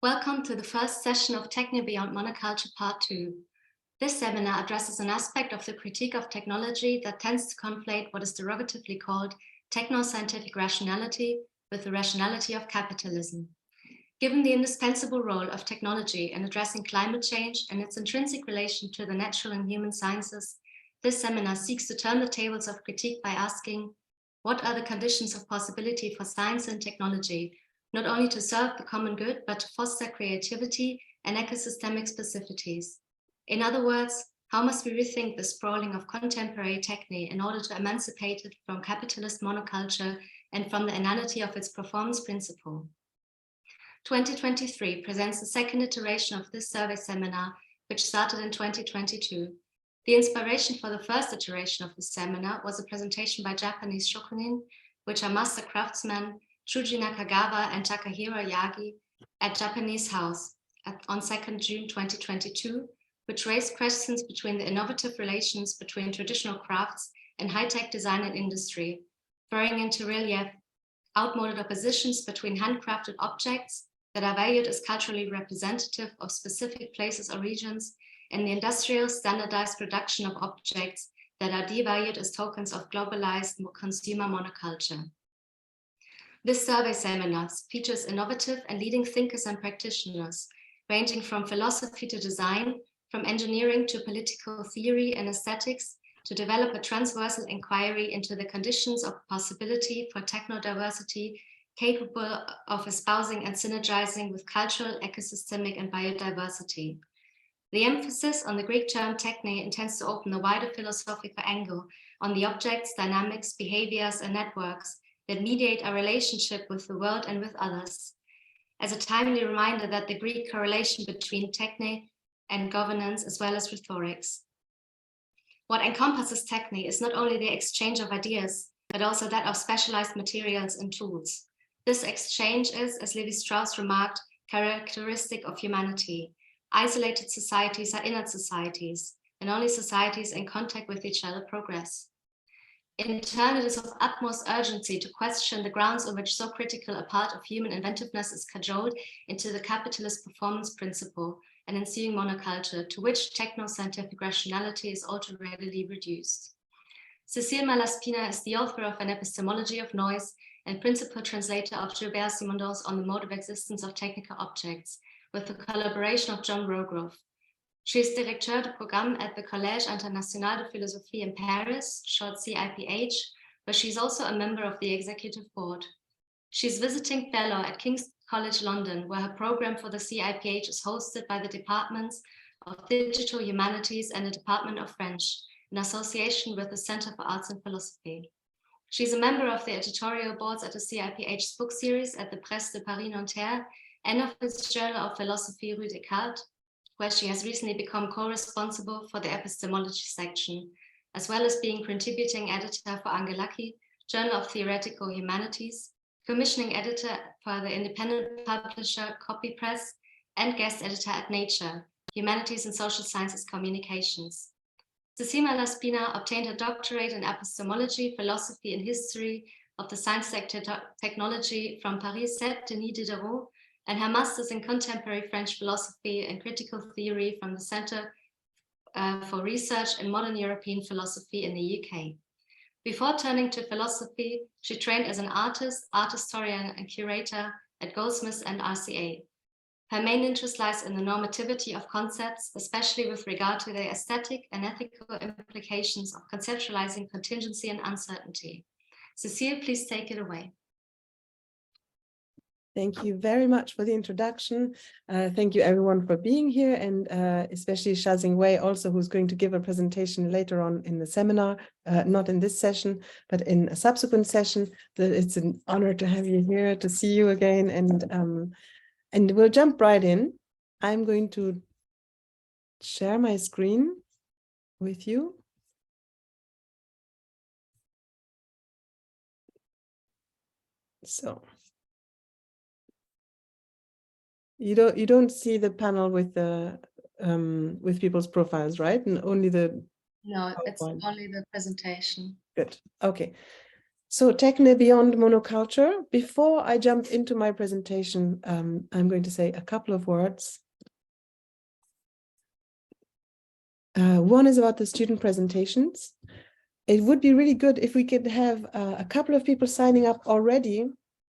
Welcome to the first session of Techne Beyond Monoculture Part Two. This seminar addresses an aspect of the critique of technology that tends to conflate what is derogatively called techno-scientific rationality with the rationality of capitalism. Given the indispensable role of technology in addressing climate change and its intrinsic relation to the natural and human sciences, this seminar seeks to turn the tables of critique by asking, what are the conditions of possibility for science and technology, not only to serve the common good, but to foster creativity and ecosystemic specificities? In other words, how must we rethink the sprawling of contemporary techne in order to emancipate it from capitalist monoculture and from the inanity of its performance principle? 2023 presents the second iteration of this survey seminar, which started in 2022. The inspiration for the first iteration of the seminar was a presentation by Japanese shokunin, which are master craftsmen Shuji Nakagawa and Takahiro Yagi at Japanese House on 2nd June 2022, which raised questions between the innovative relations between traditional crafts and high-tech design and industry, throwing into relief outmoded oppositions between handcrafted objects that are valued as culturally representative of specific places or regions and the industrial standardized production of objects that are devalued as tokens of globalized consumer monoculture. This survey seminar features innovative and leading thinkers and practitioners, ranging from philosophy to design, from engineering to political theory and aesthetics, to develop a transversal inquiry into the conditions of possibility for techno-diversity capable of espousing and synergizing with cultural, ecosystemic, and biodiversity. The emphasis on the Greek term techne intends to open a wider philosophical angle on the objects, dynamics, behaviors, and networks that mediate our relationship with the world and with others, as a timely reminder that the Greek correlation between techne and governance as well as rhetorics. What encompasses techne is not only the exchange of ideas, but also that of specialized materials and tools. This exchange is, as Lévi-Strauss remarked, characteristic of humanity. Isolated societies are inert societies, and only societies in contact with each other progress. In turn, it is of utmost urgency to question the grounds on which so critical a part of human inventiveness is cajoled into the capitalist performance principle and ensuing monoculture, to which techno-scientific rationality is also readily reduced. Cecile Malaspina is the author of an epistemology of noise and principal translator of Gilbert Simondon's On the Mode of Existence of Technical Objects, with the collaboration of John Rogrove. She is Directeur de Programme at the Collège International de Philosophie in Paris, short CIPH, where she is also a member of the executive board. She is visiting fellow at King's College London, where her program for the CIPH is hosted by the Departments of Digital Humanities and the Department of French, in association with the Center for Arts and Philosophy. She is a member of the editorial boards at the CIPH's book series at the Presse de Paris-Nanterre and of its Journal of Philosophy Rue Descartes, where she has recently become co-responsible for the epistemology section, as well as being contributing editor for Angelaki, Journal of Theoretical Humanities, commissioning editor for the independent publisher Copy Press, and guest editor at Nature, Humanities and Social Sciences Communications. Cecile Malaspina obtained her doctorate in epistemology, philosophy, and history of the science sector technology from Paris 7 Denis Diderot, and her master's in contemporary French philosophy and critical theory from the Center for Research in Modern European Philosophy in the UK. Before turning to philosophy, she trained as an artist, art historian, and curator at Goldsmiths and RCA. Her main interest lies in the normativity of concepts, especially with regard to the aesthetic and ethical implications of conceptualizing contingency and uncertainty. Cecile, please take it away. Thank you very much for the introduction. Thank you everyone for being here, and especially Shazing Wei also, who's going to give a presentation later on in the seminar, not in this session, but in a subsequent session. It's an honor to have you here, to see you again, and we'll jump right in. I'm going to share my screen with you. So. You don't see the panel with the with people's profiles, right? And only the no, it's only the presentation. Good. Okay. So Techne beyond monoculture. Before I jump into my presentation, I'm going to say a couple of words. One is about the student presentations. It would be really good if we could have a couple of people signing up already.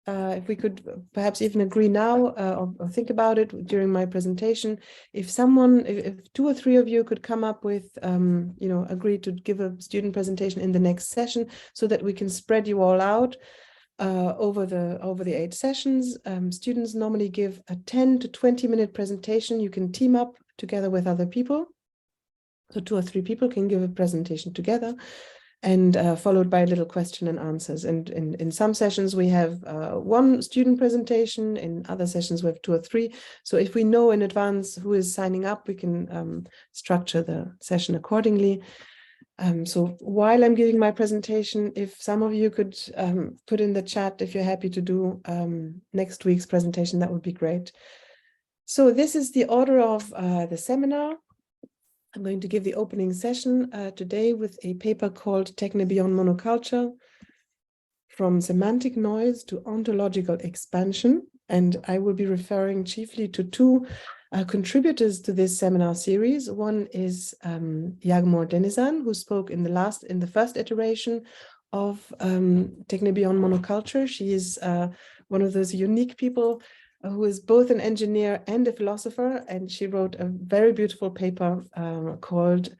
If we could perhaps even agree now or think about it during my presentation. If someone, if 2 or 3 of you could come up with, agree to give a student presentation in the next session so that we can spread you all out over the 8 sessions. Students normally give a 10 to 20-minute presentation. You can team up together with other people. So 2 or 3 people can give a presentation together, and followed by a little question and answers. And in some sessions we have 1 student presentation, in other sessions we have 2 or 3. So if we know in advance who is signing up, we can structure the session accordingly. So while I'm giving my presentation, if some of you could put in the chat if you're happy to do next week's presentation, that would be great. So this is the order of the seminar. I'm going to give the opening session today with a paper called Techne Beyond Monoculture, from semantic noise to ontological expansion. And I will be referring chiefly to 2 contributors to this seminar series. One is Jagmor Denizhan, who spoke in the first iteration of Techne Beyond Monoculture. She is one of those unique people who is both an engineer and a philosopher, and she wrote a very beautiful paper called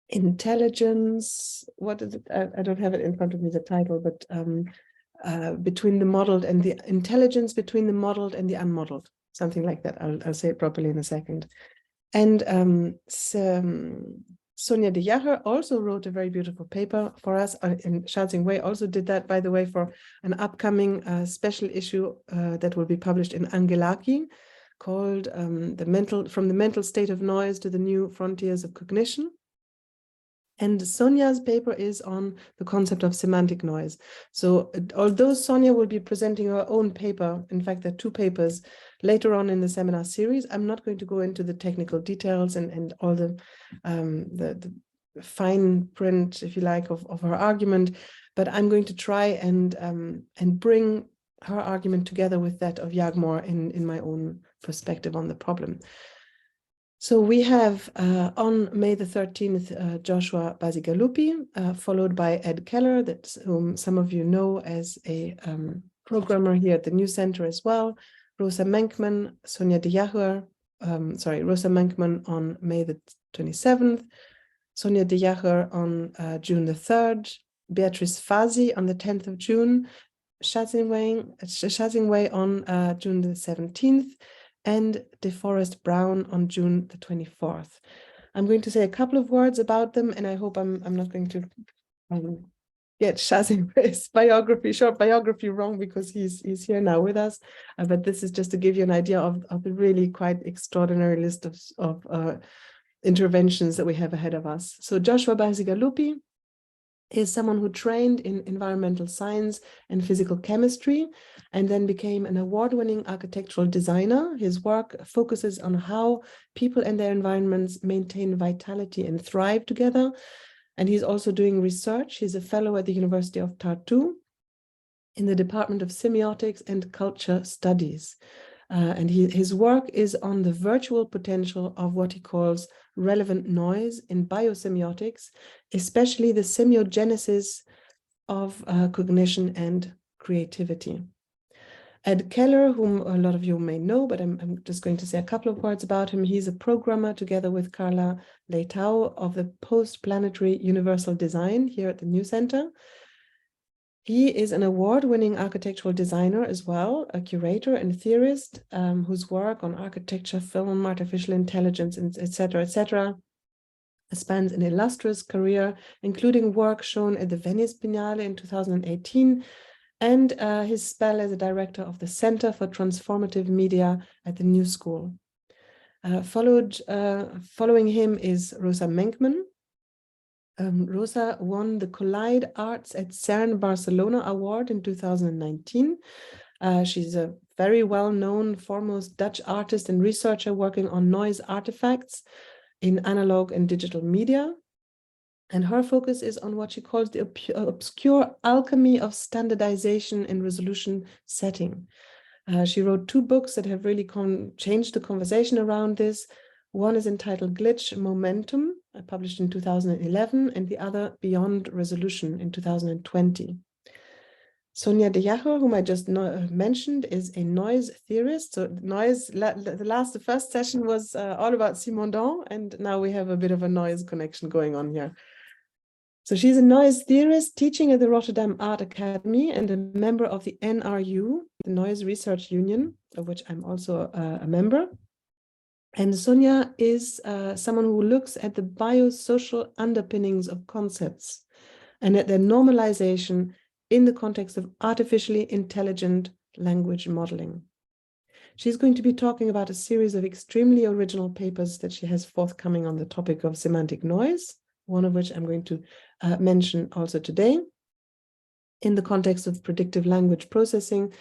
Intelligence. What is it? I don't have it in front of me, the title, but between the modeled and the intelligence between the modeled and the unmodeled, something like that. I'll say it properly in a second. And Sonja de Jager also wrote a very beautiful paper for us, and Shazing Wei also did that, by the way, for an upcoming special issue that will be published in Angelaki, called From the Mental State of Noise to the New Frontiers of Cognition. And Sonja's paper is on the concept of semantic noise. So although Sonja will be presenting her own paper, in fact, there are 2 papers later on in the seminar series, I'm not going to go into the technical details and all the fine print, if you like, of her argument, but I'm going to try and bring her argument together with that of Jagmor in my own perspective on the problem. So we have on May the 13th, Joshua Bazigalupi, followed by Ed Keller, whom some of you know as a programmer here at the New Center as well, Rosa Menkman, Sonja de Jager, Rosa Menkman on May the 27th, Sonja de Jager on June the 3rd, Beatrice Fazi on the 10th of June, Shazing Wei on June the 17th, and DeForest Brown on June the 24th. I'm going to say a couple of words about them, and I hope I'm not going to get Shazing Wei's short biography wrong, because he's here now with us. But this is just to give you an idea of the really quite extraordinary list of interventions that we have ahead of us. So Joshua Bazigalupi is someone who trained in environmental science and physical chemistry, and then became an award-winning architectural designer. His work focuses on how people and their environments maintain vitality and thrive together. And he's also doing research. He's a fellow at the University of Tartu in the Department of Semiotics and Culture Studies. And his work is on the virtual potential of what he calls relevant noise in biosemiotics, especially the semiogenesis of cognition and creativity. Ed Keller, whom a lot of you may know, but I'm just going to say a couple of words about him. He's a programmer together with Carla Leitao of the Post-Planetary Universal Design here at the New Center. He is an award-winning architectural designer as well, a curator and theorist whose work on architecture, film, artificial intelligence, etc., spans an illustrious career, including work shown at the Venice Biennale in 2018, and his spell as a director of the Center for Transformative Media at the New School. Following him is Rosa Menkman. Rosa won the Collide Arts at CERN Barcelona Award in 2019. She's a very well-known, foremost Dutch artist and researcher working on noise artifacts in analog and digital media. And her focus is on what she calls the obscure alchemy of standardization and resolution setting. She wrote 2 books that have really changed the conversation around this. One is entitled Glitch Momentum, published in 2011, and the other Beyond Resolution in 2020. Sonia de Jager, whom I just mentioned, is a noise theorist. So noise, the first session was all about Simondon, and now we have a bit of a noise connection going on here. So she's a noise theorist teaching at the Rotterdam Art Academy and a member of the NRU, the Noise Research Union, of which I'm also a member. And Sonia is someone who looks at the biosocial underpinnings of concepts and at their normalization in the context of artificially intelligent language modeling. She's going to be talking about a series of extremely original papers that she has forthcoming on the topic of semantic noise, one of which I'm going to mention also today, in the context of predictive language processing.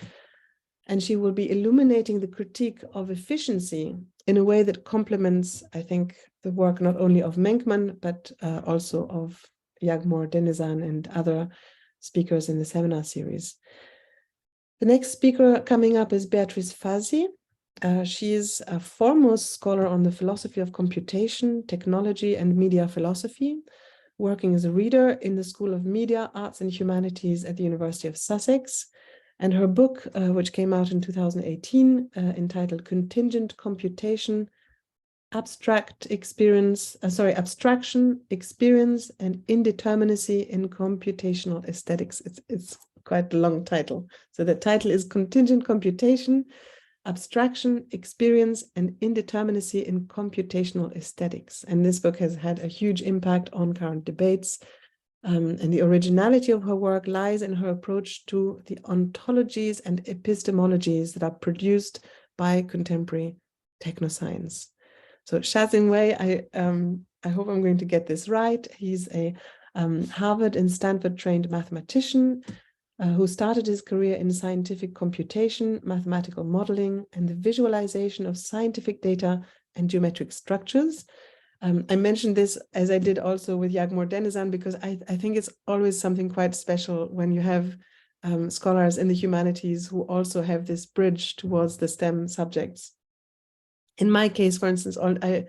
And she will be illuminating the critique of efficiency in a way that complements, I think, the work not only of Menkman, but also of Jagmor Denizan and other speakers in the seminar series. The next speaker coming up is Beatrice Fazi. She is a foremost scholar on the philosophy of computation, technology, and media philosophy, working as a reader in the School of Media, Arts and Humanities at the University of Sussex. And her book, which came out in 2018, entitled Contingent Computation, Abstraction, Experience, and Indeterminacy in Computational Aesthetics. It's quite a long title. So the title is Contingent Computation, Abstraction, Experience, and Indeterminacy in Computational Aesthetics. And this book has had a huge impact on current debates. And the originality of her work lies in her approach to the ontologies and epistemologies that are produced by contemporary technoscience. So Shazin Wei, I hope I'm going to get this right. He's a Harvard and Stanford trained mathematician who started his career in scientific computation, mathematical modeling, and the visualization of scientific data and geometric structures. I mentioned this as I did also with Jagmor Denizan, because I think it's always something quite special when you have scholars in the humanities who also have this bridge towards the STEM subjects. In my case, for instance, I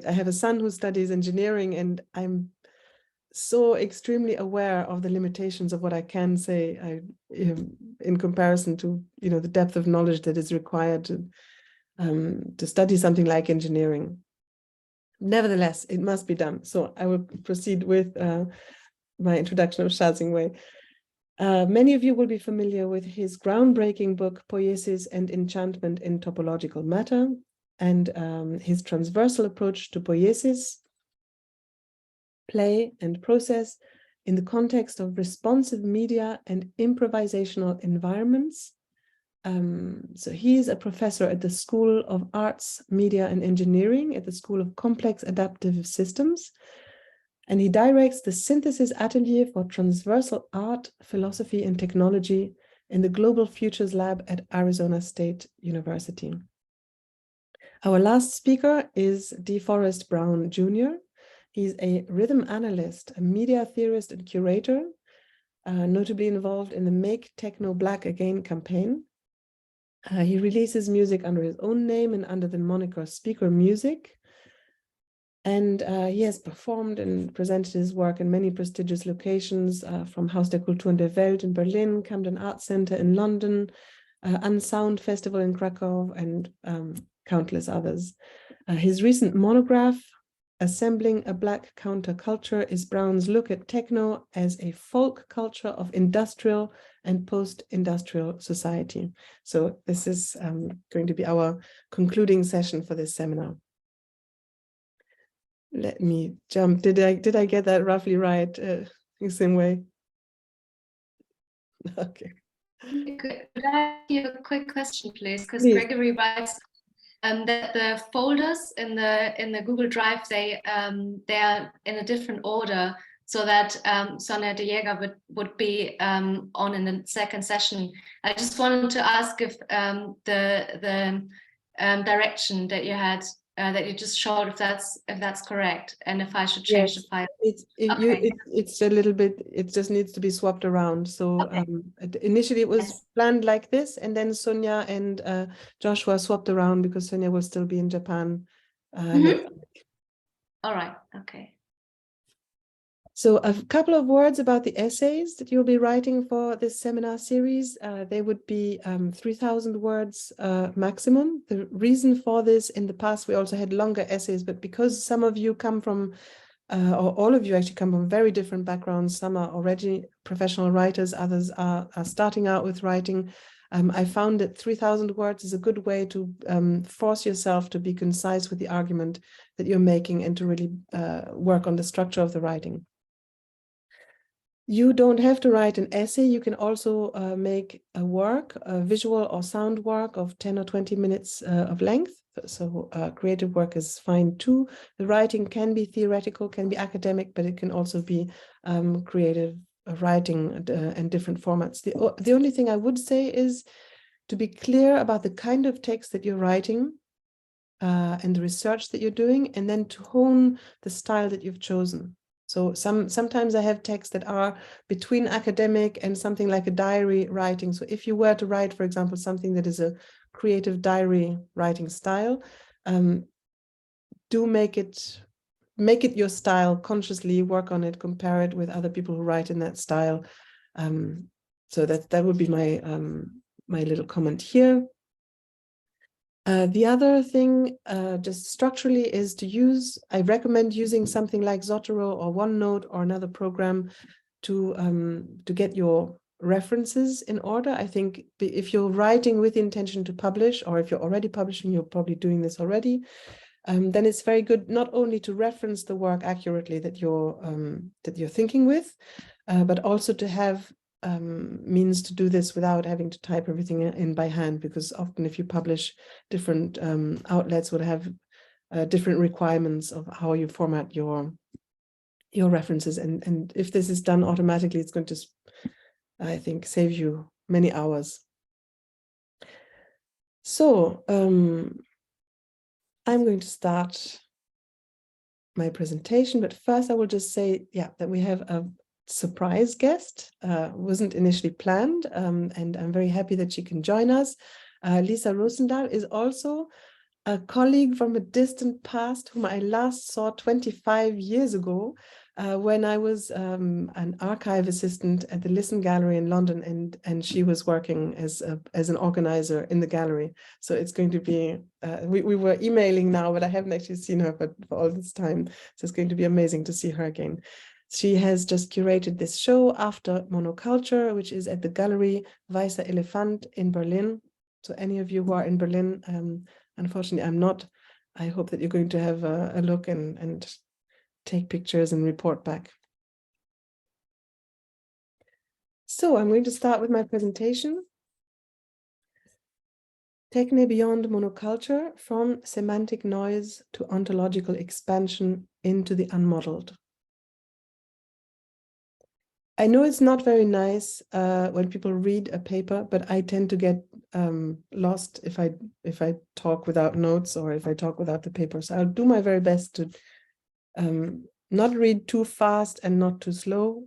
have a son who studies engineering, and I'm so extremely aware of the limitations of what I can say in comparison to the depth of knowledge that is required to study something like engineering. Nevertheless, it must be done. So I will proceed with my introduction of Shazin Wei. Many of you will be familiar with his groundbreaking book, Poiesis and Enchantment in Topological Matter, and his transversal approach to poiesis, play, and process in the context of responsive media and improvisational environments. So he is a professor at the School of Arts, Media and Engineering at the School of Complex Adaptive Systems. And he directs the Synthesis Atelier for Transversal Art, Philosophy and Technology in the Global Futures Lab at Arizona State University. Our last speaker is DeForest Brown Jr. He's a rhythm analyst, a media theorist and curator, notably involved in the Make Techno Black Again campaign. He releases music under his own name and under the moniker Speaker Music. And he has performed and presented his work in many prestigious locations, from Haus der Kulturen der Welt in Berlin, Camden Art Center in London, Unsound Festival in Krakow, and countless others. His recent monograph, Assembling a Black Counterculture, is Brown's look at techno as a folk culture of industrial and post-industrial society. So this is going to be our concluding session for this seminar. Let me jump. Did I get that roughly right, Same way? Okay. Could I ask you a quick question, please? Because Gregory writes that the folders in the Google Drive, they are in a different order, so that Sonia de Jager would be on in the second session. I just wanted to ask if the direction that you had that you just showed, if that's correct, and if I should change the file. It's a little bit, it just needs to be swapped around. So initially it was planned like this, and then Sonia and Joshua swapped around because Sonia will still be in Japan next week. All right, okay. So a couple of words about the essays that you'll be writing for this seminar series. They would be 3,000 words maximum. The reason for this, in the past, we also had longer essays, but because some of you come from, or all of you actually come from very different backgrounds, some are already professional writers, others are starting out with writing. I found that 3,000 words is a good way to force yourself to be concise with the argument that you're making and to really work on the structure of the writing. You don't have to write an essay. You can also make a work, a visual or sound work of 10 or 20 minutes of length. So creative work is fine too. The writing can be theoretical, can be academic, but it can also be creative writing and different formats. The only thing I would say is to be clear about the kind of text that you're writing and the research that you're doing, and then to hone the style that you've chosen. So sometimes I have texts that are between academic and something like a diary writing. So if you were to write, for example, something that is a creative diary writing style, do make it your style consciously, work on it, compare it with other people who write in that style. So that would be my my little comment here. The other thing, just structurally, is to use, I recommend using something like Zotero or OneNote or another program to get your references in order. I think if you're writing with the intention to publish, or if you're already publishing, you're probably doing this already, then it's very good not only to reference the work accurately that you're thinking with, but also to have means to do this without having to type everything in by hand, because often if you publish, different outlets would have different requirements of how you format your references, and if this is done automatically, it's going to, I think, save you many hours. So I'm going to start my presentation, but first I will just say, that we have a surprise guest. Wasn't initially planned, and I'm very happy that she can join us. Lisa Rosendahl is also a colleague from a distant past whom I last saw 25 years ago when I was an archive assistant at the Listen Gallery in London, and she was working as an organizer in the gallery. So it's going to be, we were emailing now, but I haven't actually seen her for all this time. So it's going to be amazing to see her again. She has just curated this show after Monoculture, which is at the Gallery Weißer Elefant in Berlin. So any of you who are in Berlin, unfortunately I'm not, I hope that you're going to have a look and take pictures and report back. So I'm going to start with my presentation. Techne beyond monoculture, from semantic noise to ontological expansion into the unmodeled. I know it's not very nice when people read a paper, but I tend to get lost if I talk without notes or if I talk without the paper. So I'll do my very best to not read too fast and not too slow.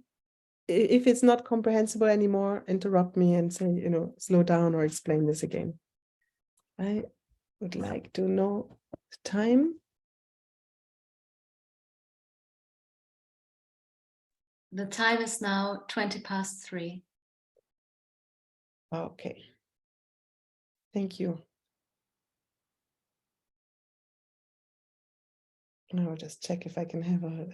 If it's not comprehensible anymore, interrupt me and say, slow down or explain this again. I would like to know the time. The time is now 3:20. Okay. Thank you. And I'll just check if I can have a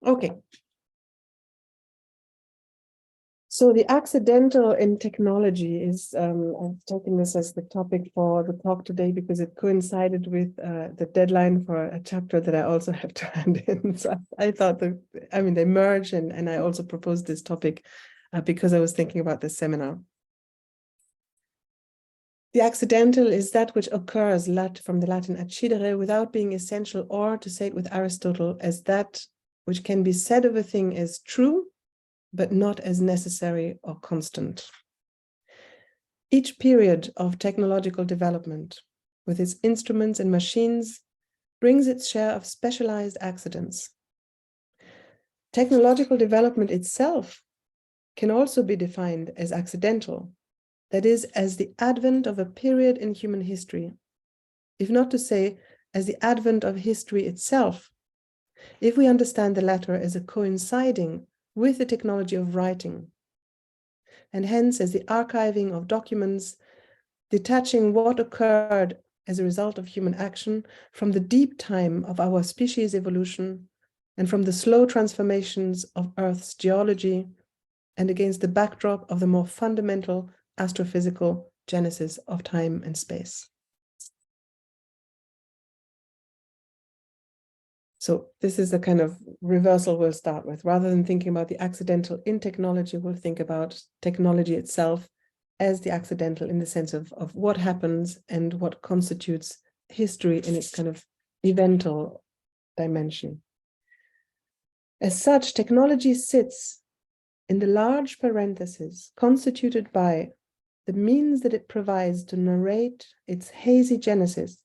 okay. So the accidental in technology is, I'm taking this as the topic for the talk today because it coincided with the deadline for a chapter that I also have to hand in. So I thought they merge, and I also proposed this topic because I was thinking about this seminar. The accidental is that which occurs, from the Latin accidere, without being essential, or to say it with Aristotle, as that which can be said of a thing as true, but not as necessary or constant. Each period of technological development, with its instruments and machines, brings its share of specialized accidents. Technological development itself can also be defined as accidental, that is, as the advent of a period in human history, if not to say as the advent of history itself, if we understand the latter as a coinciding with the technology of writing, and hence as the archiving of documents, detaching what occurred as a result of human action from the deep time of our species evolution and from the slow transformations of Earth's geology, and against the backdrop of the more fundamental astrophysical genesis of time and space. So this is the kind of reversal we'll start with. Rather than thinking about the accidental in technology, we'll think about technology itself as the accidental in the sense of what happens and what constitutes history in its kind of evental dimension. As such, technology sits in the large parenthesis constituted by the means that it provides to narrate its hazy genesis,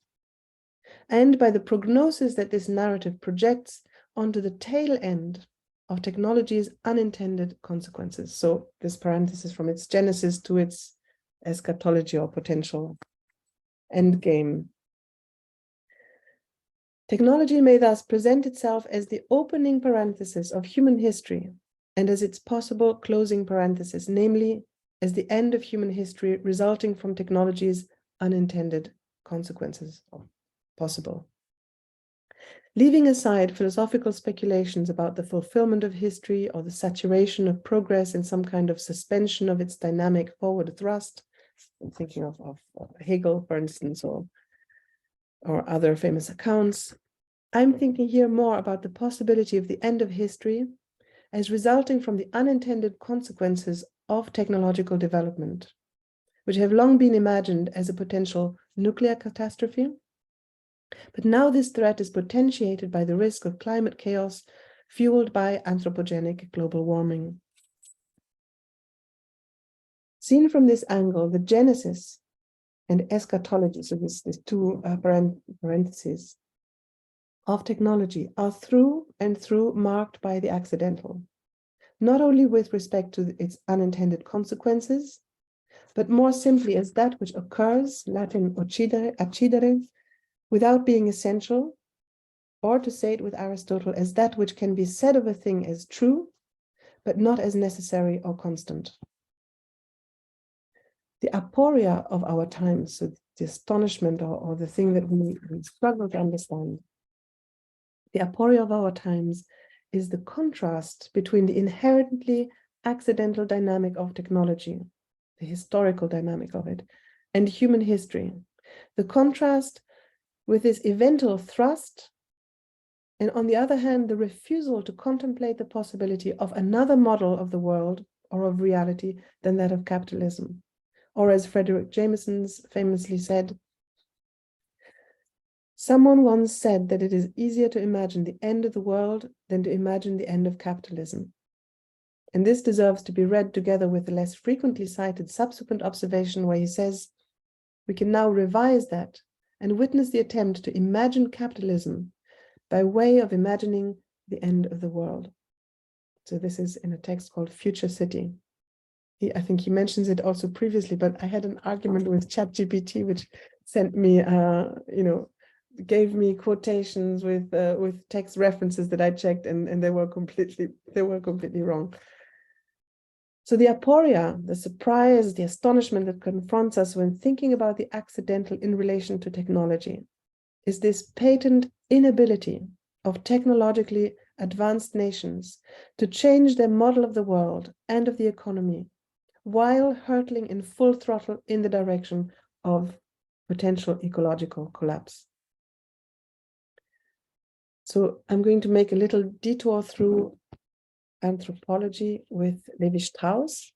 and by the prognosis that this narrative projects onto the tail end of technology's unintended consequences. So this parenthesis from its genesis to its eschatology or potential endgame. Technology may thus present itself as the opening parenthesis of human history and as its possible closing parenthesis, namely as the end of human history resulting from technology's unintended consequences. Possible. Leaving aside philosophical speculations about the fulfillment of history or the saturation of progress in some kind of suspension of its dynamic forward thrust, I'm thinking of Hegel, for instance, or other famous accounts, I'm thinking here more about the possibility of the end of history as resulting from the unintended consequences of technological development, which have long been imagined as a potential nuclear catastrophe. But now this threat is potentiated by the risk of climate chaos fueled by anthropogenic global warming. Seen from this angle, the genesis and eschatology, so these two parentheses, of technology are through and through marked by the accidental, not only with respect to its unintended consequences, but more simply as that which occurs, Latin accidere, without being essential, or to say it with Aristotle, as that which can be said of a thing as true, but not as necessary or constant. The aporia of our times, so the astonishment or the thing that we struggle to understand, the aporia of our times is the contrast between the inherently accidental dynamic of technology, the historical dynamic of it, and human history. The contrast with this eventual thrust, and on the other hand, the refusal to contemplate the possibility of another model of the world or of reality than that of capitalism. Or as Frederick Jameson's famously said, someone once said that it is easier to imagine the end of the world than to imagine the end of capitalism. And this deserves to be read together with the less frequently cited subsequent observation where he says, we can now revise that and witness the attempt to imagine capitalism by way of imagining the end of the world. So this is in a text called Future City. I think he mentions it also previously, but I had an argument with ChatGPT, which sent me, gave me quotations with text references that I checked, and they were completely wrong. So the aporia, the surprise, the astonishment that confronts us when thinking about the accidental in relation to technology is this patent inability of technologically advanced nations to change their model of the world and of the economy while hurtling in full throttle in the direction of potential ecological collapse. So I'm going to make a little detour through anthropology with Levi-Strauss.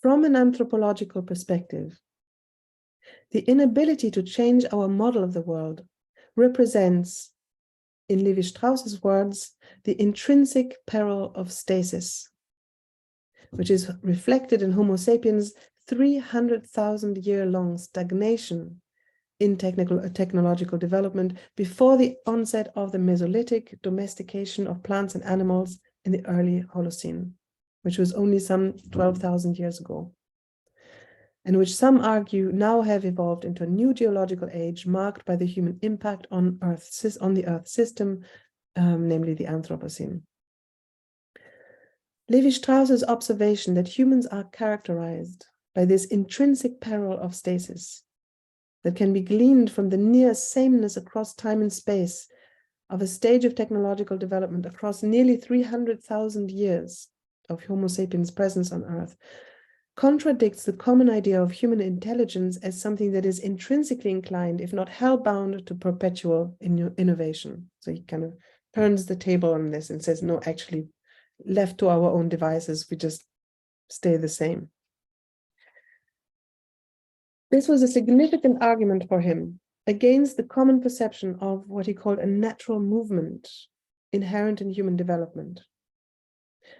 From an anthropological perspective, the inability to change our model of the world represents in Levi-Strauss's words, the intrinsic peril of stasis, which is reflected in Homo sapiens' 300,000-year-long stagnation in technological development before the onset of the Mesolithic domestication of plants and animals in the early Holocene, which was only some 12,000 years ago, and which some argue now have evolved into a new geological age marked by the human impact on the Earth system, namely the Anthropocene. Levi-Strauss's observation that humans are characterized by this intrinsic peril of stasis that can be gleaned from the near sameness across time and space of a stage of technological development across nearly 300,000 years of Homo sapiens' presence on Earth contradicts the common idea of human intelligence as something that is intrinsically inclined, if not hell-bound, to perpetual innovation. So he kind of turns the table on this and says, no, actually, left to our own devices, we just stay the same. This was a significant argument for him against the common perception of what he called a natural movement inherent in human development.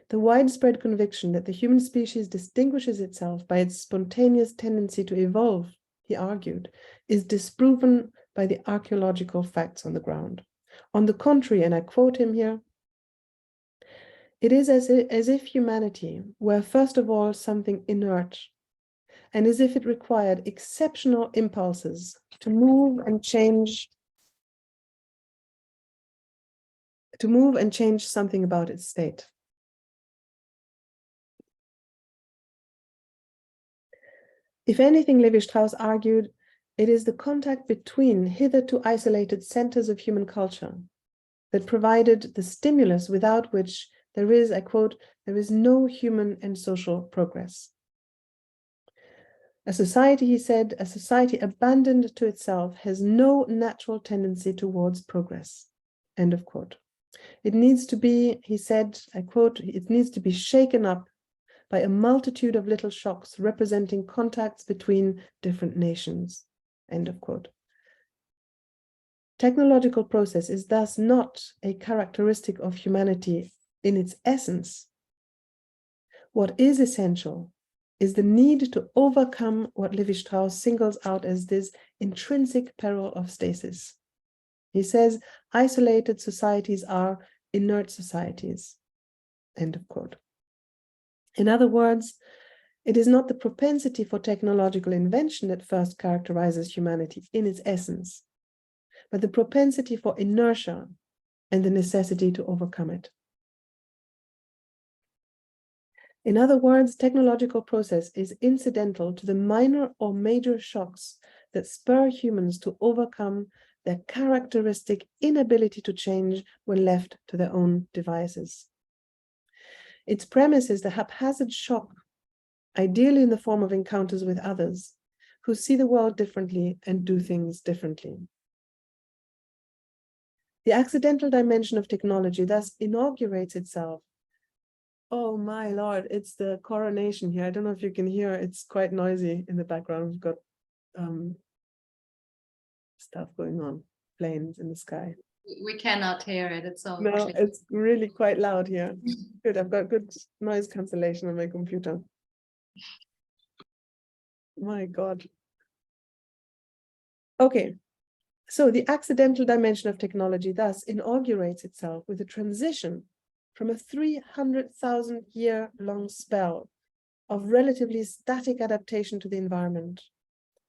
The widespread conviction that the human species distinguishes itself by its spontaneous tendency to evolve, he argued, is disproven by the archaeological facts on the ground. On the contrary, and I quote him here, it is as if humanity were first of all something inert, and as if it required exceptional impulses to move and change something about its state. If anything, Levi-Strauss argued, it is the contact between hitherto isolated centers of human culture that provided the stimulus without which there is, I quote, there is no human and social progress. A society, he said, a society abandoned to itself has no natural tendency towards progress, end of quote. It needs to be, he said, I quote, it needs to be shaken up by a multitude of little shocks representing contacts between different nations, end of quote. Technological process is thus not a characteristic of humanity in its essence. What is essential is the need to overcome what Levi-Strauss singles out as this intrinsic peril of stasis. He says, isolated societies are inert societies, end of quote. In other words, it is not the propensity for technological invention that first characterizes humanity in its essence, but the propensity for inertia and the necessity to overcome it. In other words, technological process is incidental to the minor or major shocks that spur humans to overcome their characteristic inability to change when left to their own devices. Its premise is the haphazard shock, ideally in the form of encounters with others, who see the world differently and do things differently. The accidental dimension of technology thus inaugurates itself. Oh my Lord, it's the coronation here. I don't know if you can hear, it's quite noisy in the background. We've got stuff going on, planes in the sky. We cannot hear it. It's so No, it's really quite loud here. Good, I've got good noise cancellation on my computer. My God. Okay, so the accidental dimension of technology thus inaugurates itself with a transition from a 300,000-year-long spell of relatively static adaptation to the environment,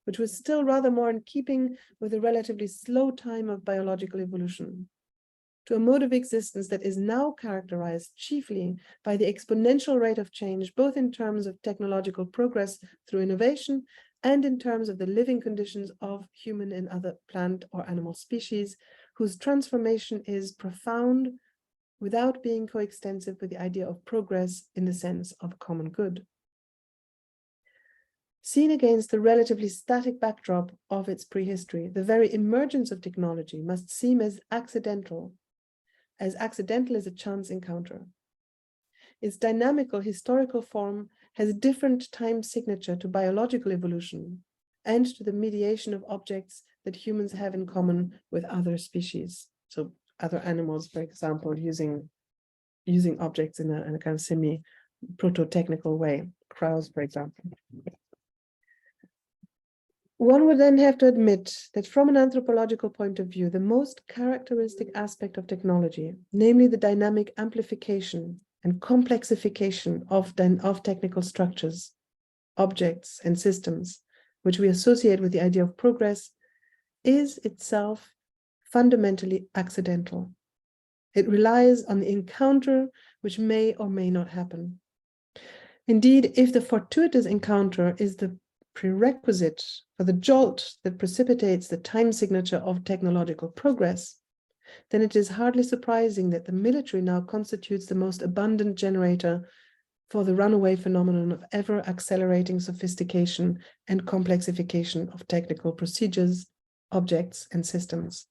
which was still rather more in keeping with the relatively slow time of biological evolution, to a mode of existence that is now characterized chiefly by the exponential rate of change, both in terms of technological progress through innovation and in terms of the living conditions of human and other plant or animal species, whose transformation is profound without being coextensive with the idea of progress in the sense of common good. Seen against the relatively static backdrop of its prehistory, the very emergence of technology must seem as accidental as a chance encounter. Its dynamical historical form has a different time signature to biological evolution and to the mediation of objects that humans have in common with other species. So other animals, for example, using objects in a kind of semi-proto-technical way, crows, for example. One would then have to admit that from an anthropological point of view, the most characteristic aspect of technology, namely the dynamic amplification and complexification of technical structures, objects, and systems, which we associate with the idea of progress, is itself fundamentally accidental. It relies on the encounter which may or may not happen. Indeed, if the fortuitous encounter is the prerequisite for the jolt that precipitates the time signature of technological progress, then it is hardly surprising that the military now constitutes the most abundant generator for the runaway phenomenon of ever accelerating sophistication and complexification of technical procedures, objects, and systems.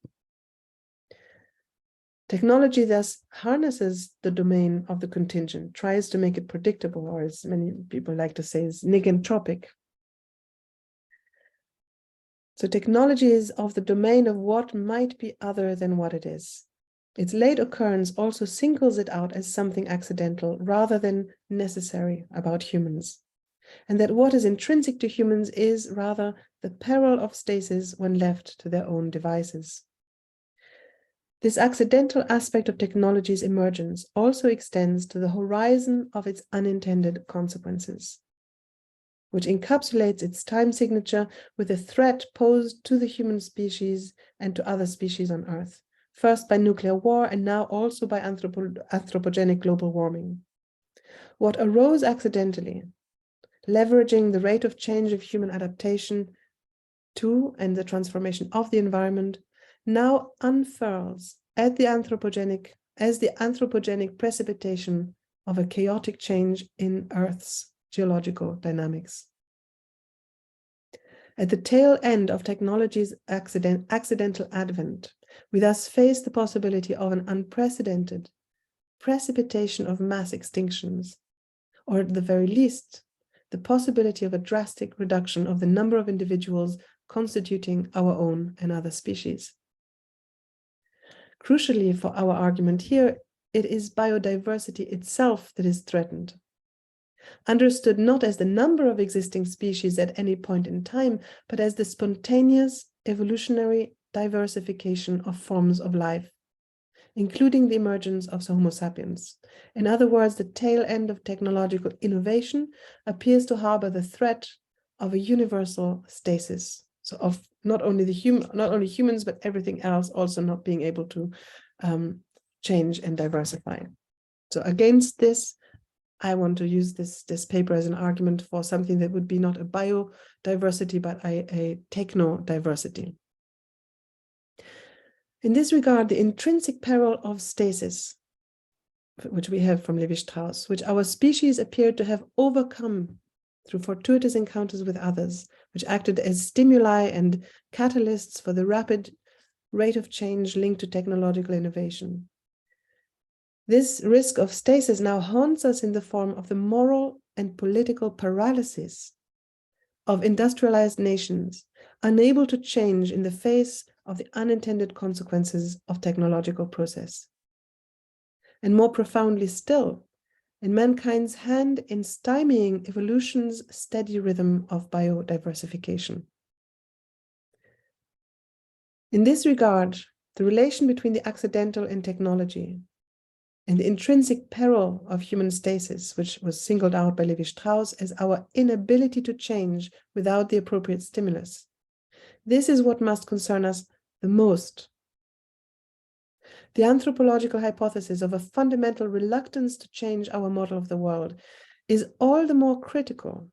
Technology thus harnesses the domain of the contingent, tries to make it predictable, or as many people like to say, is nigentropic. So technology is of the domain of what might be other than what it is. Its late occurrence also singles it out as something accidental rather than necessary about humans, and that what is intrinsic to humans is rather the peril of stasis when left to their own devices. This accidental aspect of technology's emergence also extends to the horizon of its unintended consequences, which encapsulates its time signature with a threat posed to the human species and to other species on Earth, first by nuclear war and now also by anthropogenic global warming. What arose accidentally, leveraging the rate of change of human adaptation to and the transformation of the environment, now unfurls as the anthropogenic precipitation of a chaotic change in Earth's geological dynamics. At the tail end of technology's accidental advent, we thus face the possibility of an unprecedented precipitation of mass extinctions, or at the very least, the possibility of a drastic reduction of the number of individuals constituting our own and other species. Crucially for our argument here, it is biodiversity itself that is threatened. Understood not as the number of existing species at any point in time, but as the spontaneous evolutionary diversification of forms of life, including the emergence of Homo sapiens. In other words, the tail end of technological innovation appears to harbor the threat of a universal stasis. So of not only humans, but everything else also not being able to change and diversify. So against this, I want to use this paper as an argument for something that would be not a biodiversity, but a techno-diversity. In this regard, the intrinsic peril of stasis, which we have from Lévi-Strauss, which our species appeared to have overcome through fortuitous encounters with others, which acted as stimuli and catalysts for the rapid rate of change linked to technological innovation. This risk of stasis now haunts us in the form of the moral and political paralysis of industrialized nations, unable to change in the face of the unintended consequences of technological process. And more profoundly still, in mankind's hand in stymieing evolution's steady rhythm of biodiversification. In this regard, the relation between the accidental and technology and the intrinsic peril of human stasis, which was singled out by Lévi-Strauss as our inability to change without the appropriate stimulus. This is what must concern us the most. The anthropological hypothesis of a fundamental reluctance to change our model of the world is all the more critical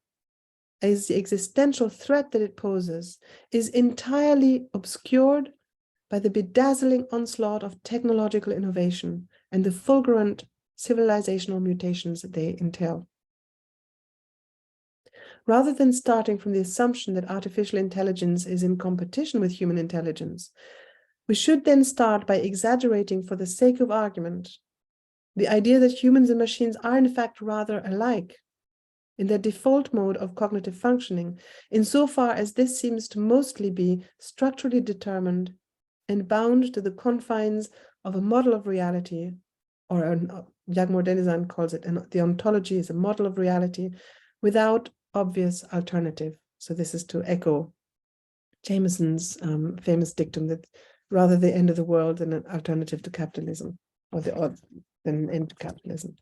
as the existential threat that it poses is entirely obscured by the bedazzling onslaught of technological innovation and the fulgurant civilizational mutations that they entail. Rather than starting from the assumption that artificial intelligence is in competition with human intelligence, we should then start by exaggerating for the sake of argument the idea that humans and machines are in fact rather alike in their default mode of cognitive functioning, insofar as this seems to mostly be structurally determined and bound to the confines of a model of reality, or Jagmore Denizan calls it, and the ontology is a model of reality without obvious alternative. So this is to echo Jameson's famous dictum that rather the end of the world than an alternative to capitalism, or than an end to capitalism.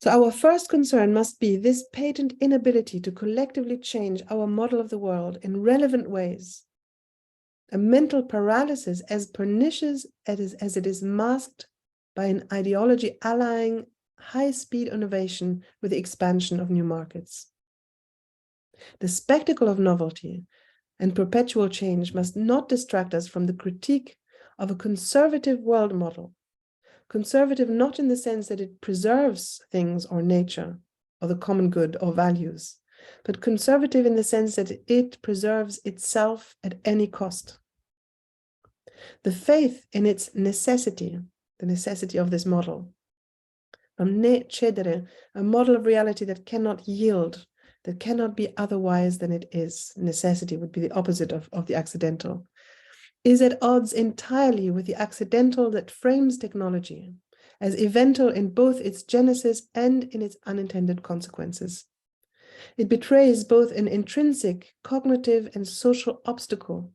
So our first concern must be this patent inability to collectively change our model of the world in relevant ways, a mental paralysis as pernicious as it is masked by an ideology allying high-speed innovation with the expansion of new markets. The spectacle of novelty and perpetual change must not distract us from the critique of a conservative world model. Conservative not in the sense that it preserves things or nature or the common good or values, but conservative in the sense that it preserves itself at any cost. The faith in its necessity, the necessity of this model, ne cedere, a model of reality that cannot yield, that cannot be otherwise than it is. Necessity would be the opposite of the accidental, is at odds entirely with the accidental that frames technology as eventual in both its genesis and in its unintended consequences. It betrays both an intrinsic, cognitive, and social obstacle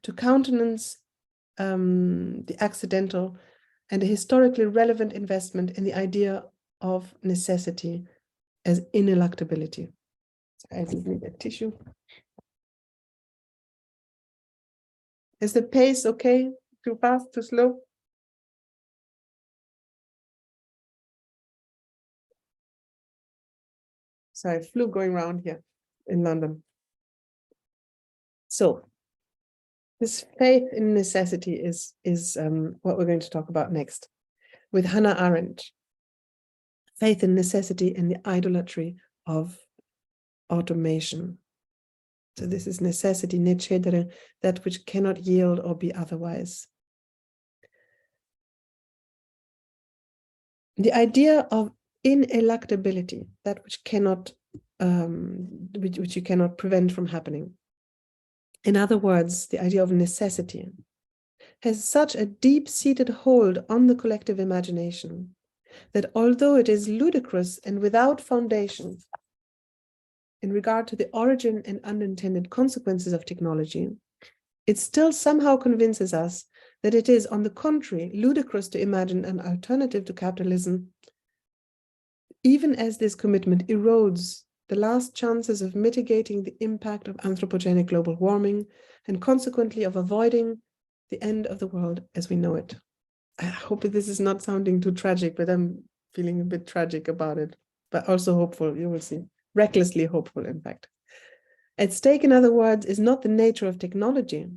to countenance the accidental and a historically relevant investment in the idea of necessity as ineluctability. So I will need a tissue. Is the pace okay? Too fast, too slow? Sorry, flu going around here in London. So this faith in necessity is what we're going to talk about next with Hannah Arendt. Faith in necessity and the idolatry of automation. So this is necessity, ne cedere, that which cannot yield or be otherwise. The idea of ineluctability, that which cannot, which you cannot prevent from happening. In other words, the idea of necessity has such a deep-seated hold on the collective imagination that although it is ludicrous and without foundation in regard to the origin and unintended consequences of technology, it still somehow convinces us that it is, on the contrary, ludicrous to imagine an alternative to capitalism, even as this commitment erodes the last chances of mitigating the impact of anthropogenic global warming and consequently of avoiding the end of the world as we know it. I hope this is not sounding too tragic, but I'm feeling a bit tragic about it, but also hopeful, you will see. Recklessly hopeful, in fact. At stake, in other words, is not the nature of technology,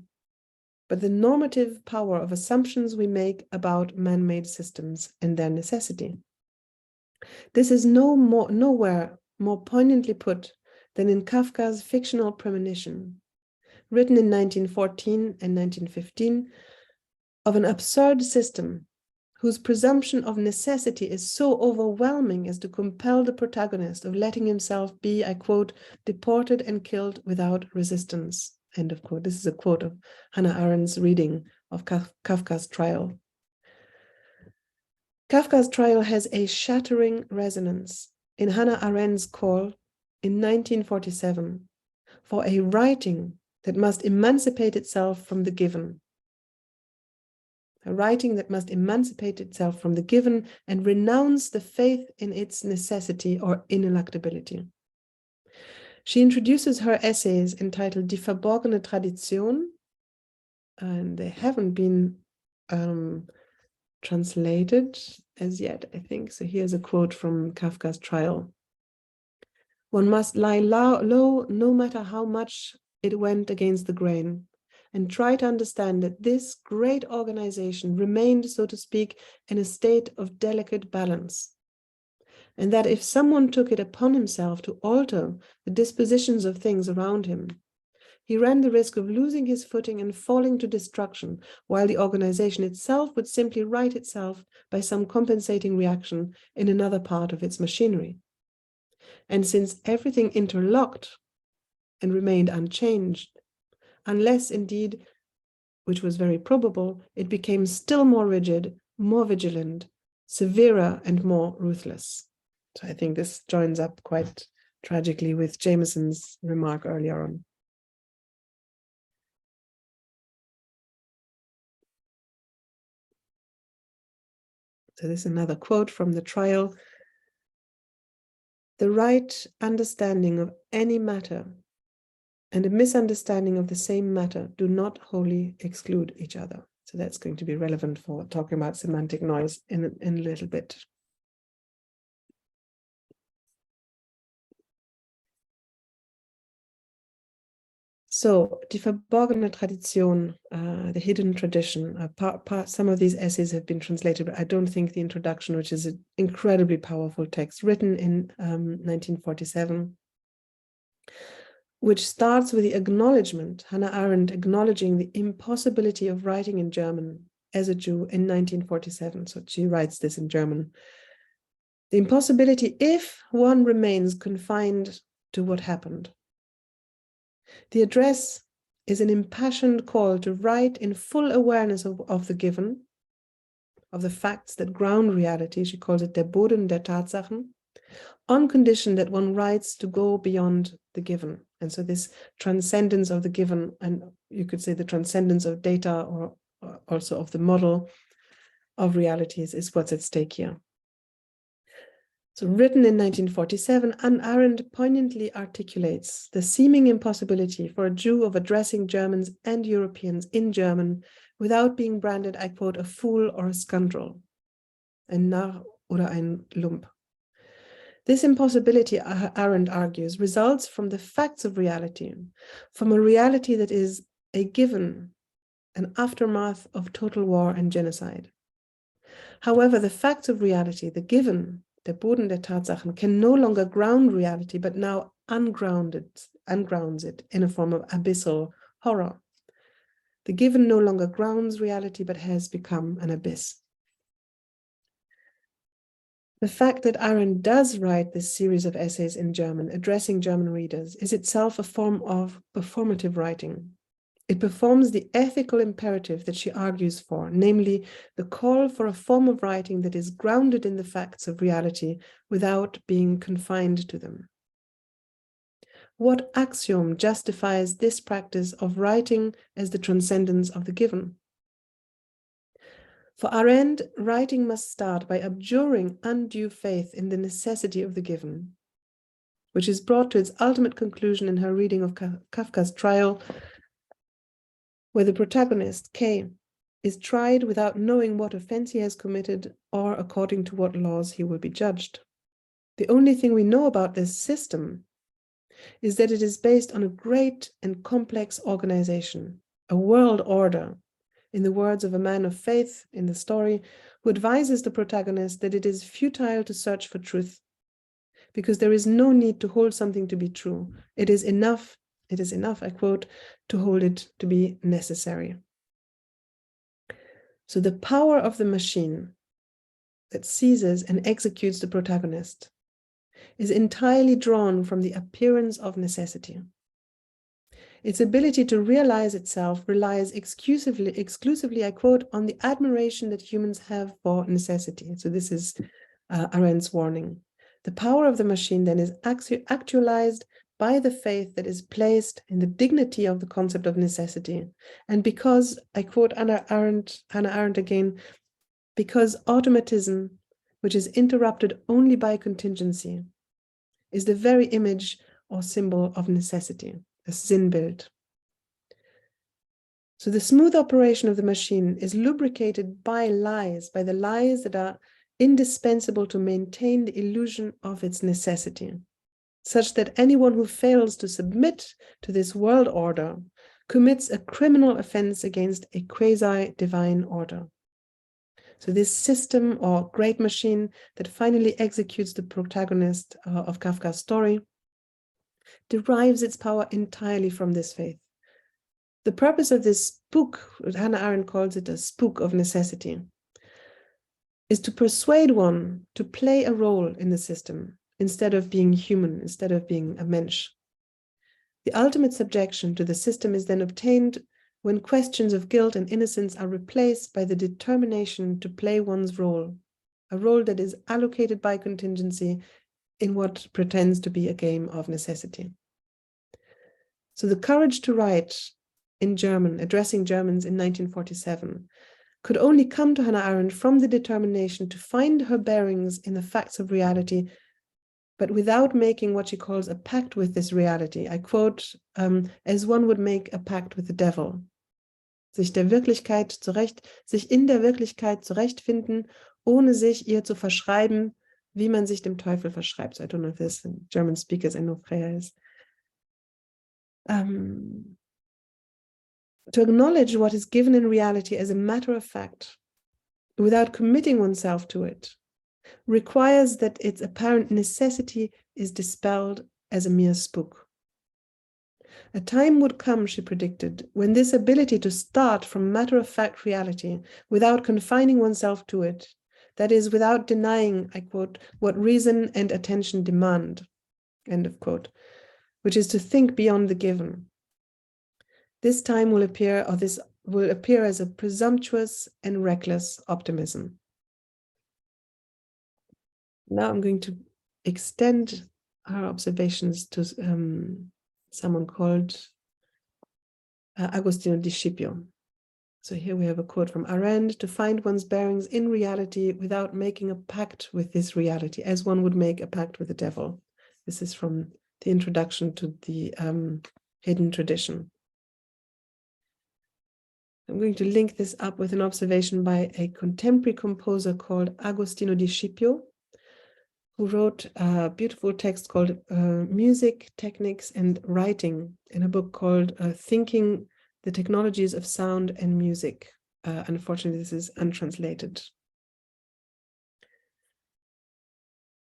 but the normative power of assumptions we make about man-made systems and their necessity. This is nowhere more poignantly put than in Kafka's fictional Premonition, written in 1914 and 1915, of an absurd system whose presumption of necessity is so overwhelming as to compel the protagonist of letting himself be, I quote, deported and killed without resistance, end of quote. This is a quote of Hannah Arendt's reading of Kafka's Trial. Kafka's Trial has a shattering resonance in Hannah Arendt's call in 1947 for a writing that must emancipate itself from the given. A writing that must emancipate itself from the given and renounce the faith in its necessity or ineluctability. She introduces her essays entitled Die verborgene Tradition, and they haven't been translated as yet, I think. So here's a quote from Kafka's Trial. One must lie low no matter how much it went against the grain, and try to understand that this great organization remained, so to speak, in a state of delicate balance. And that if someone took it upon himself to alter the dispositions of things around him, he ran the risk of losing his footing and falling to destruction, while the organization itself would simply right itself by some compensating reaction in another part of its machinery. And since everything interlocked and remained unchanged, unless indeed which was very probable, it became still more rigid, more vigilant, severer, and more ruthless. So I think this joins up quite tragically with Jameson's remark earlier on. So this is another quote from the trial. The right understanding of any matter and a misunderstanding of the same matter do not wholly exclude each other. So that's going to be relevant for talking about semantic noise in a little bit. So, die verborgene Tradition, the hidden tradition, some of these essays have been translated, but I don't think the introduction, which is an incredibly powerful text written in 1947, which starts with the acknowledgement, Hannah Arendt acknowledging the impossibility of writing in German as a Jew in 1947. So she writes this in German. The impossibility if one remains confined to what happened. The address is an impassioned call to write in full awareness of the given, of the facts that ground reality. She calls it der Boden der Tatsachen, on condition that one writes to go beyond the given. And so this transcendence of the given, and you could say the transcendence of data or also of the model of realities, is what's at stake here. So written in 1947, Hannah Arendt poignantly articulates the seeming impossibility for a Jew of addressing Germans and Europeans in German without being branded, I quote, a fool or a scoundrel, ein Narr oder ein Lump. This impossibility, Arendt argues, results from the facts of reality, from a reality that is a given, an aftermath of total war and genocide. However, the facts of reality, the given, der Boden der Tatsachen, can no longer ground reality, but now ungrounds it in a form of abyssal horror. The given no longer grounds reality, but has become an abyss. The fact that Arendt does write this series of essays in German, addressing German readers, is itself a form of performative writing. It performs the ethical imperative that she argues for, namely the call for a form of writing that is grounded in the facts of reality without being confined to them. What axiom justifies this practice of writing as the transcendence of the given? For Arendt, writing must start by abjuring undue faith in the necessity of the given, which is brought to its ultimate conclusion in her reading of Kafka's Trial, where the protagonist, K, is tried without knowing what offense he has committed or according to what laws he will be judged. The only thing we know about this system is that it is based on a great and complex organization, a world order, in the words of a man of faith in the story, who advises the protagonist that it is futile to search for truth, because there is no need to hold something to be true. It is enough, I quote, to hold it to be necessary. So the power of the machine that seizes and executes the protagonist is entirely drawn from the appearance of necessity. Its ability to realize itself relies exclusively, I quote, on the admiration that humans have for necessity. So this is Arendt's warning. The power of the machine then is actualized by the faith that is placed in the dignity of the concept of necessity. And because, I quote Hannah Arendt again, because automatism, which is interrupted only by contingency, is the very image or symbol of necessity, a Sinnbild. So the smooth operation of the machine is lubricated by the lies that are indispensable to maintain the illusion of its necessity, such that anyone who fails to submit to this world order commits a criminal offense against a quasi-divine order. So this system or great machine that finally executes the protagonist of Kafka's story derives its power entirely from this faith. The purpose of this spook, Hannah Arendt calls it a spook of necessity, is to persuade one to play a role in the system instead of being human, instead of being a mensch. The ultimate subjection to the system is then obtained when questions of guilt and innocence are replaced by the determination to play one's role, a role that is allocated by contingency in what pretends to be a game of necessity. So the courage to write in German, addressing Germans in 1947, could only come to Hannah Arendt from the determination to find her bearings in the facts of reality, but without making what she calls a pact with this reality. I quote, as one would make a pact with the devil. Sich in der Wirklichkeit zurechtfinden, ohne sich ihr zu verschreiben, wie man sich dem Teufel verschreibt. So I don't know if this German speakers, I know Freya is. To acknowledge what is given in reality as a matter of fact, without committing oneself to it, requires that its apparent necessity is dispelled as a mere spook. A time would come, she predicted, when this ability to start from matter-of-fact reality without confining oneself to it, that is, without denying, I quote, what reason and attention demand, end of quote, which is to think beyond the given. This time will appear, or this will appear as a presumptuous and reckless optimism. Now I'm going to extend our observations to someone called Agostino Di Scipio. So here we have a quote from Arendt: to find one's bearings in reality without making a pact with this reality, as one would make a pact with the devil. This is from the introduction to the Hidden Tradition. I'm going to link this up with an observation by a contemporary composer called Agostino Di Scipio, who wrote a beautiful text called Music, Techniques, and Writing in a book called Thinking the Technologies of Sound and Music. Unfortunately, this is untranslated.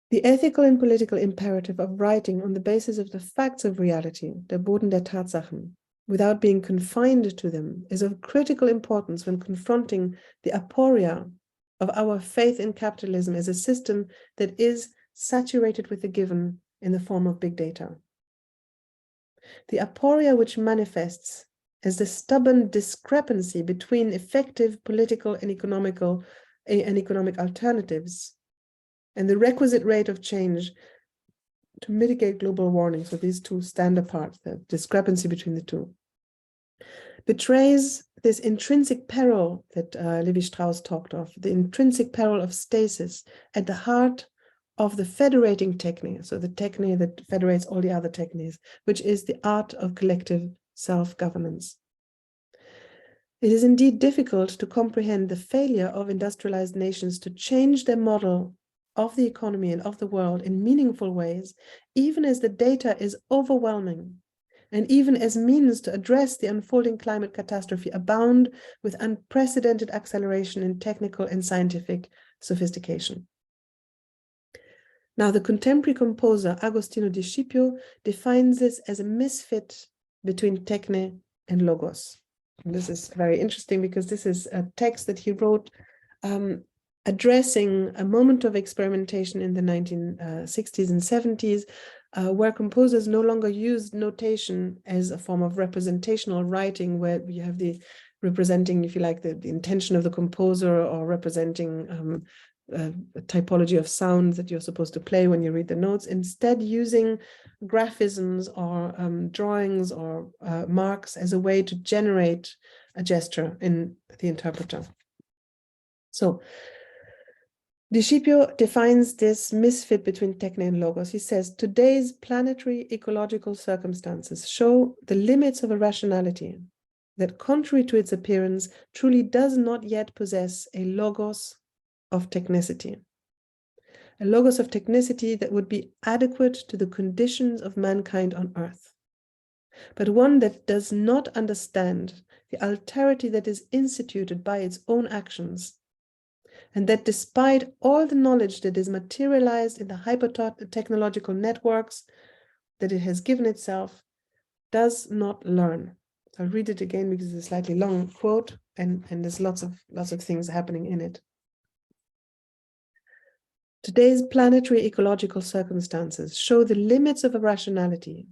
The ethical and political imperative of writing on the basis of the facts of reality, der Boden der Tatsachen, without being confined to them, is of critical importance when confronting the aporia of our faith in capitalism as a system that is saturated with the given in the form of big data. The aporia which manifests as the stubborn discrepancy between effective political and economic alternatives and the requisite rate of change to mitigate global warming. So these two stand apart, the discrepancy between the two, betrays this intrinsic peril that Levi-Strauss talked of, the intrinsic peril of stasis at the heart of the federating techne, so the techne that federates all the other technes, which is the art of collective self-governance. It is indeed difficult to comprehend the failure of industrialized nations to change their model of the economy and of the world in meaningful ways, even as the data is overwhelming, and even as means to address the unfolding climate catastrophe abound with unprecedented acceleration in technical and scientific sophistication. Now, the contemporary composer Agostino Di Scipio defines this as a misfit between techne and logos. And this is very interesting because this is a text that he wrote addressing a moment of experimentation in the 1960s and 70s, where composers no longer used notation as a form of representational writing, where you have the representing, if you like, the intention of the composer, or representing a typology of sound that you're supposed to play when you read the notes, instead using graphisms or drawings or marks as a way to generate a gesture in the interpreter. So Di Scipio defines this misfit between techne and logos. He says, today's planetary ecological circumstances show the limits of a rationality that, contrary to its appearance, truly does not yet possess a logos of technicity. A logos of technicity that would be adequate to the conditions of mankind on Earth, but one that does not understand the alterity that is instituted by its own actions, and that despite all the knowledge that is materialized in the hyper-technological networks that it has given itself, does not learn. I'll read it again because it's a slightly long quote, and there's lots of things happening in it. Today's planetary ecological circumstances show the limits of a rationality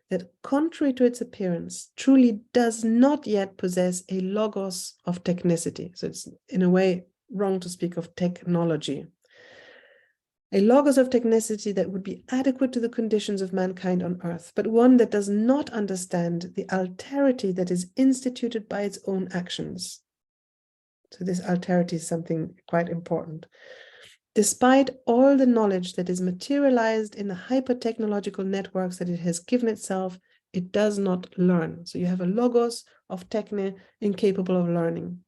that, contrary to its appearance, truly does not yet possess a logos of technicity. So it's in a way wrong to speak of technology. A logos of technicity that would be adequate to the conditions of mankind on earth, but one that does not understand the alterity that is instituted by its own actions. So this alterity is something quite important. Despite all the knowledge that is materialized in the hyper-technological networks that it has given itself, it does not learn. So you have a logos of techne incapable of learning.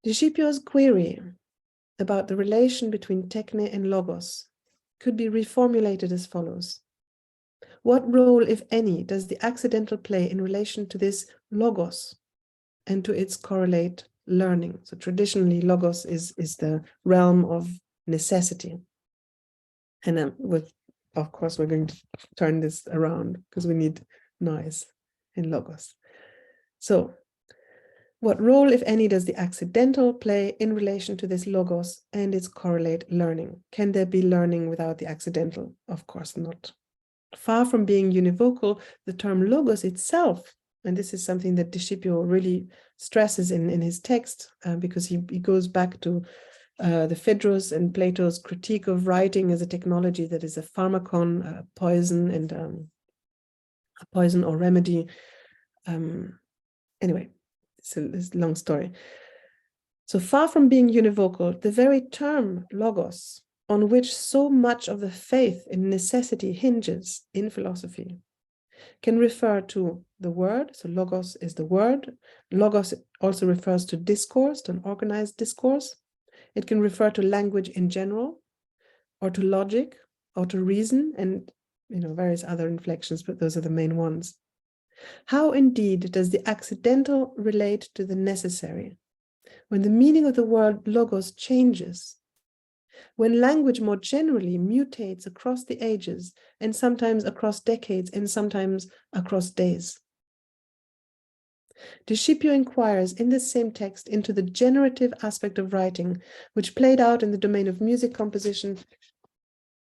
Discipio's query about the relation between techne and logos could be reformulated as follows. What role, if any, does the accidental play in relation to this logos and to its correlate learning? So traditionally, logos is the realm of necessity. And of course, we're going to turn this around because we need noise in logos. So what role, if any, does the accidental play in relation to this logos and its correlate learning? Can there be learning without the accidental? Of course not. Far from being univocal, the term logos itself, and this is something that Discipio really stresses in his text, because he goes back to the Phaedrus and Plato's critique of writing as a technology that is a pharmakon, a poison, and a poison or remedy. Anyway, it's a long story. So far from being univocal, the very term logos, on which so much of the faith in necessity hinges in philosophy, can refer to the word. So logos is the word. Logos also refers to discourse, to an organized discourse. It can refer to language in general, or to logic, or to reason, and various other inflections, but those are the main ones. How indeed does the accidental relate to the necessary? When the meaning of the word logos changes, when language more generally mutates across the ages, and sometimes across decades, and sometimes across days. Discipio inquires in this same text into the generative aspect of writing, which played out in the domain of music composition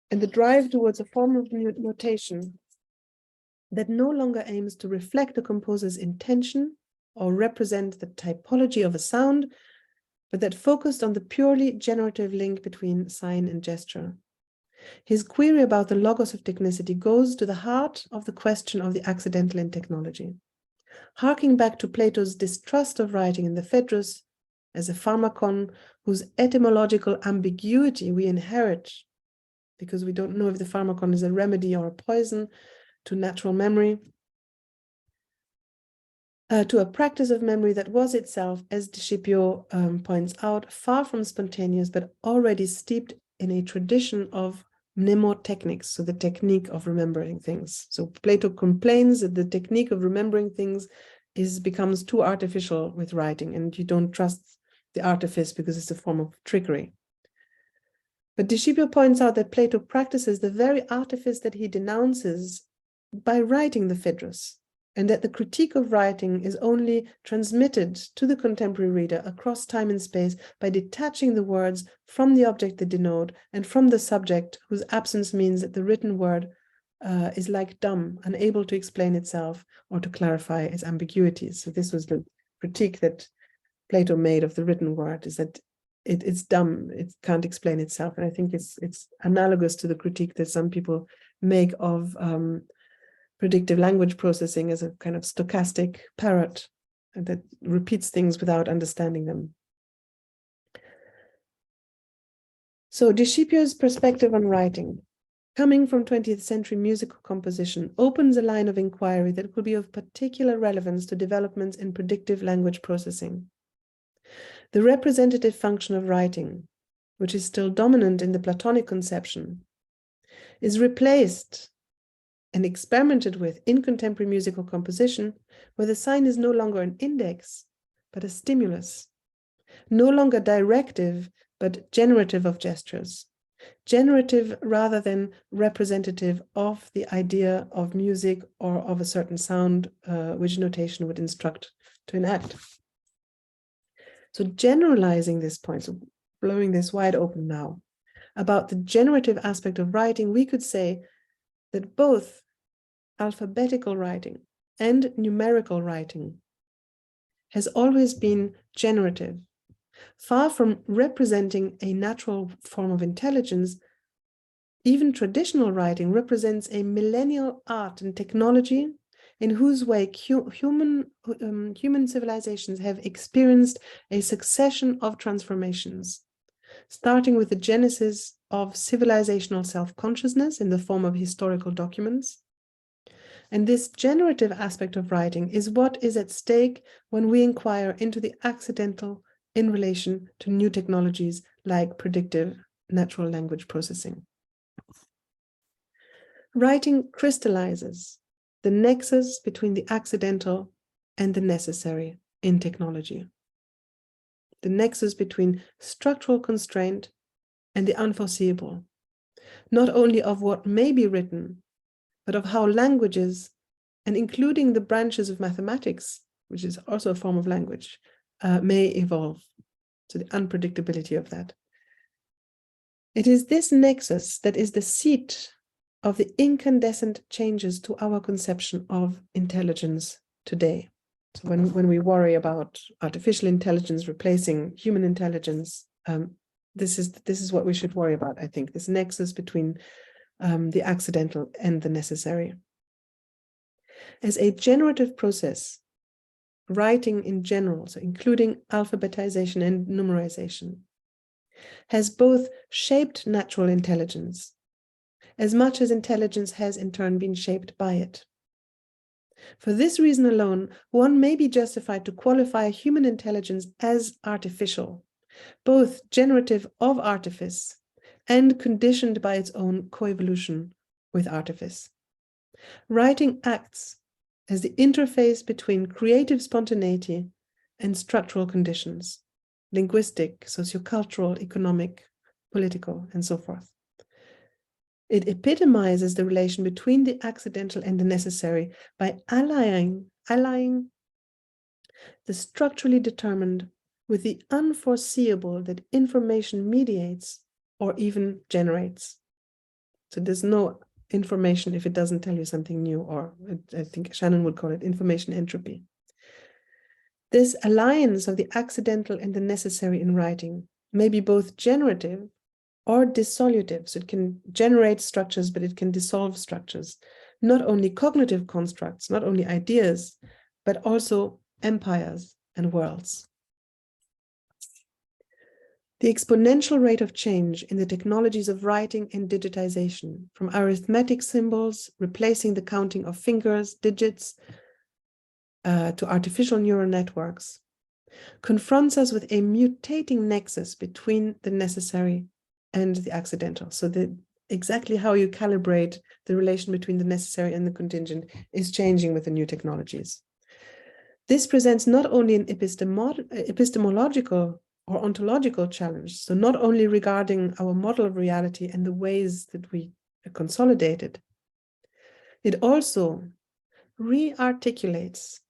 and the drive towards a form of notation that no longer aims to reflect a composer's intention or represent the typology of a sound, but that focused on the purely generative link between sign and gesture. His query about the logos of technicity goes to the heart of the question of the accidental in technology. Harking back to Plato's distrust of writing in the Phaedrus as a pharmakon whose etymological ambiguity we inherit because we don't know if the pharmakon is a remedy or a poison to natural memory, to a practice of memory that was itself, as Discipio points out, far from spontaneous, but already steeped in a tradition of mnemotechnics, so the technique of remembering things. So Plato complains that the technique of remembering things becomes too artificial with writing, and you don't trust the artifice because it's a form of trickery. But Discipio points out that Plato practices the very artifice that he denounces by writing the Phaedrus, and that the critique of writing is only transmitted to the contemporary reader across time and space by detaching the words from the object they denote and from the subject, whose absence means that the written word is like dumb, unable to explain itself or to clarify its ambiguities. So this was the critique that Plato made of the written word, is that it's dumb, it can't explain itself. And I think it's analogous to the critique that some people make of predictive language processing as a kind of stochastic parrot that repeats things without understanding them. So Discipio's perspective on writing, coming from 20th century musical composition, opens a line of inquiry that will be of particular relevance to developments in predictive language processing. The representative function of writing, which is still dominant in the Platonic conception, is replaced and experimented with in contemporary musical composition, where the sign is no longer an index, but a stimulus, no longer directive, but generative of gestures, generative rather than representative of the idea of music or of a certain sound, which notation would instruct to enact. So generalizing this point, so blowing this wide open now, about the generative aspect of writing, we could say that both alphabetical writing and numerical writing has always been generative. Far from representing a natural form of intelligence, even traditional writing represents a millennial art and technology in whose wake human civilizations have experienced a succession of transformations, starting with the genesis of civilizational self-consciousness in the form of historical documents. And this generative aspect of writing is what is at stake when we inquire into the accidental in relation to new technologies like predictive natural language processing. Writing crystallizes the nexus between the accidental and the necessary in technology. The nexus between structural constraint and the unforeseeable, not only of what may be written, but of how languages, and including the branches of mathematics, which is also a form of language, may evolve. So the unpredictability of that. It is this nexus that is the seat of the incandescent changes to our conception of intelligence today. So when we worry about artificial intelligence replacing human intelligence, this is what we should worry about, I think, this nexus between the accidental and the necessary. As a generative process, writing in general, so including alphabetization and numerization, has both shaped natural intelligence as much as intelligence has in turn been shaped by it. For this reason alone, one may be justified to qualify human intelligence as artificial, both generative of artifice and conditioned by its own coevolution with artifice. Writing acts as the interface between creative spontaneity and structural conditions, linguistic, sociocultural, economic, political, and so forth. It epitomizes the relation between the accidental and the necessary by allying the structurally determined with the unforeseeable that information mediates or even generates. So there's no information if it doesn't tell you something new, or I think Shannon would call it information entropy. This alliance of the accidental and the necessary in writing may be both generative or dissolutive. So it can generate structures, but it can dissolve structures. Not only cognitive constructs, not only ideas, but also empires and worlds. The exponential rate of change in the technologies of writing and digitization, from arithmetic symbols replacing the counting of fingers, digits, to artificial neural networks, confronts us with a mutating nexus between the necessary and the accidental. So exactly how you calibrate the relation between the necessary and the contingent is changing with the new technologies. This presents not only an epistemological or ontological challenge, so not only regarding our model of reality and the ways that we consolidate it, it also re-articulates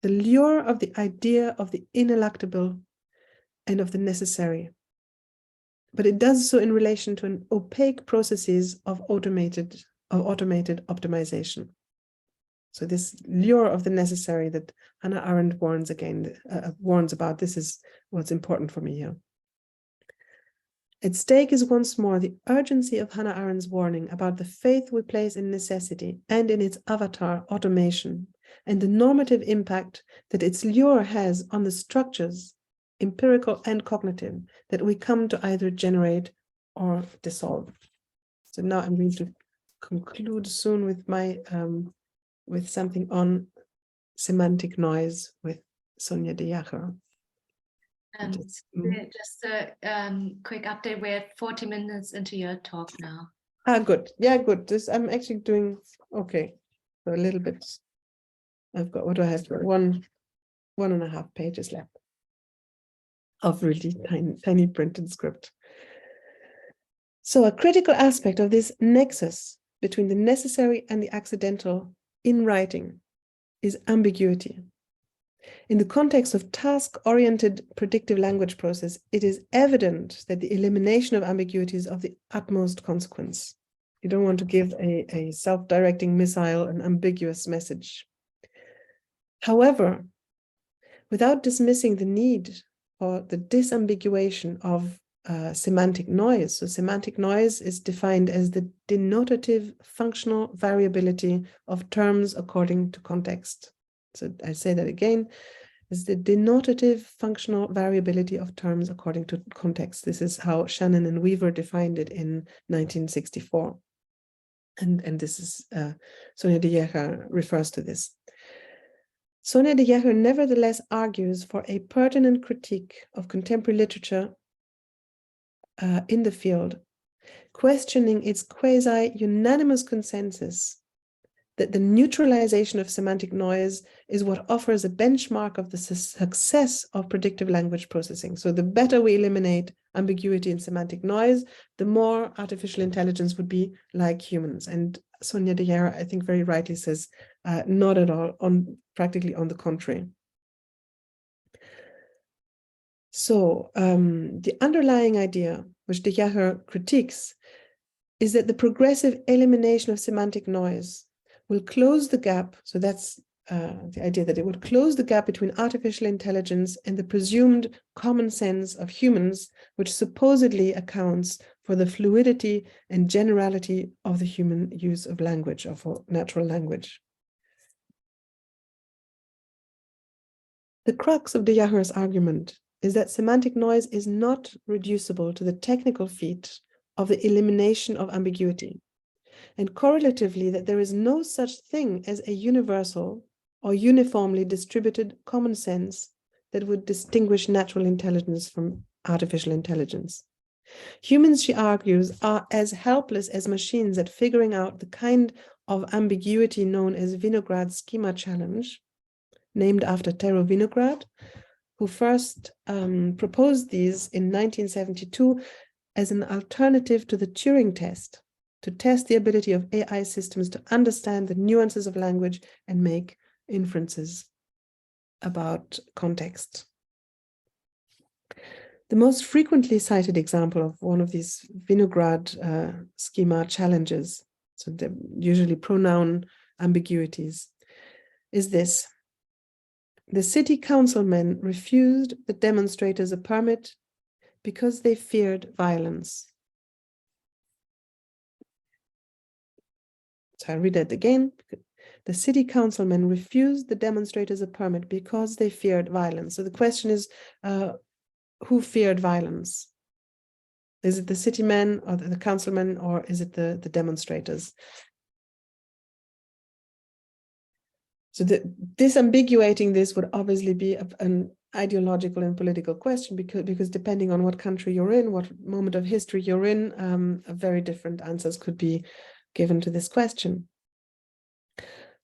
the lure of the idea of the ineluctable and of the necessary. But it does so in relation to an opaque processes of automated optimization. So this lure of the necessary that Hannah Arendt warns about, this is what's important for me here. At stake is once more the urgency of Hannah Arendt's warning about the faith we place in necessity and in its avatar, automation, and the normative impact that its lure has on the structures, empirical and cognitive, that we come to either generate or dissolve. So now I'm going to conclude soon with my with something on semantic noise with Sonja de Jager. Just a quick update. We're 40 minutes into your talk now. Good. Yeah, good. I'm actually doing okay. So a little bit. I've got, what do I have? One and a half pages left of really tiny printed script. So a critical aspect of this nexus between the necessary and the accidental in writing is ambiguity. In the context of task-oriented predictive language process, it is evident that the elimination of ambiguity is of the utmost consequence. You don't want to give a self-directing missile an ambiguous message. However, without dismissing the need for the disambiguation of semantic noise. So semantic noise is defined as the denotative functional variability of terms according to context. So I say that again, is the denotative functional variability of terms according to context. This is how Shannon and Weaver defined it in 1964. And this is, Sonia de Jager refers to this. Sonia de Jager nevertheless argues for a pertinent critique of contemporary literature in the field, questioning its quasi-unanimous consensus that the neutralization of semantic noise is what offers a benchmark of the success of predictive language processing. So the better we eliminate ambiguity and semantic noise, the more artificial intelligence would be like humans. And Sonia de Jager, I think very rightly says, not at all, practically on the contrary. So the underlying idea, which de Jager critiques, is that the progressive elimination of semantic noise will close the gap. So that's the idea that it would close the gap between artificial intelligence and the presumed common sense of humans, which supposedly accounts for the fluidity and generality of the human use of language, of natural language. The crux of de Jager's argument is that semantic noise is not reducible to the technical feat of the elimination of ambiguity, and correlatively that there is no such thing as a universal or uniformly distributed common sense that would distinguish natural intelligence from artificial intelligence. Humans, she argues, are as helpless as machines at figuring out the kind of ambiguity known as Winograd's schema challenge, named after Tero Winograd, who first proposed these in 1972 as an alternative to the Turing test, to test the ability of AI systems to understand the nuances of language and make inferences about context. The most frequently cited example of one of these Winograd schema challenges, so they're usually pronoun ambiguities, is this. The city councilmen refused the demonstrators a permit because they feared violence. So I read that again. The city councilmen refused the demonstrators a permit because they feared violence. So the question is, who feared violence? Is it the city men or the councilmen, or is it the demonstrators? So disambiguating this would obviously be an ideological and political question, because depending on what country you're in, what moment of history you're in, very different answers could be given to this question.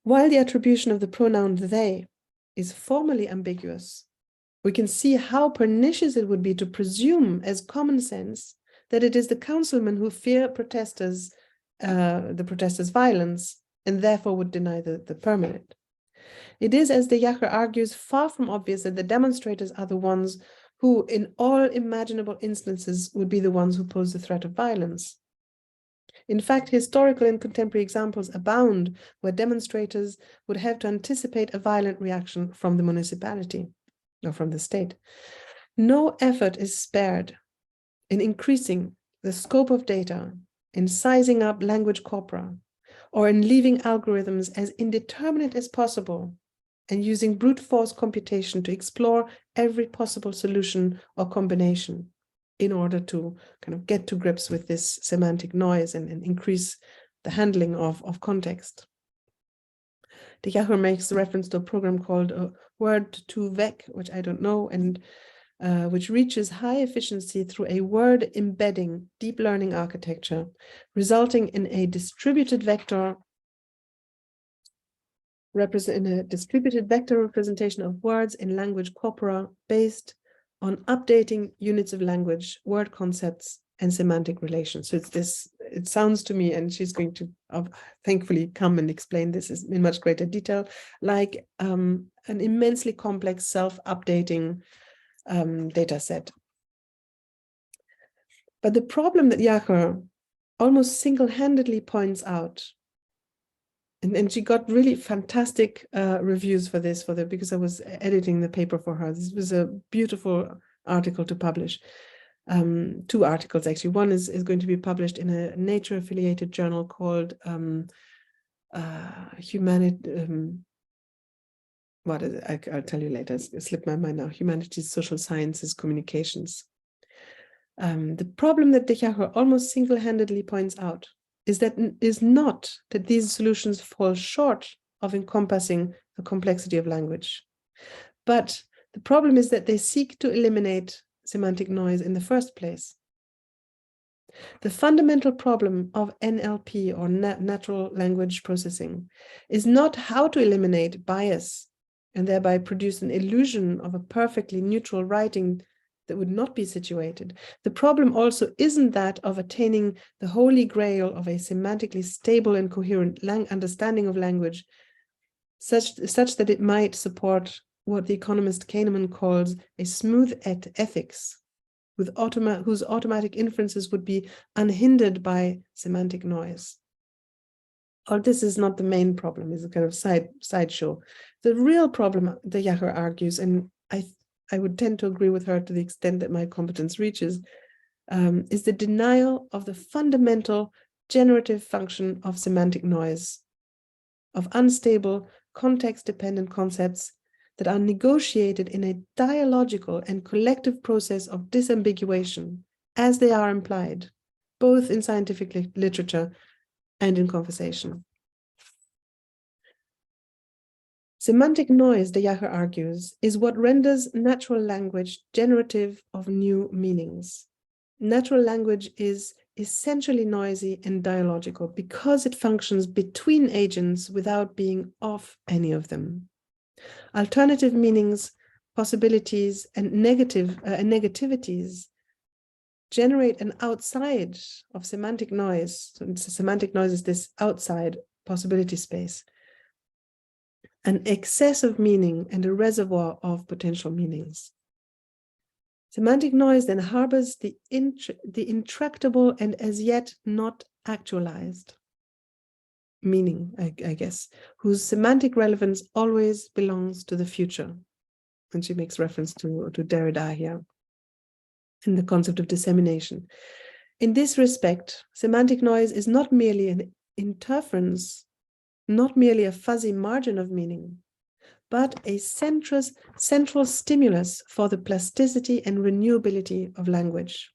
While the attribution of the pronoun they is formally ambiguous, we can see how pernicious it would be to presume as common sense that it is the councilmen who fear the protesters' violence and therefore would deny the permit. It is, as de Jager argues, far from obvious that the demonstrators are the ones who, in all imaginable instances, would be the ones who pose the threat of violence. In fact, historical and contemporary examples abound where demonstrators would have to anticipate a violent reaction from the municipality or from the state. No effort is spared in increasing the scope of data, in sizing up language corpora, or in leaving algorithms as indeterminate as possible and using brute force computation to explore every possible solution or combination in order to kind of get to grips with this semantic noise and increase the handling of context. De Jager makes reference to a program called Word2Vec, which I don't know, and which reaches high efficiency through a word embedding deep learning architecture, resulting in a distributed vector representation of words in language corpora based on updating units of language, word concepts, and semantic relations. So it's this it sounds to me, and she's going to thankfully come and explain this in much greater detail, like an immensely complex self-updating data set. But the problem that Jager almost single-handedly points out, and she got really fantastic reviews for this, because I was editing the paper for her. This was a beautiful article to publish. 2 articles actually. One is going to be published in a Nature-affiliated journal called what is it? I'll tell you later. It slipped my mind now. Humanities, Social Sciences, Communications. The problem that De Jager almost single-handedly points out is not that these solutions fall short of encompassing the complexity of language, but the problem is that they seek to eliminate semantic noise in the first place. The fundamental problem of NLP, or natural language processing, is not how to eliminate bias and thereby produce an illusion of a perfectly neutral writing that would not be situated. The problem also isn't that of attaining the holy grail of a semantically stable and coherent understanding of language, such that it might support what the economist Kahneman calls a smooth ethics, whose automatic inferences would be unhindered by semantic noise. All this is not the main problem, it's a kind of sideshow. The real problem, De Jager argues, and I would tend to agree with her to the extent that my competence reaches, is the denial of the fundamental generative function of semantic noise, of unstable, context-dependent concepts that are negotiated in a dialogical and collective process of disambiguation, as they are implied, both in scientific literature and in conversation. Semantic noise, De Jager argues, is what renders natural language generative of new meanings. Natural language is essentially noisy and dialogical because it functions between agents without being of any of them. Alternative meanings, possibilities, and negativities generate an outside of semantic noise. So semantic noise is this outside possibility space, an excess of meaning and a reservoir of potential meanings. Semantic noise then harbors the intractable and as yet not actualized meaning, I guess, whose semantic relevance always belongs to the future. And she makes reference to Derrida here in the concept of dissemination. In this respect, semantic noise is not merely an interference, not merely a fuzzy margin of meaning, but a central stimulus for the plasticity and renewability of language.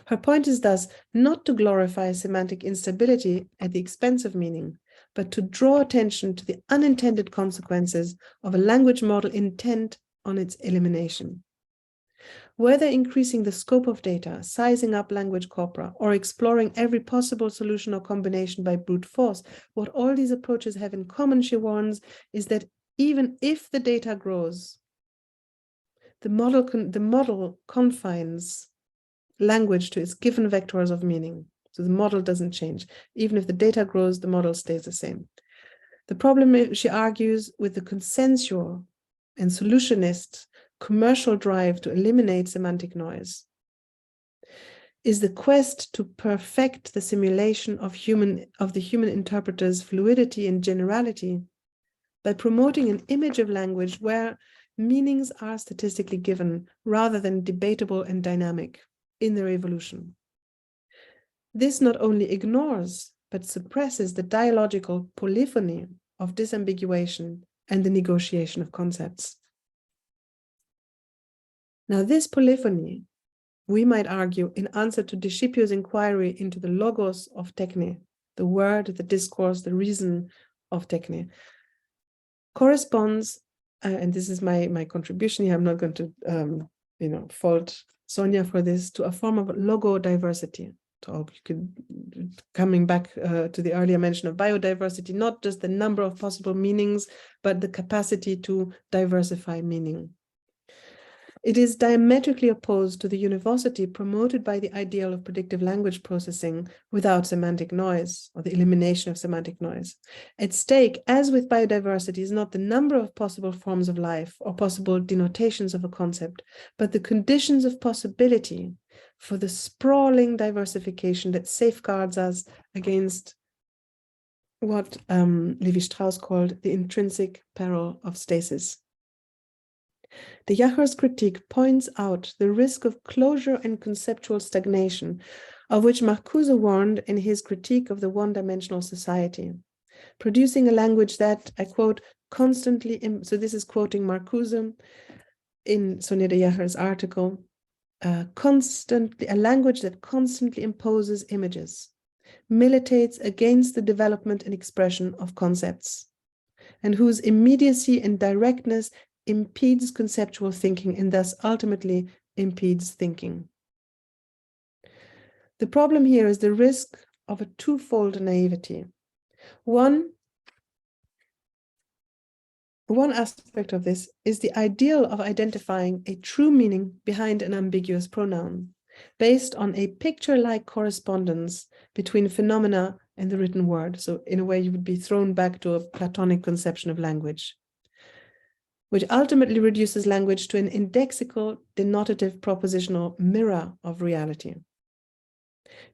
Her point is thus not to glorify semantic instability at the expense of meaning, but to draw attention to the unintended consequences of a language model intent on its elimination. Whether increasing the scope of data, sizing up language corpora, or exploring every possible solution or combination by brute force, what all these approaches have in common, she warns, is that even if the data grows, the model confines language to its given vectors of meaning. So the model doesn't change. Even if the data grows, the model stays the same. The problem, she argues, with the consensual and solutionist commercial drive to eliminate semantic noise is the quest to perfect the simulation of the human interpreter's fluidity and generality by promoting an image of language where meanings are statistically given rather than debatable and dynamic in their evolution. This not only ignores, but suppresses the dialogical polyphony of disambiguation and the negotiation of concepts. Now, this polyphony, we might argue, in answer to Discipio's inquiry into the logos of Techne, the word, the discourse, the reason of Techne, corresponds, and this is my contribution here, I'm not going to fault Sonia for this, to a form of logo diversity. So you could, coming back to the earlier mention of biodiversity, not just the number of possible meanings, but the capacity to diversify meaning. It is diametrically opposed to the univocity promoted by the ideal of predictive language processing without semantic noise, or the elimination of semantic noise. At stake, as with biodiversity, is not the number of possible forms of life or possible denotations of a concept, but the conditions of possibility for the sprawling diversification that safeguards us against what Levi-Strauss called the intrinsic peril of stasis. De Jager's critique points out the risk of closure and conceptual stagnation, of which Marcuse warned in his critique of the one-dimensional society, producing a language that, I quote, constantly, so this is quoting Marcuse in Sonja de Jager's article, a language that constantly imposes images, militates against the development and expression of concepts, and whose immediacy and directness impedes conceptual thinking and thus ultimately impedes thinking. The problem here is the risk of a twofold naivety. One aspect of this is the ideal of identifying a true meaning behind an ambiguous pronoun, based on a picture-like correspondence between phenomena and the written word. So in a way, you would be thrown back to a Platonic conception of language, which ultimately reduces language to an indexical, denotative, propositional mirror of reality.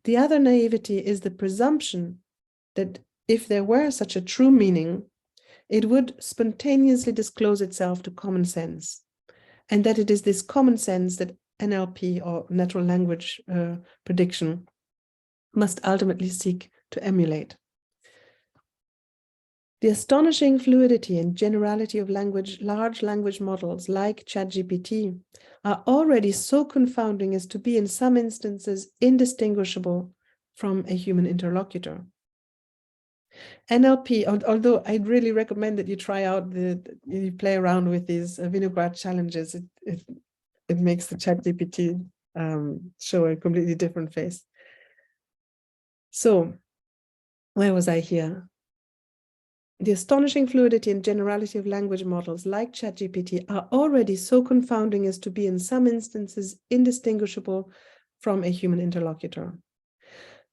The other naivety is the presumption that if there were such a true meaning, it would spontaneously disclose itself to common sense, and that it is this common sense that NLP, or natural language prediction, must ultimately seek to emulate. The astonishing fluidity and generality of large language models like ChatGPT are already so confounding as to be in some instances indistinguishable from a human interlocutor. NLP, although I'd really recommend that you try out you play around with these Vinograd challenges, it makes the ChatGPT show a completely different face. So, where was I here? The astonishing fluidity and generality of language models like ChatGPT are already so confounding as to be in some instances indistinguishable from a human interlocutor.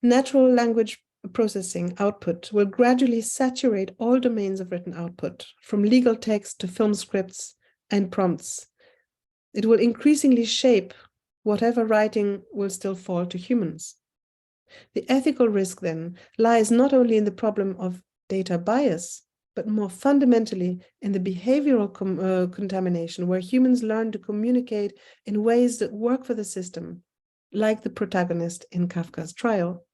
Natural language processing output will gradually saturate all domains of written output, from legal text to film scripts and prompts. It will increasingly shape whatever writing will still fall to humans. The ethical risk then lies not only in the problem of data bias, but more fundamentally in the behavioral contamination, where humans learn to communicate in ways that work for the system, like the protagonist in Kafka's Trial.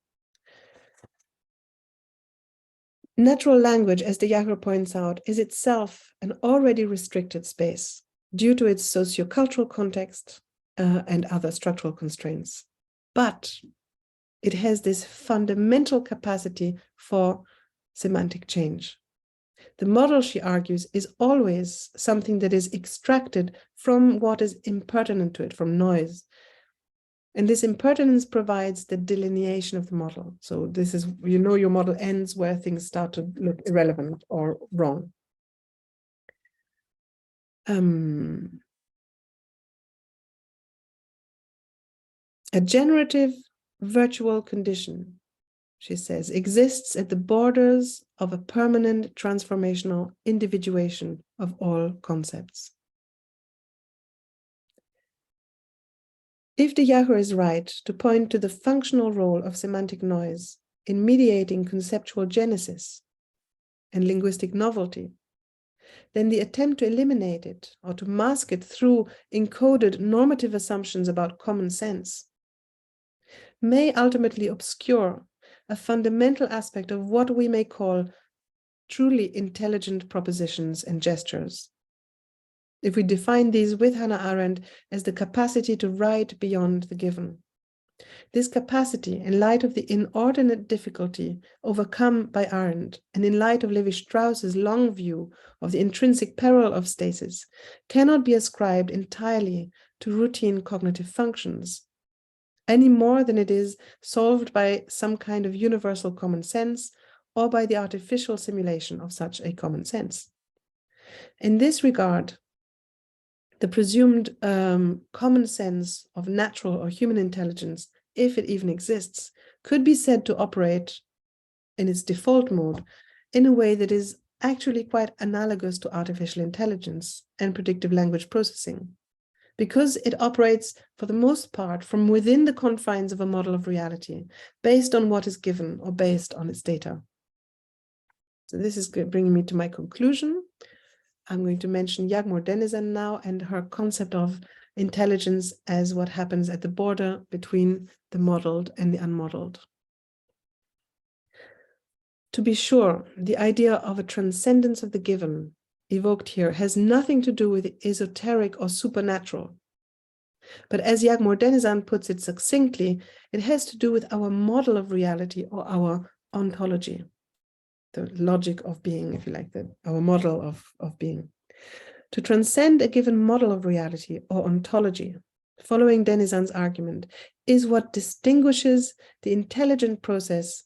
Natural language, as de Jager points out, is itself an already restricted space due to its sociocultural context and other structural constraints. But it has this fundamental capacity for semantic change. The model, she argues, is always something that is extracted from what is impertinent to it, from noise. And this impertinence provides the delineation of the model. So this is, your model ends where things start to look irrelevant or wrong. A generative virtual condition, she says, exists at the borders of a permanent transformational individuation of all concepts. If de Jager is right to point to the functional role of semantic noise in mediating conceptual genesis and linguistic novelty, then the attempt to eliminate it or to mask it through encoded normative assumptions about common sense may ultimately obscure a fundamental aspect of what we may call truly intelligent propositions and gestures. If we define these with Hannah Arendt as the capacity to write beyond the given. This capacity, in light of the inordinate difficulty overcome by Arendt, and in light of Levi-Strauss's long view of the intrinsic peril of stasis, cannot be ascribed entirely to routine cognitive functions, any more than it is solved by some kind of universal common sense or by the artificial simulation of such a common sense. In this regard, the presumed common sense of natural or human intelligence, if it even exists, could be said to operate in its default mode in a way that is actually quite analogous to artificial intelligence and predictive language processing, because it operates for the most part from within the confines of a model of reality, based on what is given or based on its data. So this is bringing me to my conclusion. I'm going to mention Jagmor Denizen now and her concept of intelligence as what happens at the border between the modeled and the unmodeled. To be sure, the idea of a transcendence of the given evoked here has nothing to do with esoteric or supernatural. But as Jagmor Denizen puts it succinctly, it has to do with our model of reality or our ontology, the logic of being, if you like, our model of being. To transcend a given model of reality or ontology, following Denizen's argument, is what distinguishes the intelligent process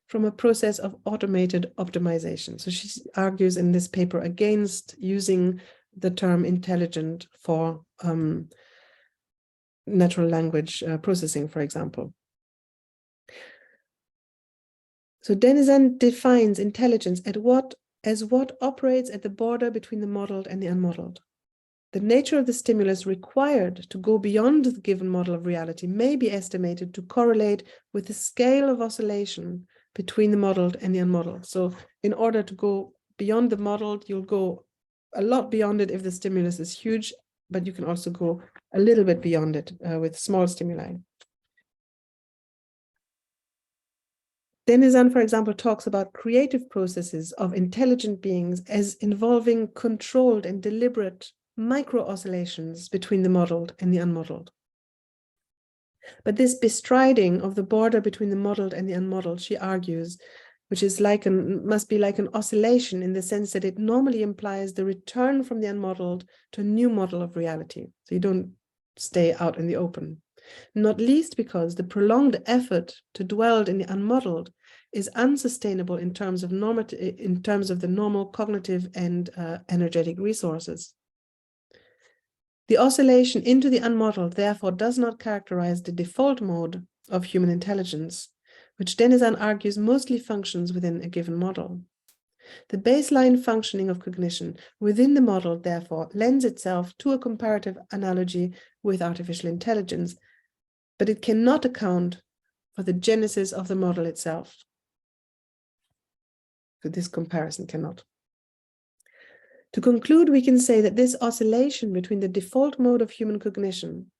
from a process of automated optimization. So she argues in this paper against using the term intelligent for natural language processing, for example. So Denizen defines intelligence as what operates at the border between the modeled and the unmodeled. The nature of the stimulus required to go beyond the given model of reality may be estimated to correlate with the scale of oscillation between the modeled and the unmodeled. So in order to go beyond the modeled, you'll go a lot beyond it if the stimulus is huge, but you can also go a little bit beyond it with small stimuli. Denizen, for example, talks about creative processes of intelligent beings as involving controlled and deliberate micro-oscillations between the modeled and the unmodeled. But this bestriding of the border between the modeled and the unmodeled, she argues, which is must be like an oscillation in the sense that it normally implies the return from the unmodeled to a new model of reality. So you don't stay out in the open. Not least because the prolonged effort to dwell in the unmodeled is unsustainable in terms of the normal cognitive and energetic resources. The oscillation into the unmodeled, therefore, does not characterize the default mode of human intelligence, which Denizen argues mostly functions within a given model. The baseline functioning of cognition within the model, therefore, lends itself to a comparative analogy with artificial intelligence, but it cannot account for the genesis of the model itself. So this comparison cannot. To conclude, we can say that this oscillation between the default mode of human cognition,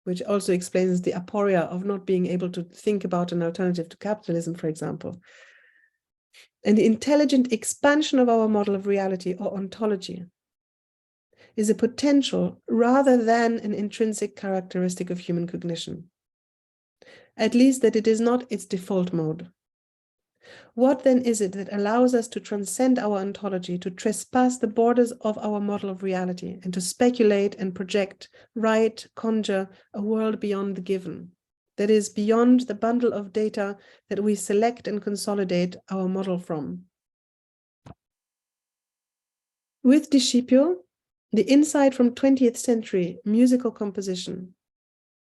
which also explains the aporia of not being able to think about an alternative to capitalism, for example, and the intelligent expansion of our model of reality or ontology, is a potential rather than an intrinsic characteristic of human cognition. At least that it is not its default mode. What then is it that allows us to transcend our ontology, to trespass the borders of our model of reality, and to speculate and project, write, conjure a world beyond the given, that is beyond the bundle of data that we select and consolidate our model from? With Discipio, the insight from 20th century musical composition,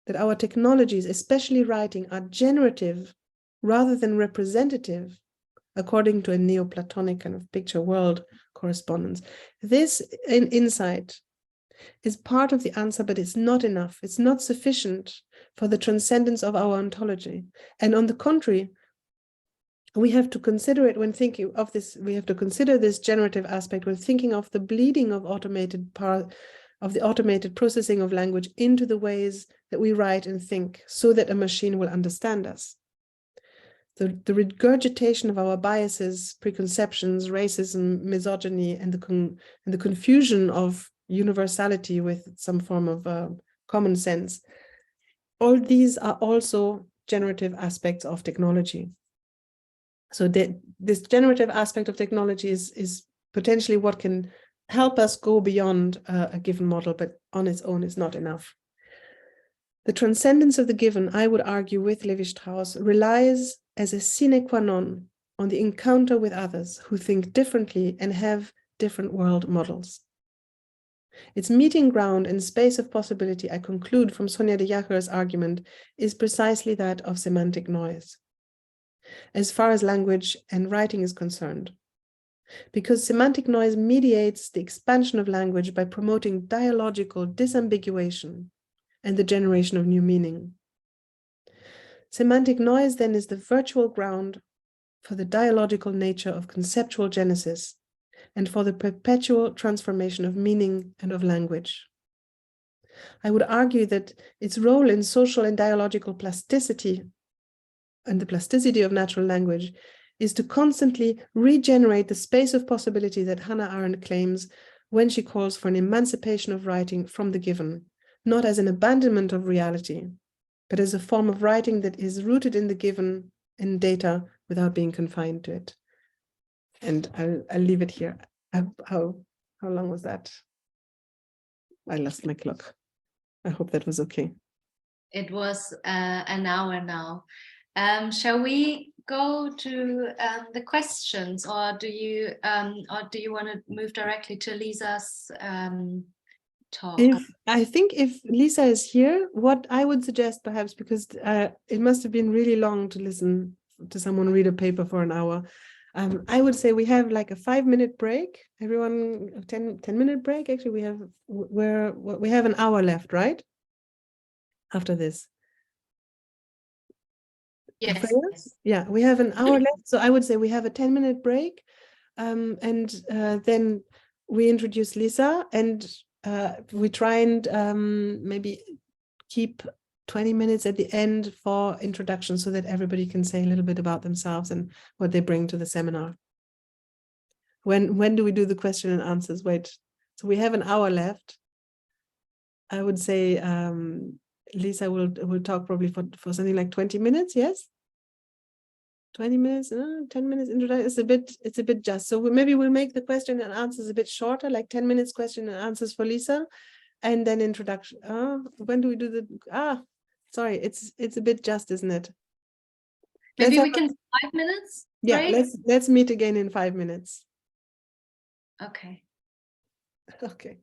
that our technologies, especially writing, are generative rather than representative, according to a Neoplatonic kind of picture world correspondence. This insight is part of the answer, but it's not enough. It's not sufficient for the transcendence of our ontology. And on the contrary, we have to consider it when thinking of this. We have to consider this generative aspect when thinking of the bleeding of the automated processing of language into the ways that we write and think, so that a machine will understand us. The regurgitation of our biases, preconceptions, racism, misogyny, and the confusion of universality with some form of common sense. All these are also generative aspects of technology. So this generative aspect of technology is potentially what can help us go beyond a given model, but on its own is not enough. The transcendence of the given, I would argue with Lévi-Strauss, relies as a sine qua non on the encounter with others who think differently and have different world models. Its meeting ground and space of possibility, I conclude from Sonja de Jager's argument, is precisely that of semantic noise, as far as language and writing is concerned. Because semantic noise mediates the expansion of language by promoting dialogical disambiguation and the generation of new meaning. Semantic noise then is the virtual ground for the dialogical nature of conceptual genesis and for the perpetual transformation of meaning and of language. I would argue that its role in social and dialogical plasticity and the plasticity of natural language is to constantly regenerate the space of possibility that Hannah Arendt claims when she calls for an emancipation of writing from the given, not as an abandonment of reality, but as a form of writing that is rooted in the given, in data, without being confined to it. And I'll leave it here. How long was that? I lost my clock. I hope that was okay. It was an hour now. Shall we go to the questions, or do you want to move directly to Lisa's talk? I think if Lisa is here, what I would suggest perhaps, because it must have been really long to listen to someone read a paper for an hour, I would say we have like a 5-minute break. Everyone, 10-minute break. Actually, we have an hour left, right? After this. Yes. Yeah, we have an hour left. So I would say we have a 10-minute break. And then we introduce Lisa, and we try and maybe keep 20 minutes at the end for introduction so that everybody can say a little bit about themselves and what they bring to the seminar. When do we do the question and answers? Wait, so we have an hour left. I would say Lisa will talk probably for something like 20 minutes, yes? 20 minutes, 10 minutes introduction. It's a bit just. So maybe we'll make the question and answers a bit shorter, like 10 minutes question and answers for Lisa, and then introduction. When do we do the sorry, it's a bit just, isn't it? Maybe we can 5 minutes. Yeah, break? let's meet again in 5 minutes. Okay. Okay.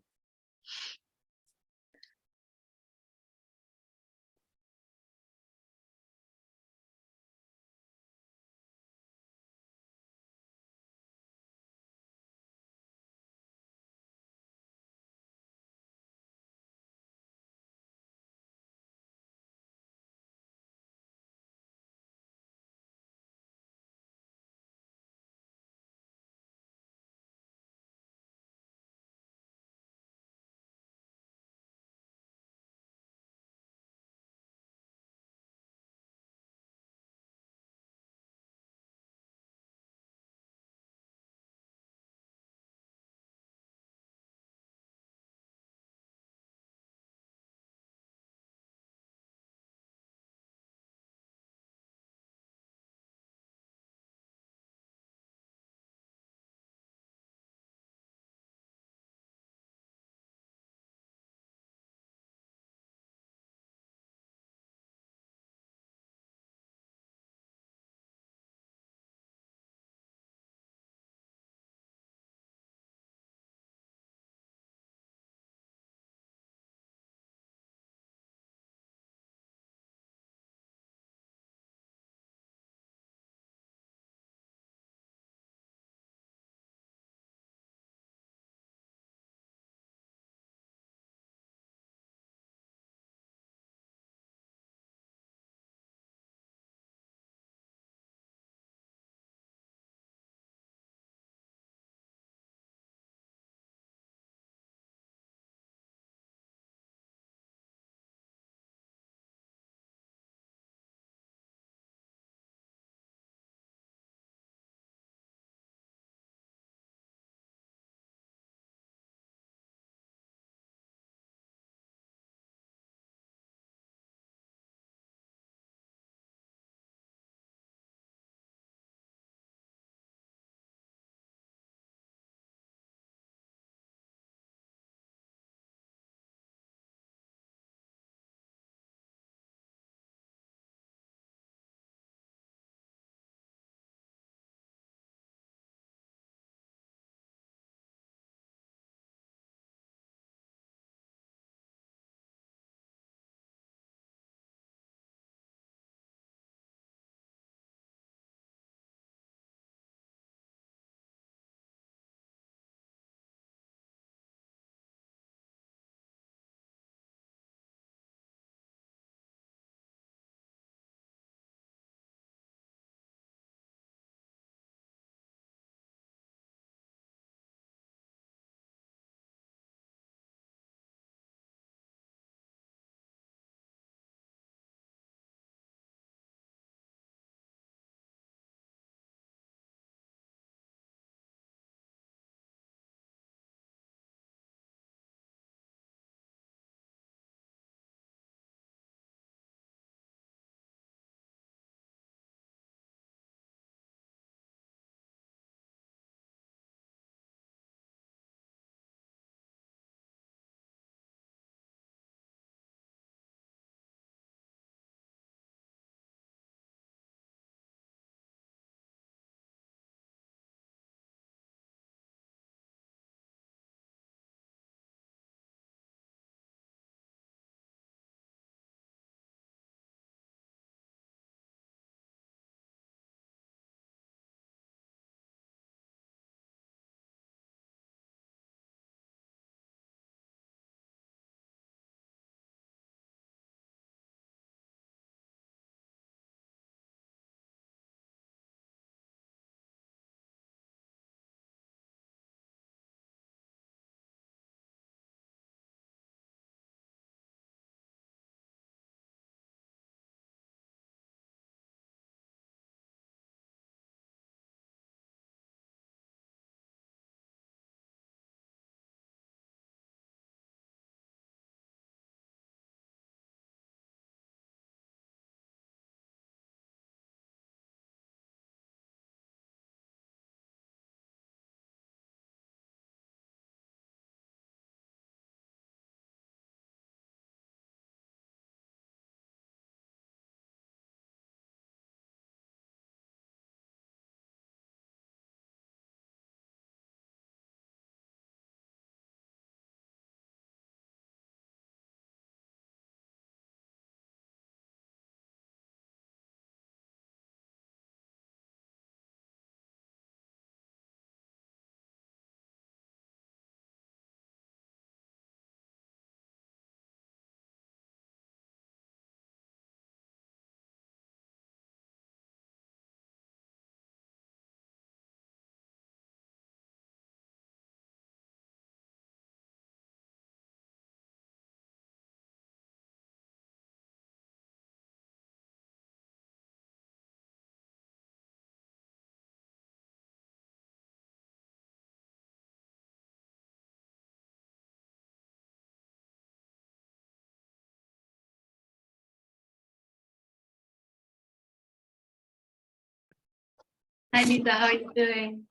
Hi, Lisa. How are you doing?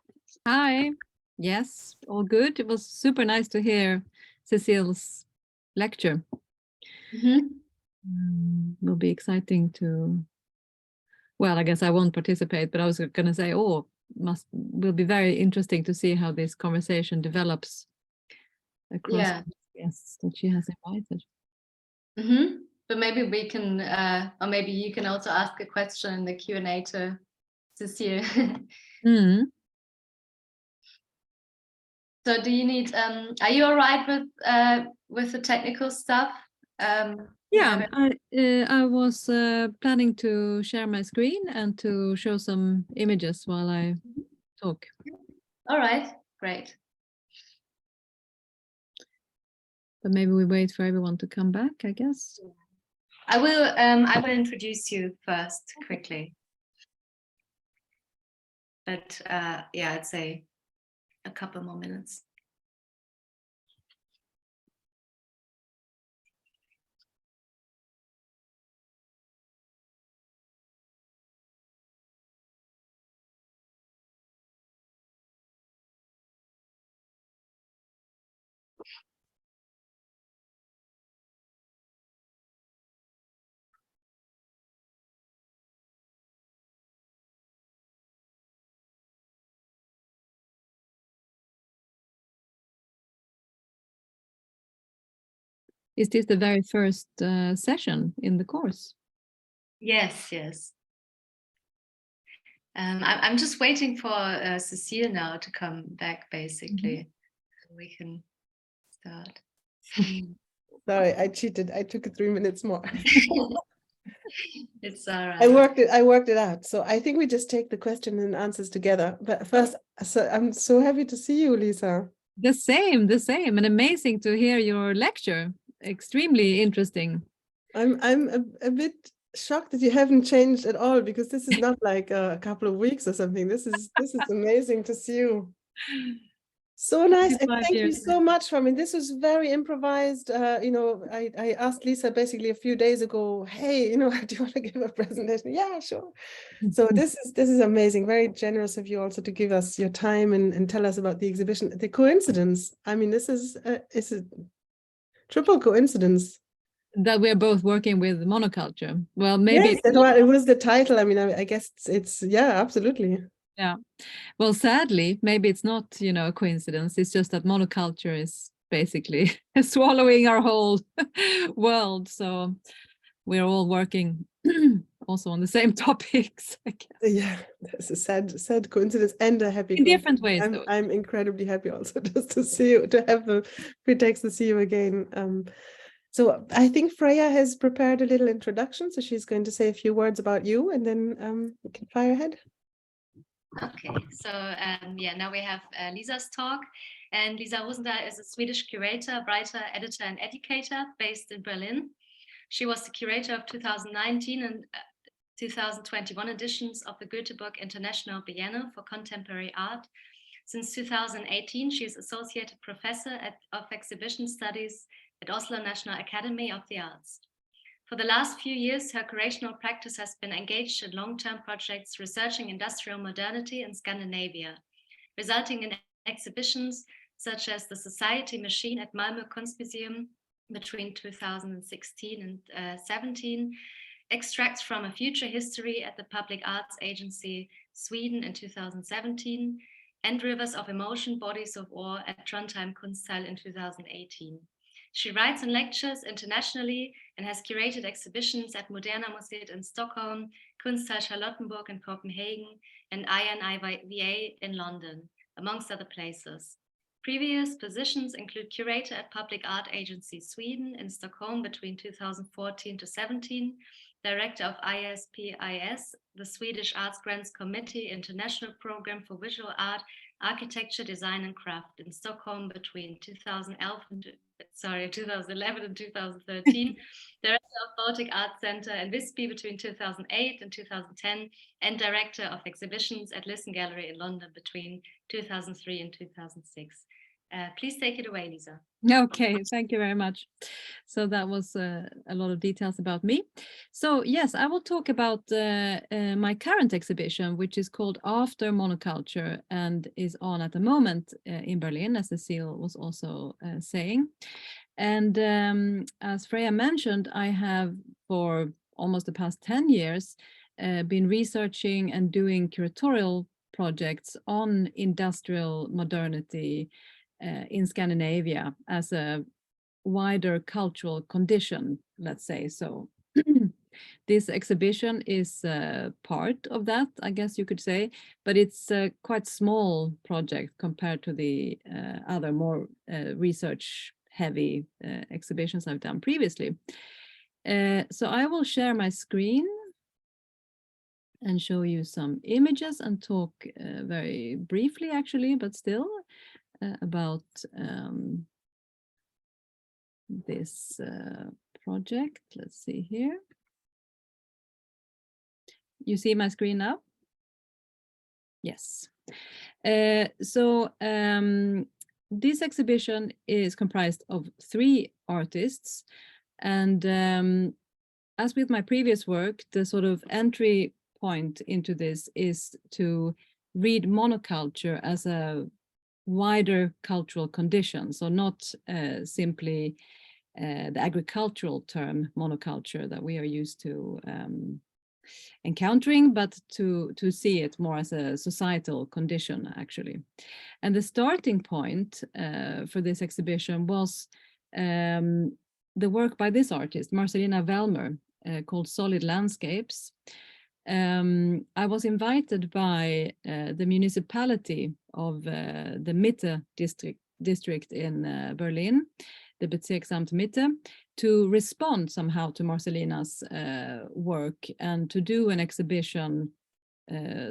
Hi. Yes, all good. It was super nice to hear Cecile's lecture. Will be exciting to. Well, I guess I won't participate, but I was going to say, will be very interesting to see how this conversation develops across guests that she has invited. But maybe we can, or maybe you can also ask a question in the Q&A to Cecile. So do you need, are you all right with the technical stuff? Yeah, I was planning to share my screen and to show some images while I talk. All right, great. But maybe we wait for everyone to come back, I guess. I will introduce you first quickly. But yeah, I'd say a couple more minutes. Is this the very first session in the course? Yes, yes. I'm just waiting for Cecile now to come back, basically. We can start. Sorry, I cheated. I took 3 minutes more. It's all right. I worked it out. So I think we just take the question and answers together. But first, so I'm so happy to see you, Lisa. The same, and amazing to hear your lecture. Extremely interesting. I'm a bit shocked that you haven't changed at all, because this is not like a couple of weeks or something. This is amazing to see you. So nice, and thank you so much. I mean, this was very improvised. You know, I asked Lisa basically a few days ago, hey, you know, do you want to give a presentation? Yeah, sure. So this is amazing. Very generous of you also to give us your time and tell us about the exhibition. The coincidence, I mean, this is a triple coincidence. That we're both working with monoculture. Well, maybe yes, that's what it was the title. I mean, I guess it's yeah, absolutely. Yeah. Well, sadly, maybe it's not, you know, a coincidence. It's just that monoculture is basically swallowing our whole world. So we're all working also on the same topics, I guess. Yeah, that's a sad coincidence and a happy in different ways. I'm incredibly happy also just to see you, to have the pretext to see you again. So I think Freya has prepared a little introduction, so she's going to say a few words about you, and then we can fire ahead. Okay, so yeah, now we have Lisa's talk, and Lisa Rosendahl is a Swedish curator, writer, editor, and educator based in Berlin. She was the curator of 2019 and 2021 editions of the Goethe International Biennale for Contemporary Art. Since 2018, she is Associate Professor of Exhibition Studies at Oslo National Academy of the Arts. For the last few years, her curatorial practice has been engaged in long-term projects researching industrial modernity in Scandinavia, resulting in exhibitions such as the Society Machine at Malmö Kunstmuseum between 2016 and 17, Extracts from a Future History at the Public Arts Agency Sweden in 2017, and Rivers of Emotion, Bodies of War at Trondheim Kunsthal in 2018. She writes and lectures internationally and has curated exhibitions at Moderna Museet in Stockholm, Kunsthal Charlottenburg in Copenhagen, and INIVA in London, amongst other places. Previous positions include curator at Public Art Agency Sweden in Stockholm between 2014 to 17, director of ISPIS, the Swedish Arts Grants Committee International Program for Visual Art, Architecture, Design and Craft in Stockholm between 2011 and 2013, director of Baltic Art Center in Visby between 2008 and 2010, and director of exhibitions at Listen Gallery in London between 2003 and 2006. Please take it away, Lisa. Okay, thank you very much. So that was a lot of details about me. So yes, I will talk about my current exhibition, which is called After Monoculture and is on at the moment in Berlin, as Cecile was also saying. And as Freya mentioned, I have for almost the past 10 years been researching and doing curatorial projects on industrial modernity in Scandinavia as a wider cultural condition, let's say. So this exhibition is part of that, I guess you could say, but it's a quite small project compared to the other more research heavy exhibitions I've done previously. So I will share my screen and show you some images and talk very briefly actually, but still about this project. Let's see here. You see my screen now? Yes. So this exhibition is comprised of 3 artists, and as with my previous work, the sort of entry point into this is to read monoculture as a wider cultural condition, so not simply the agricultural term monoculture that we are used to encountering, but to see it more as a societal condition actually. And the starting point for this exhibition was the work by this artist, Marcelina Velmer, called Solid Landscapes. I was invited by the municipality of the Mitte district in Berlin, the Bezirksamt Mitte, to respond somehow to Marcelina's work and to do an exhibition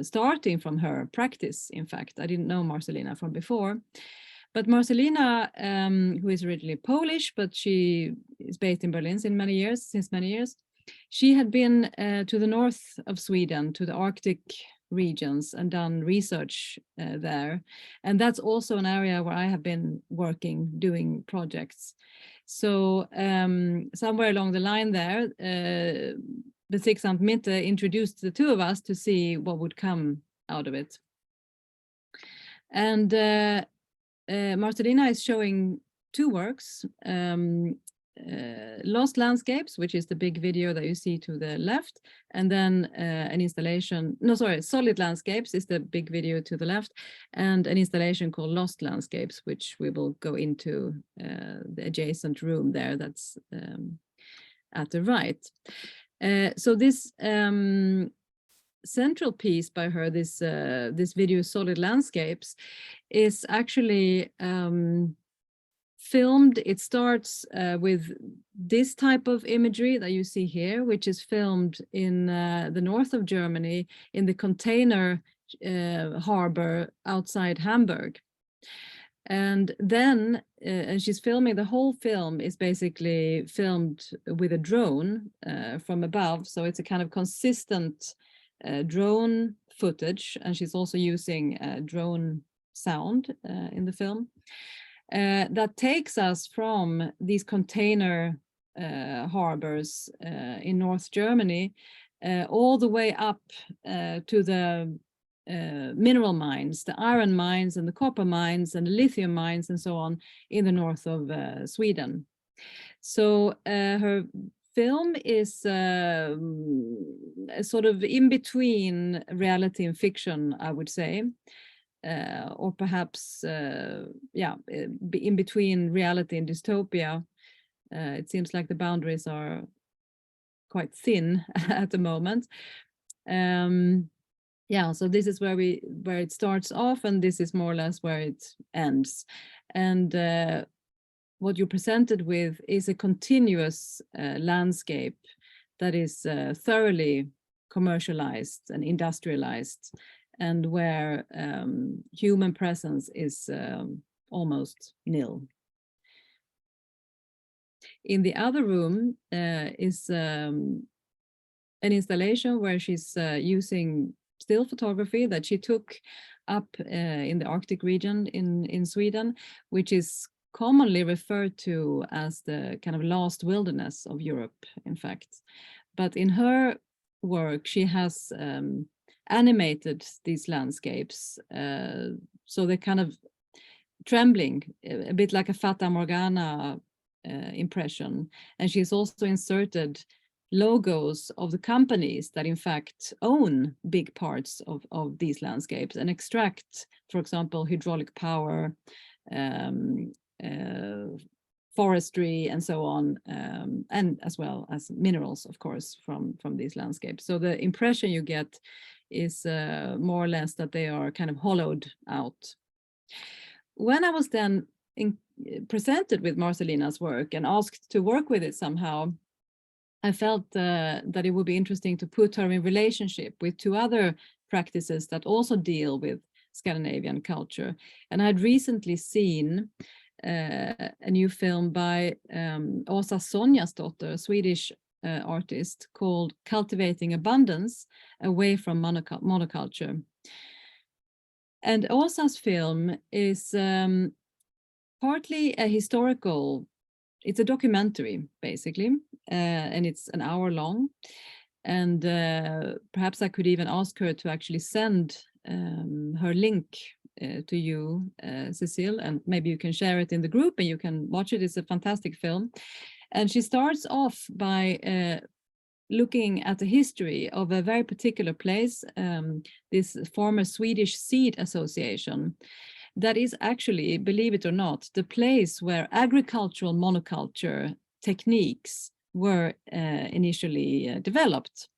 starting from her practice. In fact, I didn't know Marcelina from before. But Marcelina, who is originally Polish, but she is based in Berlin since many years, she had been to the north of Sweden, to the Arctic regions, and done research there. And that's also an area where I have been working, doing projects. So somewhere along the line there, the Bezirksamt Mitte introduced the 2 of us to see what would come out of it. And Marcelina is showing 2 works. Lost Landscapes, which is the big video that you see to the left, and then an installation, Solid Landscapes is the big video to the left, and an installation called Lost Landscapes, which we will go into the adjacent room there, that's at the right. So this central piece by her, this video Solid Landscapes, is actually filmed. It starts with this type of imagery that you see here, which is filmed in the north of Germany in the container harbor outside Hamburg. And then, and she's filming, the whole film is basically filmed with a drone from above. So it's a kind of consistent drone footage, and she's also using drone sound in the film. That takes us from these container harbors in North Germany all the way up to the mineral mines, the iron mines and the copper mines and the lithium mines and so on in the north of Sweden. So her film is sort of in between reality and fiction, I would say. Or perhaps, in between reality and dystopia. It seems like the boundaries are quite thin at the moment. So this is where it starts off, and this is more or less where it ends. And what you're presented with is a continuous landscape that is thoroughly commercialized and industrialized, and where human presence is almost nil. In the other room is an installation where she's using still photography that she took up in the Arctic region in Sweden, which is commonly referred to as the kind of last wilderness of Europe, in fact. But in her work, she has animated these landscapes, so they're kind of trembling, a bit like a Fata Morgana impression. And she's also inserted logos of the companies that in fact own big parts of these landscapes and extract, for example, hydraulic power, forestry and so on, and as well as minerals, of course, from these landscapes. So the impression you get is more or less that they are kind of hollowed out. When I was then presented with Marcelina's work and asked to work with it somehow, I felt that it would be interesting to put her in relationship with two other practices that also deal with Scandinavian culture. And I had recently seen a new film by Åsa Sonjasdotter, a Swedish artist, called Cultivating Abundance, Away from Monoculture. And Åsa's film is partly a historical, it's a documentary, basically, and it's an hour long. And perhaps I could even ask her to actually send her link to you, Cecile, and maybe you can share it in the group and you can watch it. It's a fantastic film. And she starts off by looking at the history of a very particular place, this former Swedish Seed Association, that is actually, believe it or not, the place where agricultural monoculture techniques were initially developed,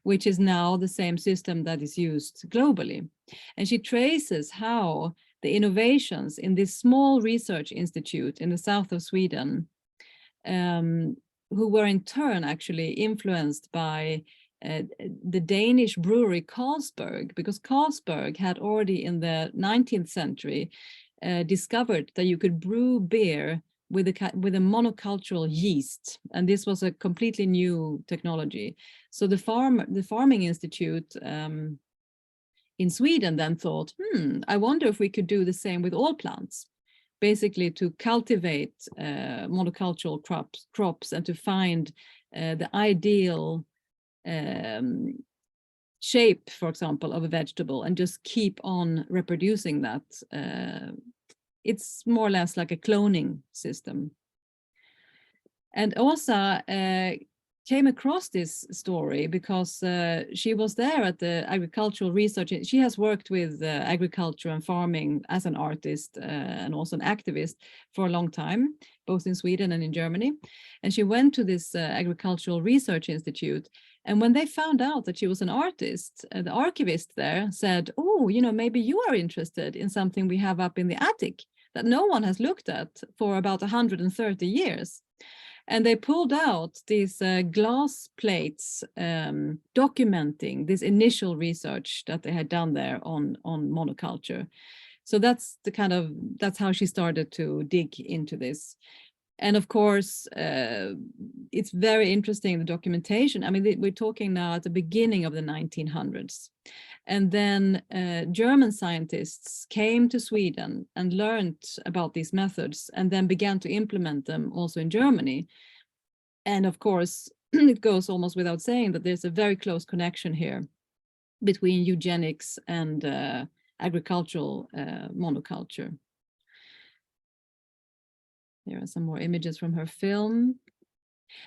which is now the same system that is used globally. And she traces how the innovations in this small research institute in the south of Sweden, who were in turn actually influenced by the Danish brewery Carlsberg, because Carlsberg had already in the 19th century discovered that you could brew beer with a monocultural yeast, and this was a completely new technology. So the farming institute in Sweden then thought, I wonder if we could do the same with all plants, basically to cultivate monocultural crops and to find the ideal shape, for example, of a vegetable and just keep on reproducing that. It's more or less like a cloning system. And Åsa came across this story because she was there at the agricultural research. She has worked with agriculture and farming as an artist and also an activist for a long time, both in Sweden and in Germany. And she went to this agricultural research institute. And when they found out that she was an artist, the archivist there said, oh, maybe you are interested in something we have up in the attic that no one has looked at for about 130 years. And they pulled out these glass plates documenting this initial research that they had done there on monoculture. So that's how she started to dig into this. And of course, it's very interesting, the documentation. I mean, we're talking now at the beginning of the 1900s. And then German scientists came to Sweden and learned about these methods and then began to implement them also in Germany. And of course, it goes almost without saying that there's a very close connection here between eugenics and agricultural monoculture. Here are some more images from her film.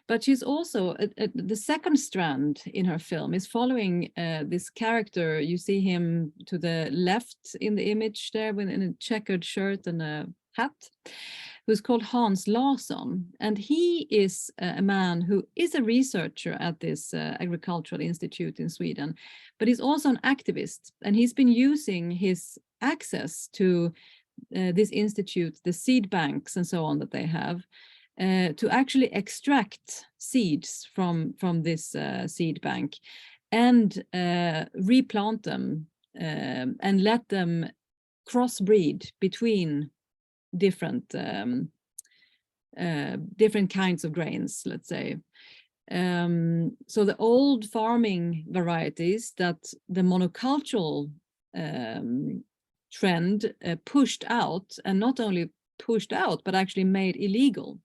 But she's also, the second strand in her film is following this character. You see him to the left in the image there in a checkered shirt and a hat, who's called Hans Larsson. And he is a man who is a researcher at this agricultural institute in Sweden, but he's also an activist. And he's been using his access to this institute, the seed banks and so on that they have, to actually extract seeds from this seed bank and replant them and let them crossbreed between different kinds of grains, let's say. So the old farming varieties that the monocultural trend pushed out, and not only pushed out, but actually made illegal.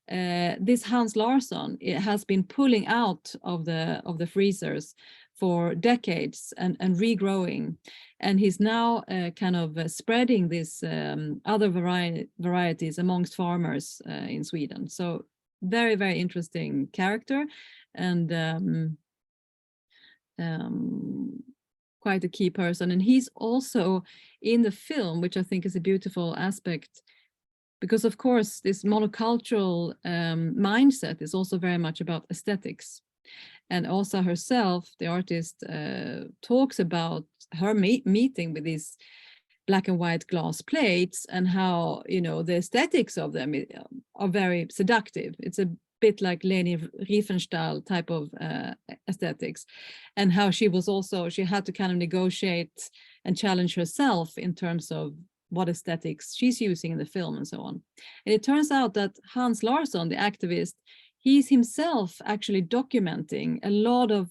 This Hans Larsson, it has been pulling out of the freezers for decades and regrowing, and he's now kind of spreading this other varieties amongst farmers in Sweden. So very, very interesting character, and quite a key person. And he's also in the film, which I think is a beautiful aspect, because of course this monocultural mindset is also very much about aesthetics. And Åsa herself, the artist, talks about her meeting with these black and white glass plates, and how, you know, the aesthetics of them are very seductive. It's a bit like Leni Riefenstahl type of aesthetics, and how she had to kind of negotiate and challenge herself in terms of what aesthetics she's using in the film and so on. And it turns out that Hans Larsson, the activist, he's himself actually documenting a lot of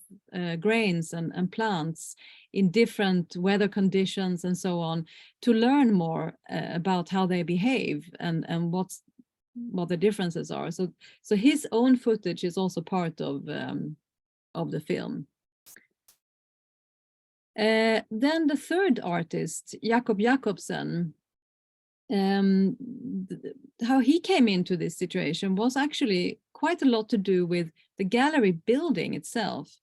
grains and plants in different weather conditions and so on, to learn more about how they behave and what the differences are. So his own footage is also part of the film. Then the third artist, Jakob Jakobsen, how he came into this situation was actually quite a lot to do with the gallery building itself,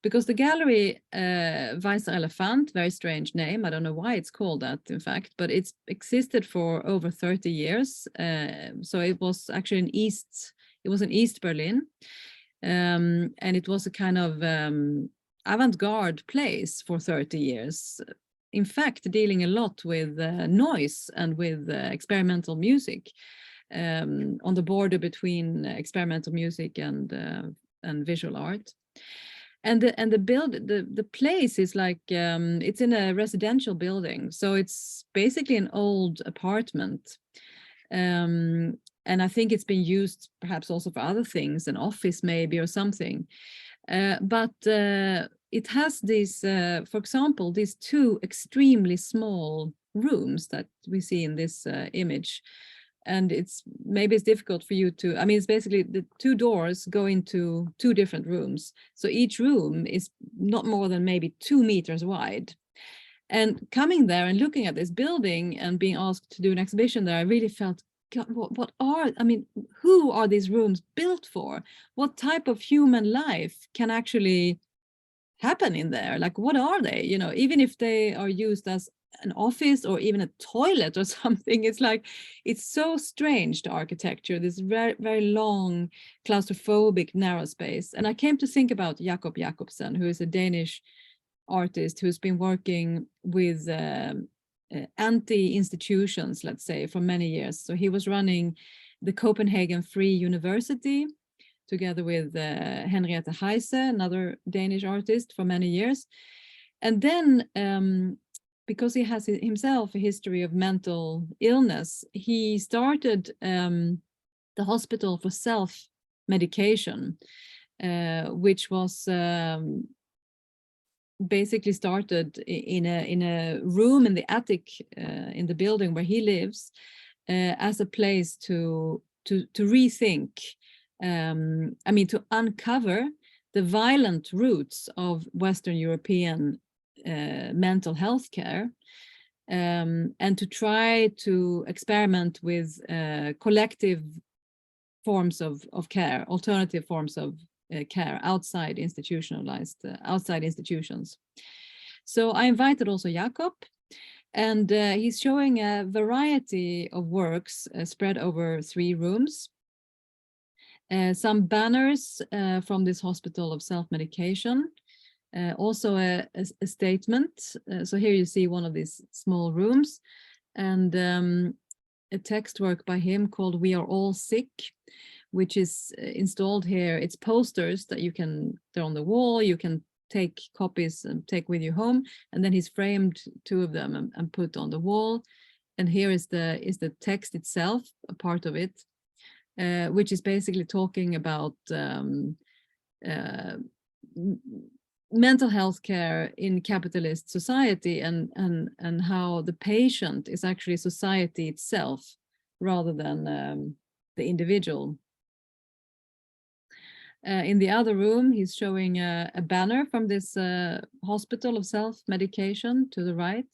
because the gallery Weißer Elefant, very strange name, I don't know why it's called that in fact, but it's existed for over 30 years. So it was actually in East Berlin, and it was a kind of avant-garde place for 30 years. In fact, dealing a lot with noise and with experimental music, on the border between experimental music and visual art. And the place is like, it's in a residential building, so it's basically an old apartment, and I think it's been used perhaps also for other things, an office maybe or something, but it has these, for example, these two extremely small rooms that we see in this image. And it's difficult for you to, I mean, it's basically the two doors go into two different rooms. So each room is not more than maybe 2 meters wide. And coming there and looking at this building and being asked to do an exhibition there, I really felt, God, who are these rooms built for? What type of human life can actually happen in there? Like, what are they? You know, even if they are used as an office or even a toilet or something, it's like, it's so strange, the architecture, this very, very long, claustrophobic, narrow space. And I came to think about Jakob Jakobsen, who is a Danish artist who's been working with anti-institutions, let's say, for many years. So he was running the Copenhagen Free University together with Henriette Heise, another Danish artist, for many years. And then because he has himself a history of mental illness, he started the Hospital for Self-Medication, which was basically started in a room in the attic in the building where he lives, as a place to rethink, I mean, to uncover the violent roots of Western European mental health care, and to try to experiment with collective forms of care, alternative forms of care outside institutionalized, outside institutions. So I invited also Jakob, and he's showing a variety of works spread over 3 rooms. Some banners from this Hospital of Self-Medication, also a statement. So here you see one of these small rooms, and a text work by him called "We Are All Sick," which is installed here. It's posters that they're on the wall, you can take copies and take with you home, and then he's framed 2 of them and put on the wall. And here is the text itself, a part of it, which is basically talking about mental health care in capitalist society, and how the patient is actually society itself rather than the individual. In the other room, he's showing a banner from this hospital of self-medication to the right.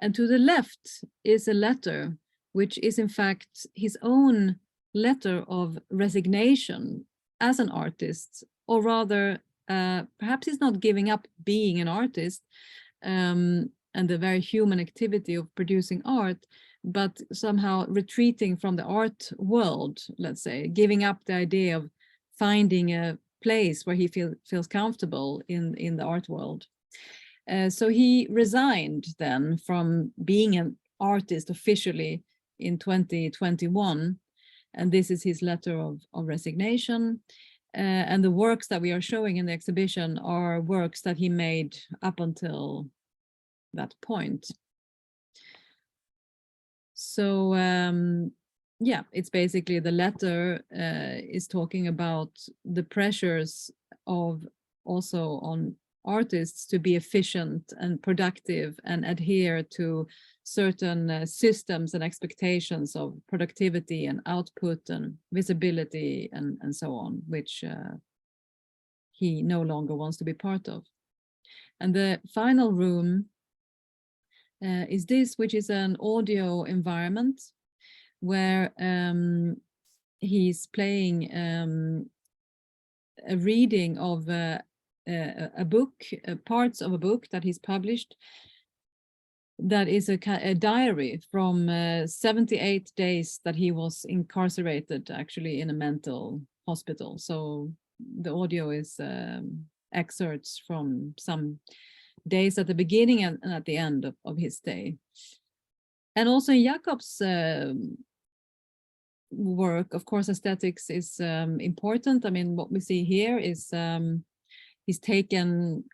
And to the left is a letter, which is in fact his own letter of resignation as an artist, or rather, perhaps he's not giving up being an artist and the very human activity of producing art, but somehow retreating from the art world, let's say, giving up the idea of finding a place where he feels comfortable in the art world. So he resigned then from being an artist officially in 2021, and this is his letter of resignation. And the works that we are showing in the exhibition are works that he made up until that point. So yeah, it's basically the letter is talking about the pressures of also on artists to be efficient and productive and adhere to certain systems and expectations of productivity and output and visibility and so on, which he no longer wants to be part of. And the final room is this, which is an audio environment where he's playing a reading of a book, parts of a book that he's published, that is a diary from 78 days that he was incarcerated actually in a mental hospital. So the audio is excerpts from some days at the beginning and at the end of his stay. And also in Jakob's work, of course, aesthetics is important. I mean, what we see here is he's taken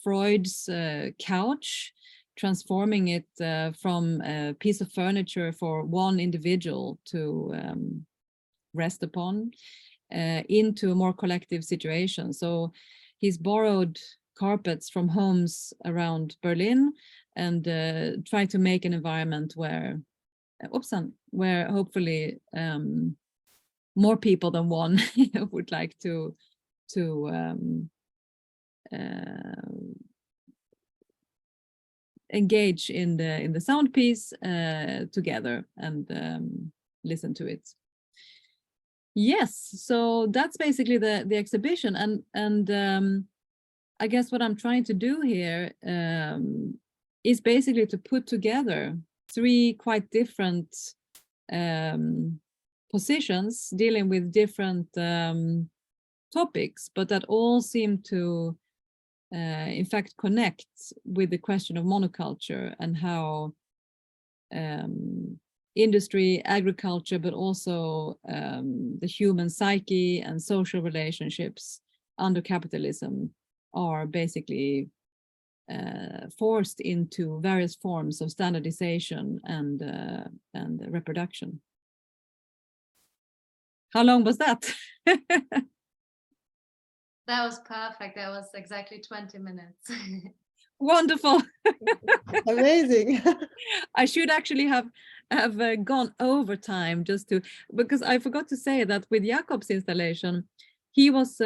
Freud's couch, transforming it from a piece of furniture for one individual to rest upon into a more collective situation. So he's borrowed carpets from homes around Berlin and tried to make an environment where, where hopefully more people than one would like to engage in the sound piece together and listen to it. Yes, so that's basically the exhibition, and I guess what I'm trying to do here is basically to put together three quite different positions dealing with different topics, but that all seem to in fact connect with the question of monoculture and how industry, agriculture, but also the human psyche and social relationships under capitalism are basically forced into various forms of standardization and reproduction. How long was that? That was perfect. That was exactly 20 minutes. Wonderful. Amazing. I should actually have gone over time just to, because I forgot to say that with Jakob's installation, he was,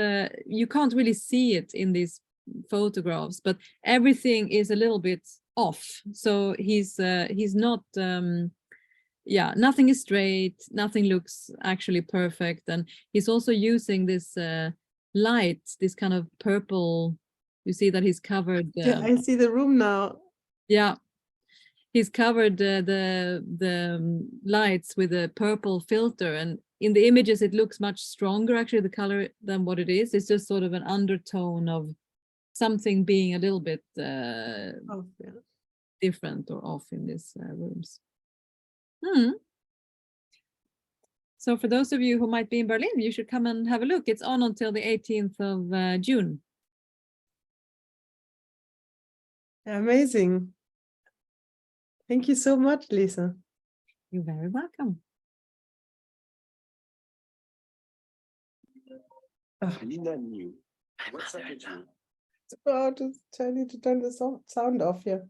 you can't really see it in these photographs, but everything is a little bit off. So he's not, yeah, nothing is straight, nothing looks actually perfect. And he's also using this light, this kind of purple, you see that he's covered. Yeah, I see the room now. Yeah, he's covered the lights with a purple filter, and in the images it looks much stronger actually, the color, than what it is. It's just sort of an undertone of something being a little bit different or off in these rooms. So for those of you who might be in Berlin, you should come and have a look. It's on until the 18th of June. Amazing. Thank you so much, Lisa. You're very welcome. Lina knew what that would do. Oh, I need to turn the sound off here.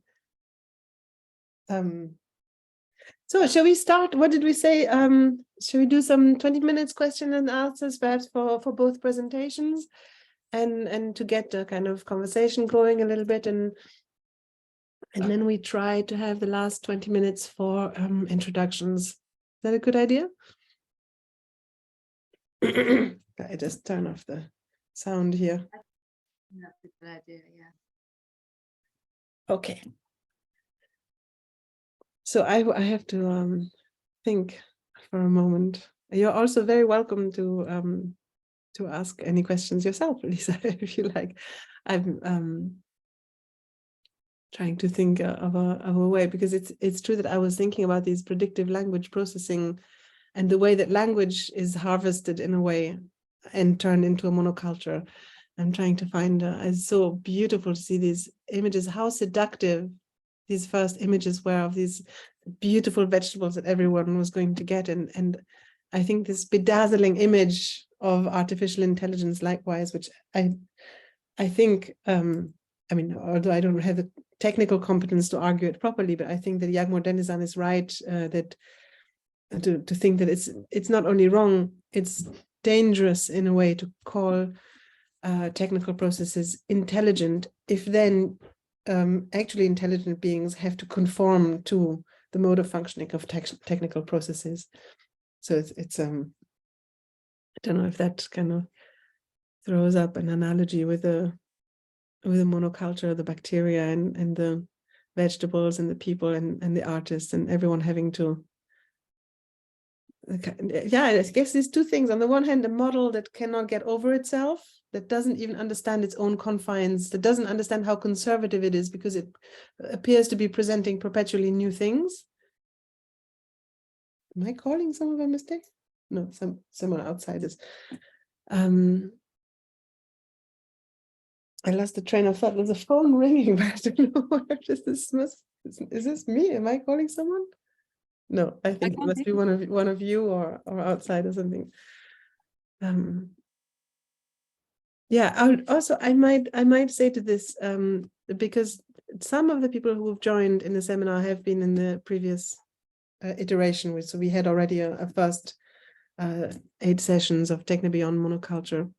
So shall we start? What did we say? Shall we do some 20 minutes question and answers, perhaps for both presentations, and to get the kind of conversation going a little bit, and then we try to have the last 20 minutes for introductions. Is that a good idea? I just turn off the sound here. That's a good idea, yeah. Okay. So I have to think for a moment. You're also very welcome to ask any questions yourself, Lisa, if you like. I'm trying to think of a way, because it's true that I was thinking about these predictive language processing and the way that language is harvested in a way and turned into a monoculture. I'm trying to find, it's so beautiful to see these images, how seductive these first images were of these beautiful vegetables that everyone was going to get. And I think this bedazzling image of artificial intelligence likewise, which I think, I mean, although I don't have the technical competence to argue it properly, but I think that Jagmor Denizan is right, that to think that it's not only wrong, it's dangerous in a way to call technical processes intelligent, if then actually intelligent beings have to conform to the mode of functioning of technical processes. So it's I don't know if that kind of throws up an analogy with a monoculture, the bacteria and the vegetables and the people and the artists and everyone having to, yeah, I guess these two things. On the one hand, a model that cannot get over itself, that doesn't even understand its own confines, that doesn't understand how conservative it is because it appears to be presenting perpetually new things. Am I calling someone by mistake? No, someone outside is. I lost the train of thought. There's a phone ringing, but I don't know where this is. Is this me? Am I calling someone? No, I think it must be one of you or outside or something. Yeah, I might say to this, because some of the people who have joined in the seminar have been in the previous iteration, so we had already a first 8 sessions of Techne Beyond Monoculture.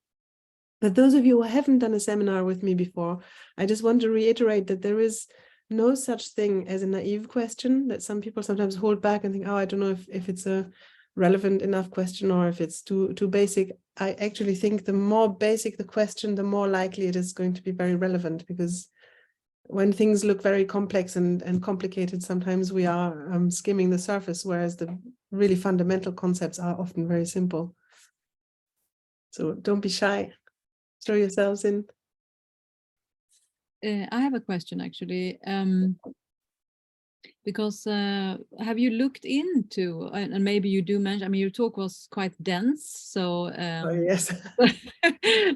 But those of you who haven't done a seminar with me before, I just want to reiterate that there is no such thing as a naive question that some people sometimes hold back and think, oh, I don't know if it's a relevant enough question or if it's too basic. I actually think the more basic the question, the more likely it is going to be very relevant, because when things look very complex and complicated, sometimes we are skimming the surface, whereas the really fundamental concepts are often very simple. So don't be shy. Throw yourselves in. I have a question actually, because have you looked into, and maybe you do mention, I mean, your talk was quite dense, so Oh, yes.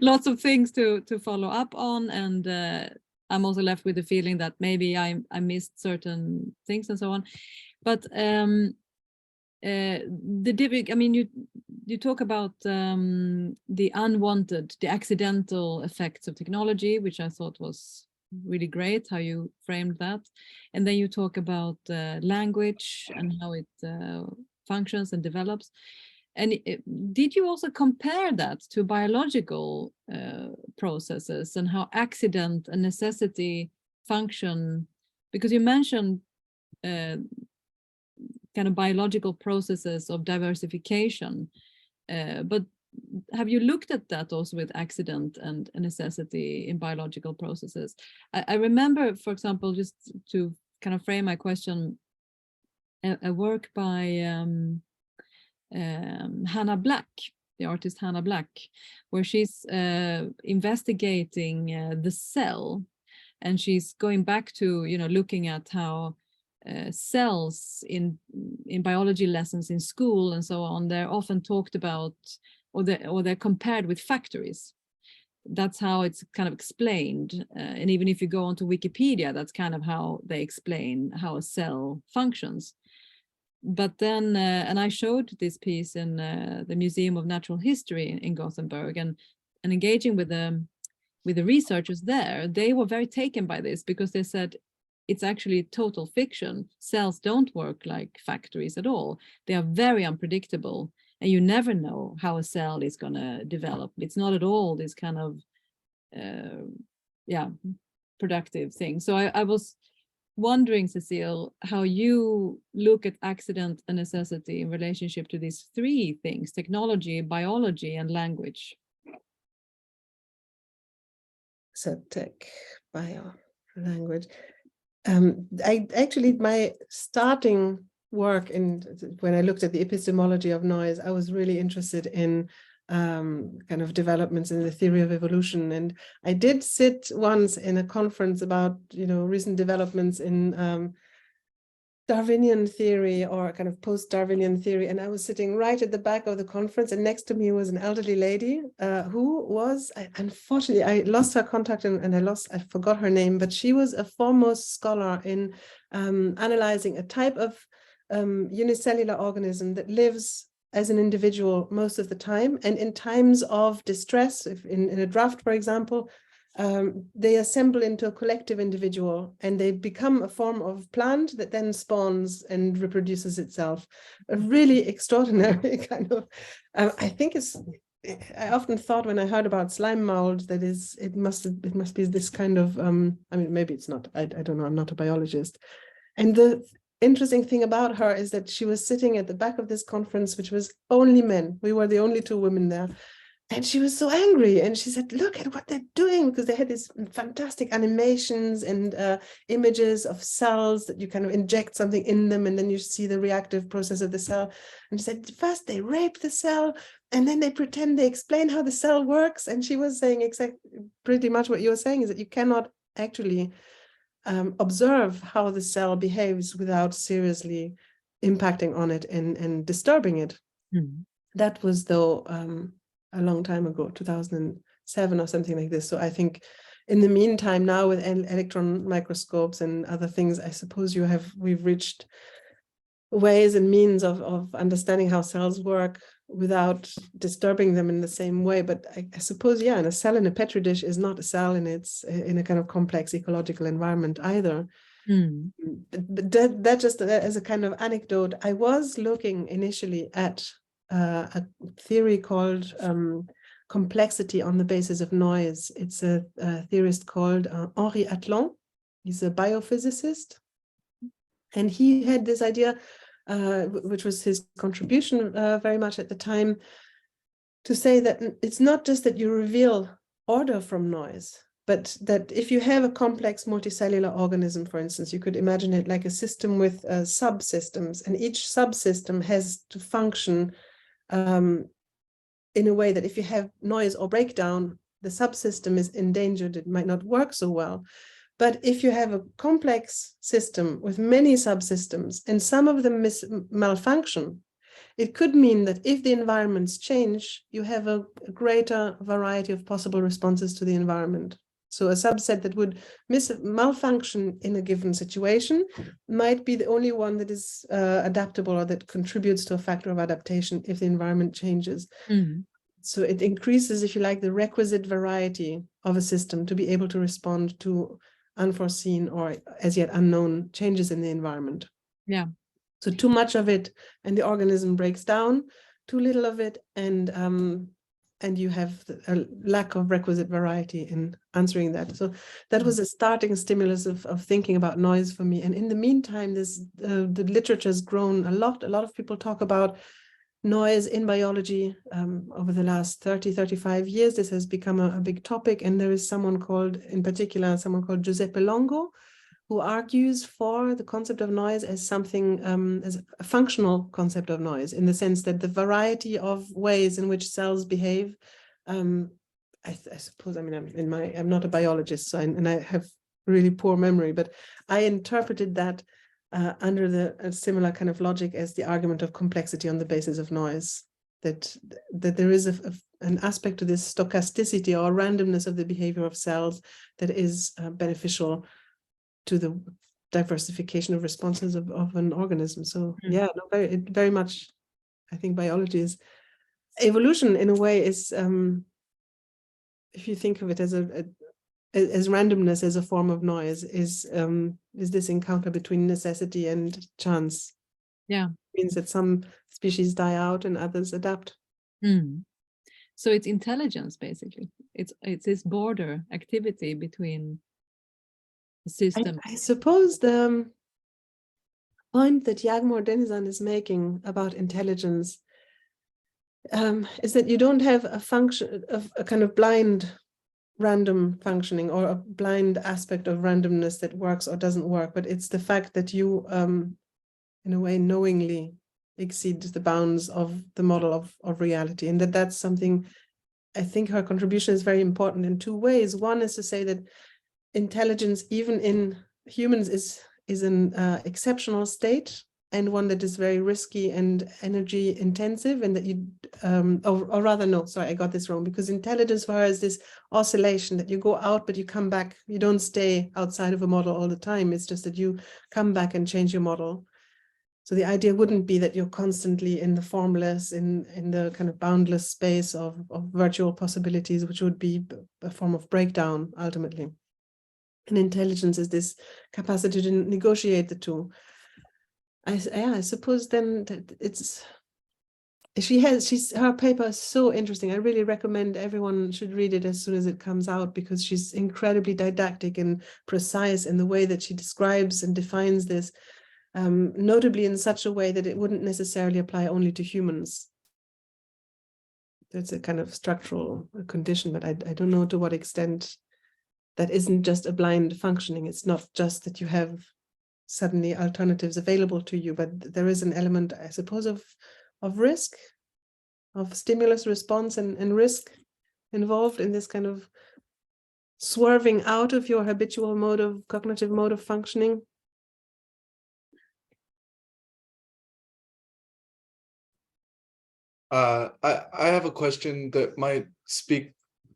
lots of things to follow up on, and I'm also left with the feeling that maybe I missed certain things and so on. But I mean, you talk about the unwanted, the accidental effects of technology, which I thought was really great how you framed that. And then you talk about language and how it functions and develops. And did you also compare that to biological processes and how accident and necessity function? Because you mentioned kind of biological processes of diversification, but have you looked at that also with accident and necessity in biological processes? I remember, for example, just to kind of frame my question, a work by Hannah Black, the artist Hannah Black, where she's investigating the cell, and she's going back to, you know, looking at how cells in biology lessons in school and so on, they're often talked about, or they're compared with factories. That's how it's kind of explained, and even if you go onto Wikipedia, that's kind of how they explain how a cell functions. But then, and I showed this piece in the Museum of Natural History in Gothenburg, and engaging with the with the researchers there, they were very taken by this because they said it's actually total fiction. Cells don't work like factories at all. They are very unpredictable, and you never know how a cell is going to develop. It's not at all this kind of productive thing. So I was wondering, Cecile, how you look at accident and necessity in relationship to these three things: technology, biology, and language. So tech, bio, language. I actually, my starting work when I looked at the epistemology of noise, I was really interested in kind of developments in the theory of evolution. And I did sit once in a conference about, recent developments in Darwinian theory or kind of post-Darwinian theory. And I was sitting right at the back of the conference, and next to me was an elderly lady who was, unfortunately, I lost her contact and I forgot her name, but she was a foremost scholar in analyzing a type of unicellular organism that lives as an individual most of the time. And in times of distress, if in a drought, for example, they assemble into a collective individual and they become a form of plant that then spawns and reproduces itself. A really extraordinary kind of, I think I often thought when I heard about slime mold that it must be this kind of, maybe it's not, I don't know, I'm not a biologist. And the interesting thing about her is that she was sitting at the back of this conference, which was only men. We were the only two women there. And she was so angry, and she said, look at what they're doing, because they had these fantastic animations and images of cells that you kind of inject something in them, and then you see the reactive process of the cell. And she said, first they rape the cell, and then they pretend they explain how the cell works. And she was saying pretty much what you were saying, is that you cannot actually observe how the cell behaves without seriously impacting on it and disturbing it. Mm-hmm. That was, though, a long time ago, 2007 or something like this. So I think in the meantime, now with electron microscopes and other things, I suppose we've reached ways and means of understanding how cells work without disturbing them in the same way. But I suppose, and a cell in a petri dish is not a cell in a kind of complex ecological environment either. Mm. But that just as a kind of anecdote, I was looking initially at a theory called complexity on the basis of noise. It's a theorist called Henri Atlan. He's a biophysicist. And he had this idea, which was his contribution very much at the time, to say that it's not just that you reveal order from noise, but that if you have a complex multicellular organism, for instance, you could imagine it like a system with subsystems, and each subsystem has to function in a way that if you have noise or breakdown, the subsystem is endangered, it might not work so well. But if you have a complex system with many subsystems and some of them malfunction, it could mean that if the environments change, you have a greater variety of possible responses to the environment. So a subset that would malfunction in a given situation might be the only one that is adaptable or that contributes to a factor of adaptation if the environment changes. Mm-hmm. So it increases, if you like, the requisite variety of a system to be able to respond to unforeseen or as yet unknown changes in the environment. Yeah. So too much of it and the organism breaks down, too little of it, and you have a lack of requisite variety in answering that. So that was a starting stimulus of thinking about noise for me. And in the meantime, the literature has grown a lot. A lot of people talk about noise in biology over the last 35 years. This has become a big topic. And there is someone called Giuseppe Longo, who argues for the concept of noise as something, as a functional concept of noise, in the sense that the variety of ways in which cells behave, I suppose, I'm not a biologist, so I have really poor memory, but I interpreted that under a similar kind of logic as the argument of complexity on the basis of noise, that there is an aspect to this stochasticity or randomness of the behavior of cells that is beneficial to the diversification of responses of an organism. So very much, I think biology is evolution in a way is if you think of it as as randomness as a form of noise, is this encounter between necessity and chance. Yeah. It means that some species die out and others adapt. So it's intelligence, basically. It's this border activity between the system. I suppose the point that Jagmor Denizan is making about intelligence is that you don't have a function of a kind of blind random functioning or a blind aspect of randomness that works or doesn't work, but it's the fact that you in a way knowingly exceed the bounds of the model of reality, and that's something. I think her contribution is very important in two ways. One is to say that intelligence, even in humans, is an exceptional state, and one that is very risky and energy intensive, and that you, or rather, no, sorry, I got this wrong, because intelligence for her is this oscillation that you go out, but you come back. You don't stay outside of a model all the time. It's just that you come back and change your model. So the idea wouldn't be that you're constantly in the formless, in the kind of boundless space of virtual possibilities, which would be a form of breakdown ultimately. And intelligence is this capacity to negotiate the two. I suppose then that her paper is so interesting. I really recommend everyone should read it as soon as it comes out, because she's incredibly didactic and precise in the way that she describes and defines this. Notably in such a way that it wouldn't necessarily apply only to humans. That's a kind of structural condition, but I don't know to what extent that isn't just a blind functioning. It's not just that you have suddenly alternatives available to you, but there is an element, I suppose, of risk, of stimulus response and risk involved in this kind of swerving out of your habitual cognitive mode of functioning. I have a question that might speak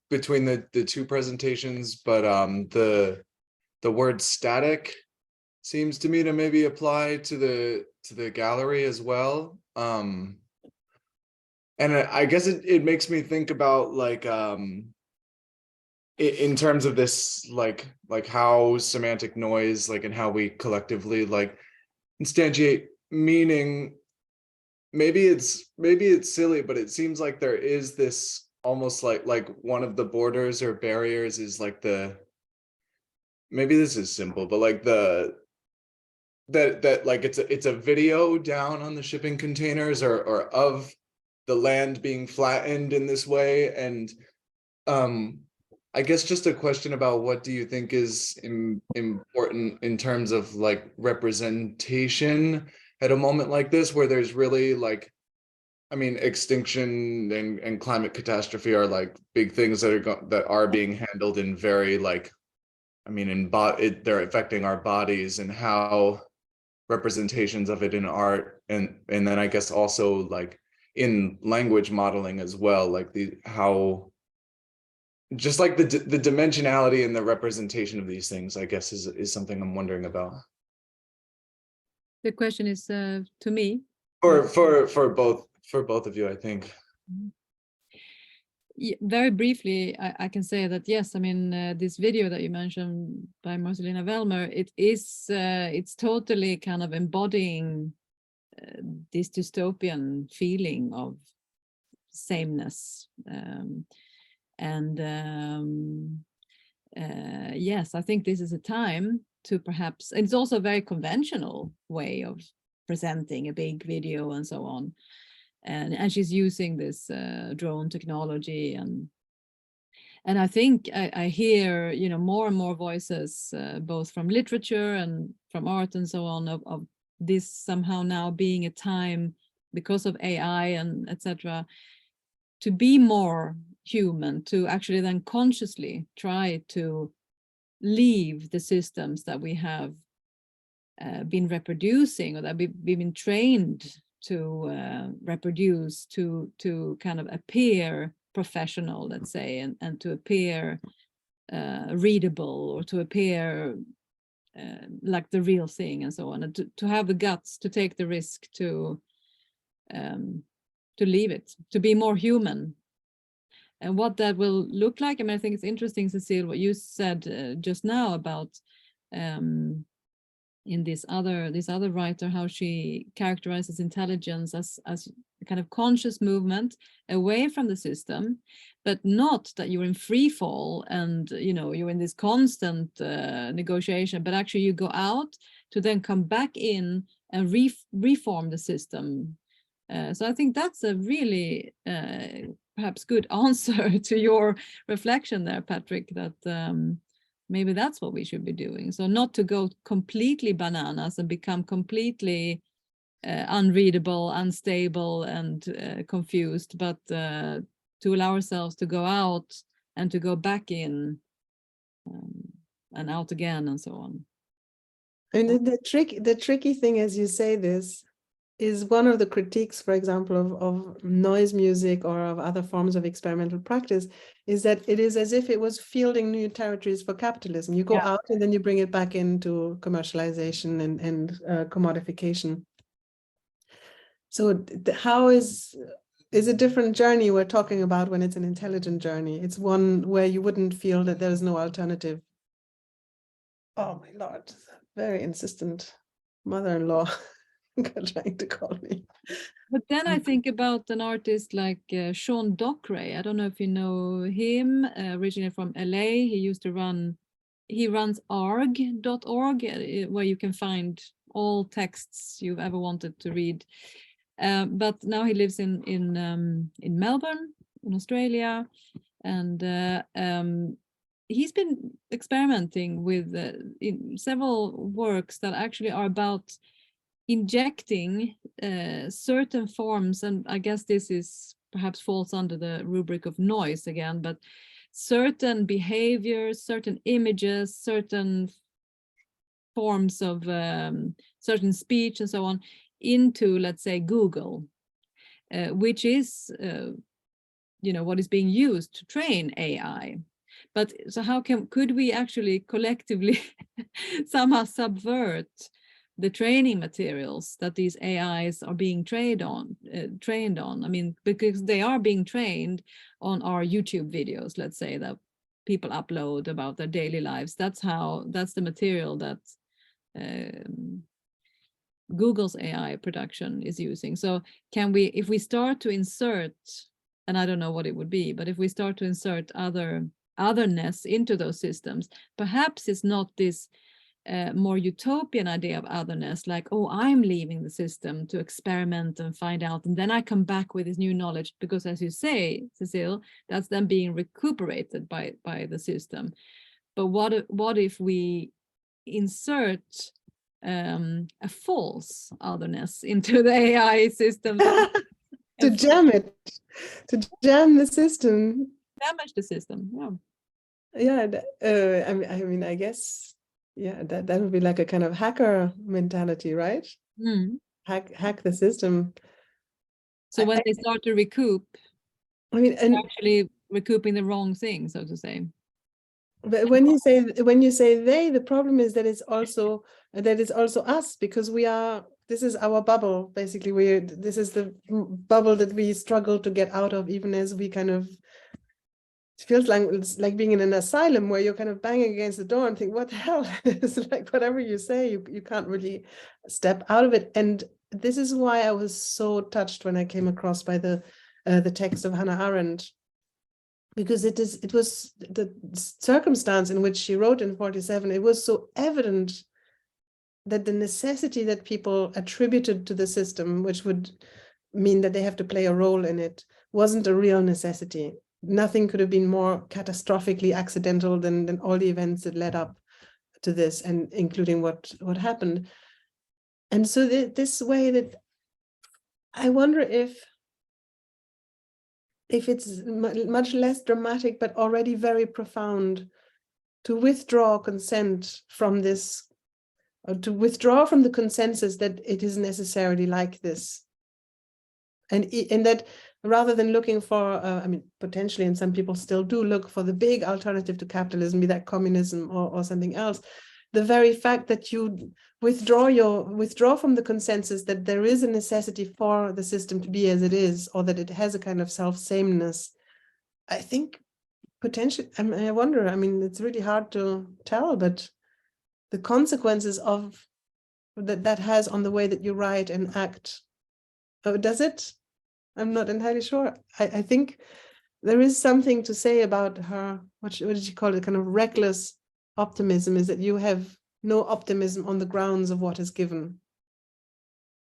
between the two presentations, but the word static seems to me to maybe apply to the gallery as well. And I guess it makes me think about like in terms of this like how semantic noise, like, and how we collectively like instantiate meaning. Maybe it's silly, but it seems like there is this almost like one of the borders or barriers is like maybe this is simple, but like that like it's a video down on the shipping containers or of the land being flattened in this way. And I guess just a question about what do you think is important in terms of like representation at a moment like this, where there's really like, I mean, extinction and climate catastrophe are like big things that are being handled in very like, I mean, they're affecting our bodies, and how representations of it in art, and then I guess also like in language modeling as well, like how just like the dimensionality and the representation of these things, I guess is something I'm wondering about. The question is to me. For both of you, I think. Yeah, very briefly, I can say that yes, I mean this video that you mentioned by Marcelina Wellmer, it's totally kind of embodying this dystopian feeling of sameness, yes, I think this is a time to perhaps, and it's also a very conventional way of presenting a big video and so on, and she's using this drone technology, and I think I hear, you know, more and more voices both from literature and from art and so on of this somehow now being a time, because of AI and etc., to be more human, to actually then consciously try to leave the systems that we have been reproducing, or that we've been trained to reproduce, to kind of appear professional, let's say, and to appear readable, or to appear like the real thing and so on, and to have the guts to take the risk to leave it, to be more human. And what that will look like, I mean, I think it's interesting, Cecile, what you said just now about in this other writer, how she characterizes intelligence as a kind of conscious movement away from the system, but not that you're in free fall and you're in this constant negotiation, but actually you go out to then come back in and reform the system. So I think that's a really perhaps good answer to your reflection there, Patrick, that maybe that's what we should be doing. So not to go completely bananas and become completely unreadable, unstable, and confused, but to allow ourselves to go out and to go back in and out again and so on. And the tricky thing, as you say this, is one of the critiques, for example, of noise music or of other forms of experimental practice, is that it is as if it was fielding new territories for capitalism. You go out and then you bring it back into commercialization and commodification. So how is a different journey we're talking about when it's an intelligent journey? It's one where you wouldn't feel that there's no alternative. Oh my Lord, very insistent mother-in-law. Trying to call me. But then I think about an artist like Sean Dockeray. I don't know if you know him, originally from LA. He runs arg.org, where you can find all texts you've ever wanted to read. But now he lives in Melbourne, in Australia, and he's been experimenting with in several works that actually are about injecting certain forms, and I guess this is perhaps falls under the rubric of noise again, but certain behaviors, certain images, certain forms of certain speech and so on into, let's say, Google, which is what is being used to train AI. But so how could we actually collectively somehow subvert the training materials that these AIs are being trained on? I mean, because they are being trained on our YouTube videos, let's say, that people upload about their daily lives. That's the material that Google's AI production is using. So can we, if we start to insert, and I don't know what it would be, but if we start to insert otherness into those systems, perhaps it's not this more utopian idea of otherness, like, oh, I'm leaving the system to experiment and find out, and then I come back with this new knowledge, because as you say, Cecile, that's then being recuperated by the system. But what if we insert a false otherness into the AI system? To jam it, to jam the system. Damage the system, yeah. I mean, I guess, yeah, that would be like a kind of hacker mentality, right? Hack the system. So when they start to recoup, I mean, and actually recouping the wrong thing, so to say. But when you say they, the problem is that it's also us, because this is our bubble, basically. This is the bubble that we struggle to get out of, even as we kind of, it feels like it's like being in an asylum where you're kind of banging against the door and think, what the hell? It's like whatever you say, you can't really step out of it. And this is why I was so touched when I came across by the text of Hannah Arendt, because it was the circumstance in which she wrote in 1947. It was so evident that the necessity that people attributed to the system, which would mean that they have to play a role in it, wasn't a real necessity. Nothing could have been more catastrophically accidental than all the events that led up to this, and including what happened. And so this way that I wonder if it's much less dramatic, but already very profound, to withdraw consent from this, or to withdraw from the consensus that it is necessarily like this. And that rather than looking for, I mean, potentially, and some people still do look for the big alternative to capitalism, be that communism or something else, the very fact that you withdraw from the consensus that there is a necessity for the system to be as it is, or that it has a kind of self-sameness, I think potentially, I wonder, I mean, it's really hard to tell, but the consequences of that has on the way that you write and act, does it? I'm not entirely sure. I think there is something to say about her, what did she call it, kind of reckless optimism, is that you have no optimism on the grounds of what is given.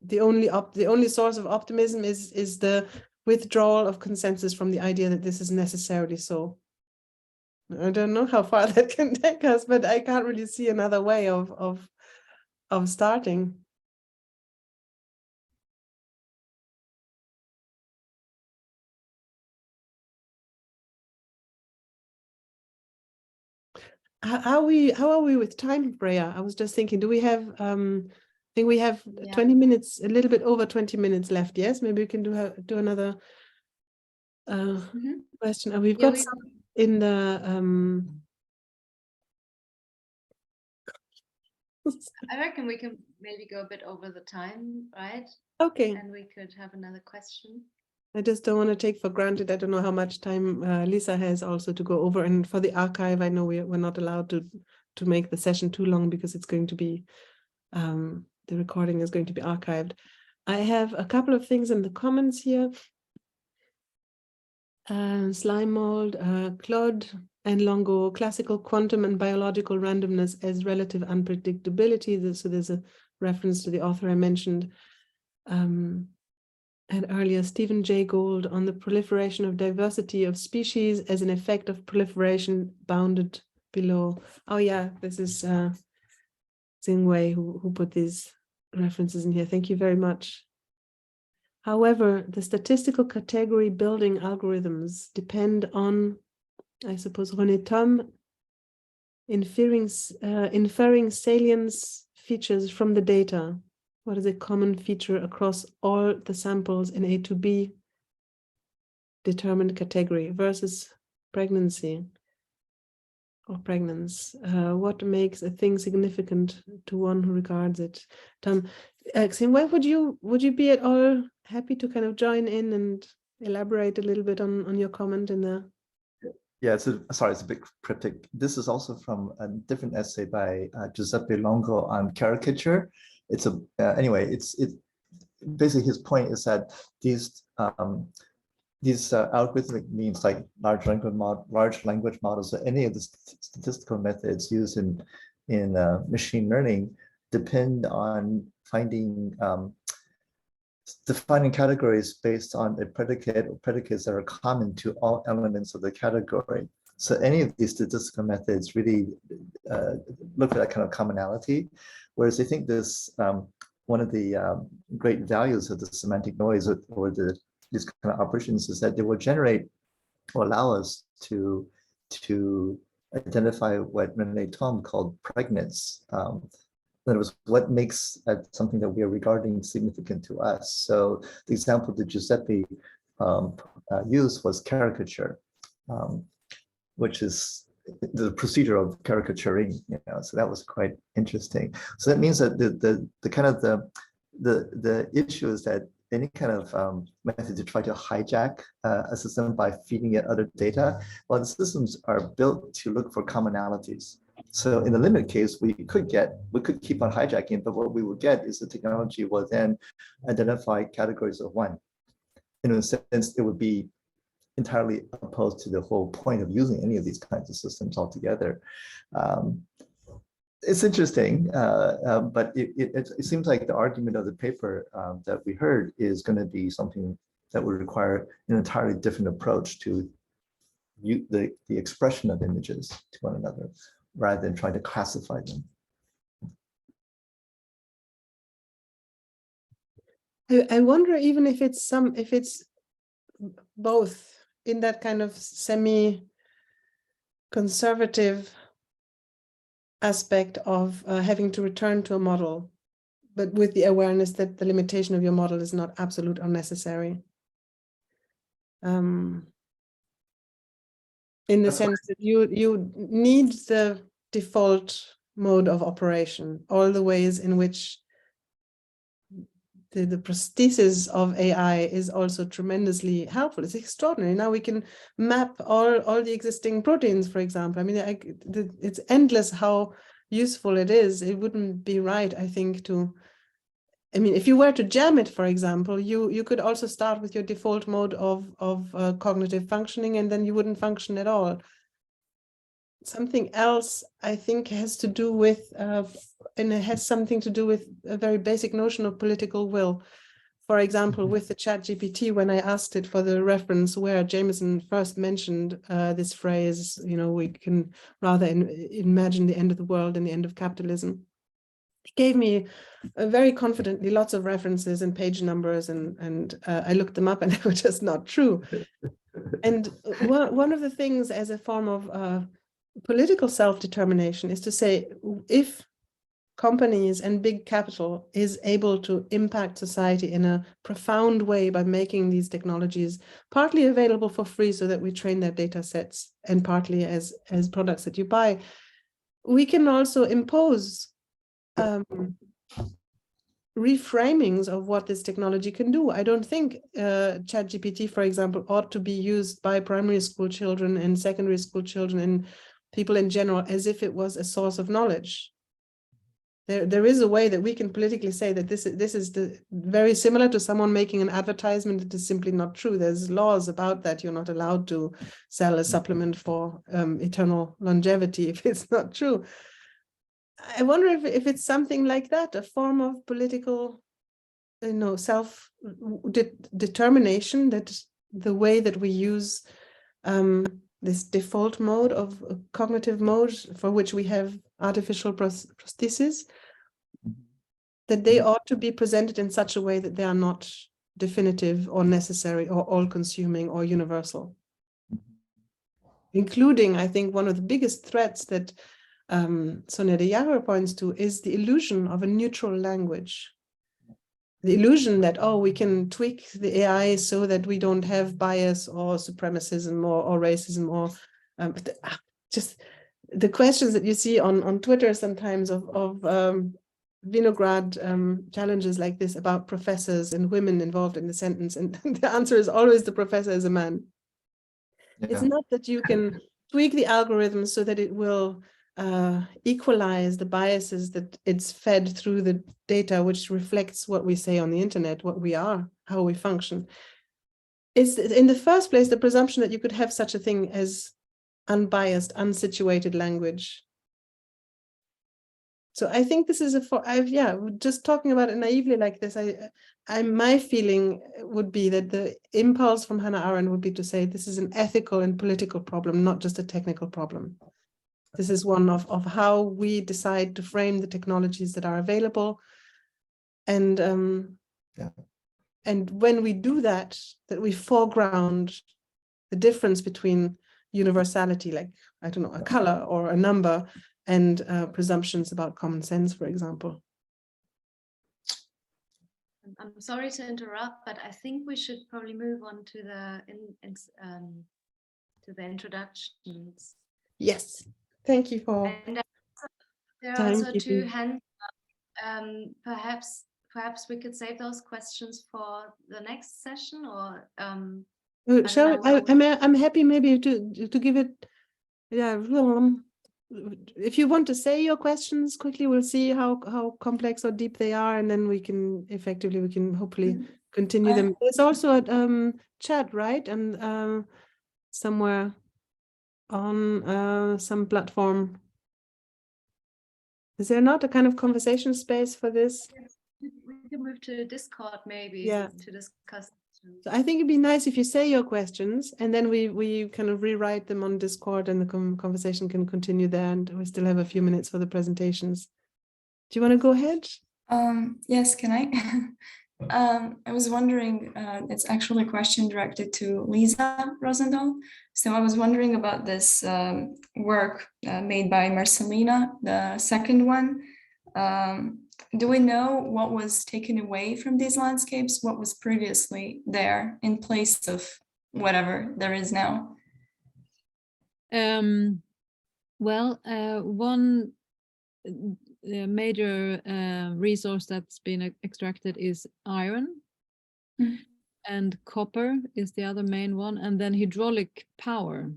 The only source of optimism is the withdrawal of consensus from the idea that this is necessarily so. I don't know how far that can take us, but I can't really see another way of starting. How are we with time, Freya? I was just thinking, do we have I think we have 20 minutes, a little bit over 20 minutes left. Yes, maybe we can do another question. We've got some in the I reckon we can maybe go a bit over the time, right? Okay. And we could have another question. I just don't want to take for granted. I don't know how much time Lisa has also to go over. And for the archive, I know we're not allowed to make the session too long because it's going to be, the recording is going to be archived. I have a couple of things in the comments here. Slime mold, Claude and Longo, classical quantum and biological randomness as relative unpredictability. So there's a reference to the author I mentioned. And earlier, Stephen Jay Gould on the proliferation of diversity of species as an effect of proliferation bounded below. Oh yeah, this is Xingwei who put these references in here. Thank you very much. However, the statistical category building algorithms depend on, I suppose, René Thom inferring salience features from the data. What is a common feature across all the samples in a to B determined category versus pregnancy or pregnance? What makes a thing significant to one who regards it? Tom, Xingwei, would you be at all happy to kind of join in and elaborate a little bit on your comment in the? Yeah, sorry, it's a bit cryptic. This is also from a different essay by Giuseppe Longo on caricature. It's anyway. It's basically his point is that these algorithmic means like large language models, or any of the statistical methods used in machine learning depend on defining categories based on a predicate or predicates that are common to all elements of the category. So any of these statistical methods really look for that kind of commonality. Whereas I think this, one of the great values of the semantic noise or these kind of operations is that they will generate or allow us to identify what René Thom called pregnance. In other words, what makes something that we are regarding significant to us. So the example that Giuseppe used was caricature, which is the procedure of caricaturing. So that was quite interesting. So that means that the issue is that any kind of method to try to hijack a system by feeding it other data, well, the systems are built to look for commonalities. So in the limit case, we could keep on hijacking, but what we would get is the technology will then identify categories of one. In a sense, it would be entirely opposed to the whole point of using any of these kinds of systems altogether. It's interesting, but it seems like the argument of the paper that we heard is going to be something that would require an entirely different approach to the expression of images to one another, rather than trying to classify them. I wonder even if it's both in that kind of semi-conservative aspect of having to return to a model, but with the awareness that the limitation of your model is not absolute or necessary. In the sense that you need the default mode of operation, all the ways in which the prosthesis of AI is also tremendously helpful. It's extraordinary. Now we can map all the existing proteins, for example. I mean, it's endless how useful it is. It wouldn't be right, I think, I mean, if you were to jam it, for example, you could also start with your default mode of cognitive functioning, and then you wouldn't function at all. Something else, I think, has to do with, and it has something to do with a very basic notion of political will. For example, with the ChatGPT, when I asked it for the reference where Jameson first mentioned this phrase, we can rather imagine the end of the world and the end of capitalism. It gave me very confidently lots of references and page numbers, and I looked them up and they were just not true. And one of the things as a form of political self-determination is to say, if companies and big capital is able to impact society in a profound way by making these technologies partly available for free so that we train their data sets, and partly as products that you buy, we can also impose reframings of what this technology can do. I don't think ChatGPT, for example, ought to be used by primary school children and secondary school children and people in general as if it was a source of knowledge. There is a way that we can politically say that this is very similar to someone making an advertisement that is simply not true. There's laws about that. You're not allowed to sell a supplement for eternal longevity if it's not true. I wonder if it's something like that, a form of political, self-determination, that the way that we use this default mode of cognitive mode for which we have artificial prostheses, that they ought to be presented in such a way that they are not definitive or necessary or all-consuming or universal. Including, I think, one of the biggest threats that Sonia de Jager points to is the illusion of a neutral language. The illusion that, we can tweak the AI so that we don't have bias or supremacism or racism or just the questions that you see on Twitter sometimes of Vinograd challenges like this about professors and women involved in the sentence. And the answer is always the professor is a man. Yeah. It's not that you can tweak the algorithm so that it will equalize the biases that it's fed through the data, which reflects what we say on the internet, what we are, how we function. It's in the first place the presumption that you could have such a thing as unbiased, unsituated language. So I think this is just talking about it naively like this, my feeling would be that the impulse from Hannah Arendt would be to say this is an ethical and political problem, not just a technical problem. This is one of how we decide to frame the technologies that are available. And and when we do that we foreground the difference between universality, like, I don't know, a color or a number, and presumptions about common sense, for example. I'm sorry to interrupt, but I think we should probably move on to the introductions. Yes. Thank you for. And there are also two hands up. Perhaps we could save those questions for the next session, or I'm happy maybe to give it. Yeah. If you want to say your questions quickly, we'll see how complex or deep they are, and then we can hopefully continue them. There's also a chat, right? And somewhere on some platform. Is there not a kind of conversation space for this? We can move to Discord maybe to discuss. So I think it'd be nice if you say your questions and then we kind of rewrite them on Discord, and the conversation can continue there, and we still have a few minutes for the presentations. Do you want to go ahead? Yes, can I? I was wondering, it's actually a question directed to Lisa Rosendahl. So I was wondering about this work made by Malaspina, the second one. Do we know what was taken away from these landscapes? What was previously there in place of whatever there is now? major resource that's been extracted is iron, and copper is the other main one, and then hydraulic power.